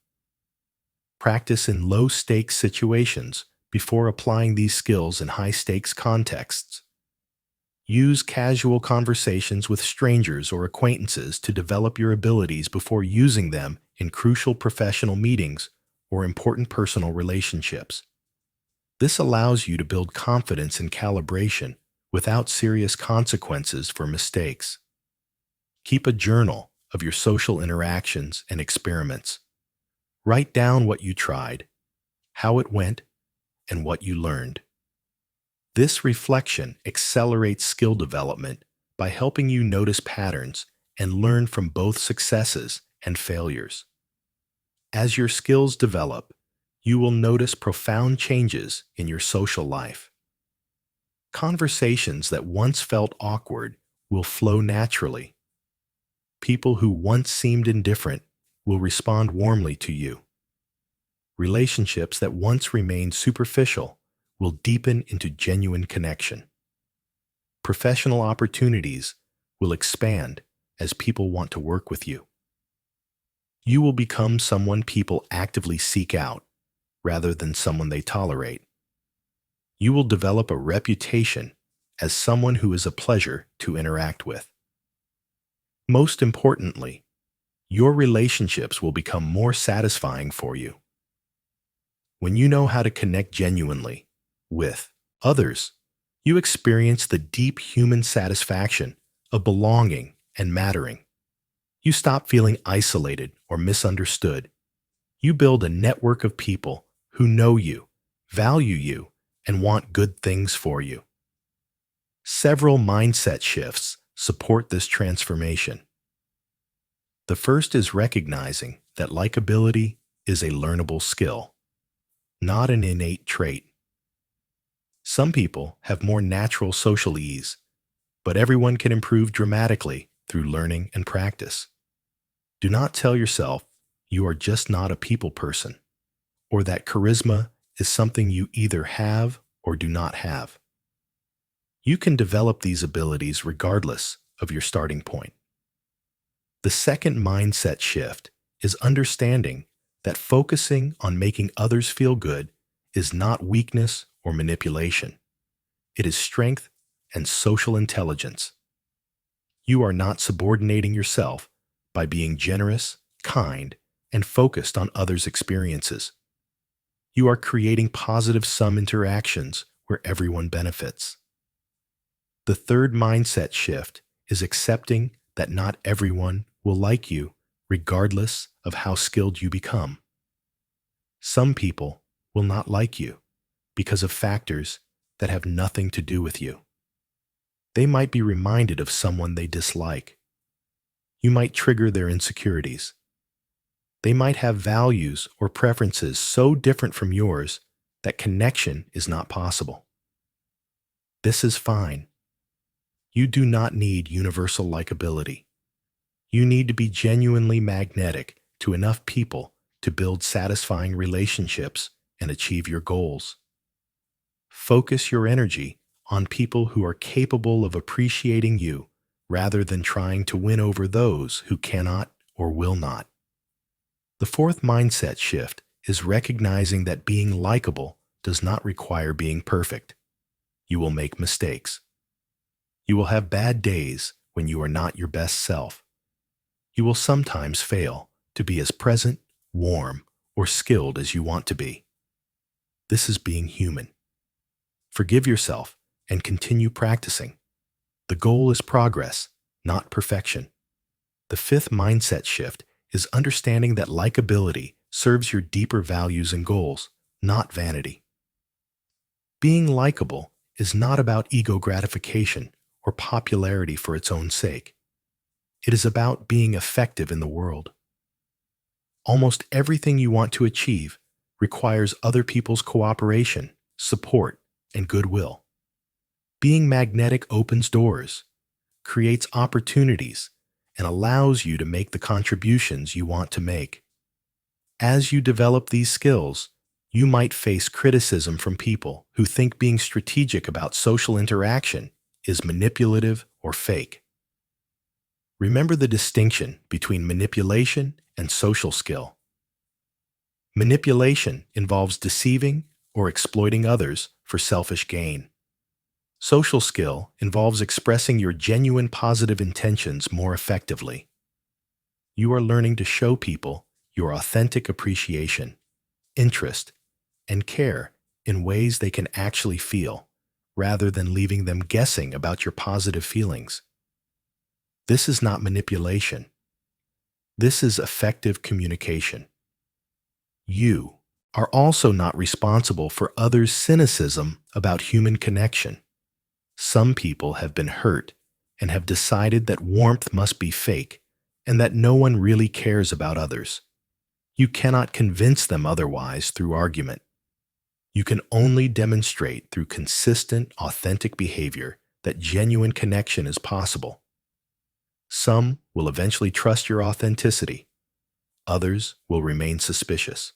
Practice in low-stakes situations before applying these skills in high-stakes contexts. Use casual conversations with strangers or acquaintances to develop your abilities before using them in crucial professional meetings or important personal relationships. This allows you to build confidence in calibration without serious consequences for mistakes. Keep a journal of your social interactions and experiments. Write down what you tried, how it went, and what you learned. This reflection accelerates skill development by helping you notice patterns and learn from both successes and failures. As your skills develop, you will notice profound changes in your social life. Conversations that once felt awkward will flow naturally. People who once seemed indifferent will respond warmly to you. Relationships that once remained superficial will deepen into genuine connection. Professional opportunities will expand as people want to work with you. You will become someone people actively seek out rather than someone they tolerate. You will develop a reputation as someone who is a pleasure to interact with. Most importantly, your relationships will become more satisfying for you. When you know how to connect genuinely with others, you experience the deep human satisfaction of belonging and mattering. You stop feeling isolated or misunderstood. You build a network of people who know you, value you, and want good things for you. Several mindset shifts support this transformation. The first is recognizing that likability is a learnable skill, not an innate trait. Some people have more natural social ease, but everyone can improve dramatically through learning and practice. Do not tell yourself you are just not a people person, or that charisma is something you either have or do not have. You can develop these abilities regardless of your starting point. The second mindset shift is understanding that focusing on making others feel good is not weakness or manipulation. It is strength and social intelligence. You are not subordinating yourself by being generous, kind, and focused on others' experiences. You are creating positive sum interactions where everyone benefits. The third mindset shift is accepting that not everyone will like you regardless of how skilled you become. Some people will not like you because of factors that have nothing to do with you. They might be reminded of someone they dislike. You might trigger their insecurities. They might have values or preferences so different from yours that connection is not possible. This is fine. You do not need universal likability. You need to be genuinely magnetic to enough people to build satisfying relationships and achieve your goals. Focus your energy on people who are capable of appreciating you rather than trying to win over those who cannot or will not. The fourth mindset shift is recognizing that being likable does not require being perfect. You will make mistakes. You will have bad days when you are not your best self. You will sometimes fail to be as present, warm, or skilled as you want to be. This is being human. Forgive yourself and continue practicing. The goal is progress, not perfection. The fifth mindset shift is understanding that likability serves your deeper values and goals, not vanity. Being likable is not about ego gratification or popularity for its own sake. It is about being effective in the world. Almost everything you want to achieve requires other people's cooperation, support, and goodwill. Being magnetic opens doors, creates opportunities, and allows you to make the contributions you want to make. As you develop these skills, you might face criticism from people who think being strategic about social interaction is manipulative or fake. Remember the distinction between manipulation and social skill. Manipulation involves deceiving or exploiting others for selfish gain. Social skill involves expressing your genuine positive intentions more effectively. You are learning to show people your authentic appreciation, interest, and care in ways they can actually feel, rather than leaving them guessing about your positive feelings. This is not manipulation. This is effective communication. You are also not responsible for others' cynicism about human connection. Some people have been hurt and have decided that warmth must be fake and that no one really cares about others. You cannot convince them otherwise through argument. You can only demonstrate through consistent, authentic behavior that genuine connection is possible. Some will eventually trust your authenticity. Others will remain suspicious.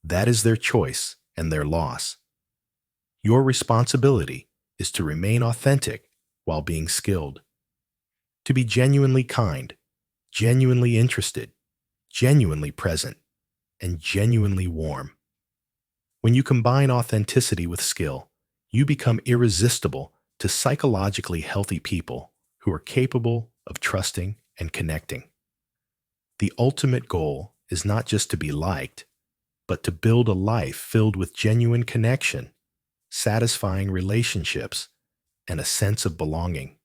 That is their choice and their loss. Your responsibility is to remain authentic while being skilled. To be genuinely kind, genuinely interested, genuinely present, and genuinely warm. When you combine authenticity with skill, you become irresistible to psychologically healthy people who are capable of trusting and connecting. The ultimate goal is not just to be liked, but to build a life filled with genuine connection, satisfying relationships, and a sense of belonging.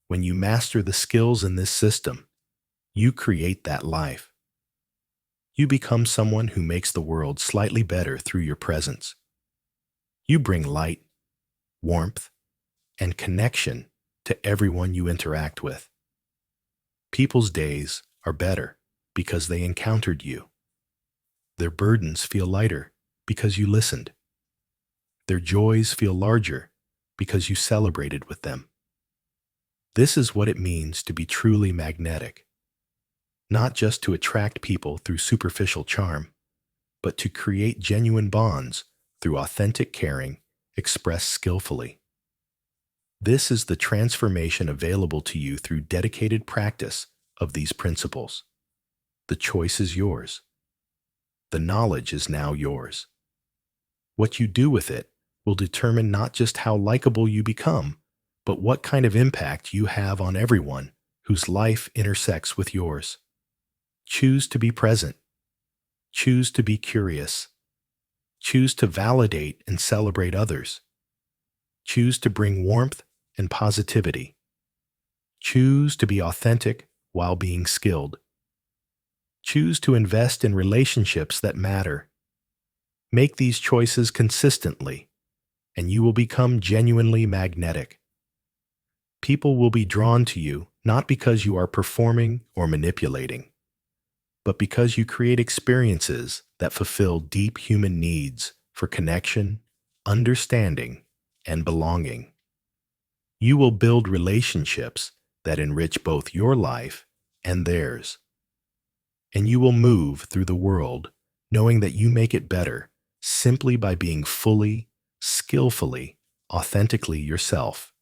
When you master the skills in this system, you create that life. You become someone who makes the world slightly better through your presence. You bring light, warmth, and connection to everyone you interact with. People's days are better because they encountered you. Their burdens feel lighter because you listened. Their joys feel larger because you celebrated with them. This is what it means to be truly magnetic. Not just to attract people through superficial charm, but to create genuine bonds through authentic caring expressed skillfully. This is the transformation available to you through dedicated practice of these principles. The choice is yours. The knowledge is now yours. What you do with it will determine not just how likable you become, but what kind of impact you have on everyone whose life intersects with yours. Choose to be present. Choose to be curious. Choose to validate and celebrate others. Choose to bring warmth and positivity. Choose to be authentic while being skilled. Choose to invest in relationships that matter. Make these choices consistently, and you will become genuinely magnetic. People will be drawn to you not because you are performing or manipulating, but because you create experiences that fulfill deep human needs for connection, understanding, and belonging. You will build relationships that enrich both your life and theirs. And you will move through the world knowing that you make it better simply by being fully, skillfully, authentically yourself.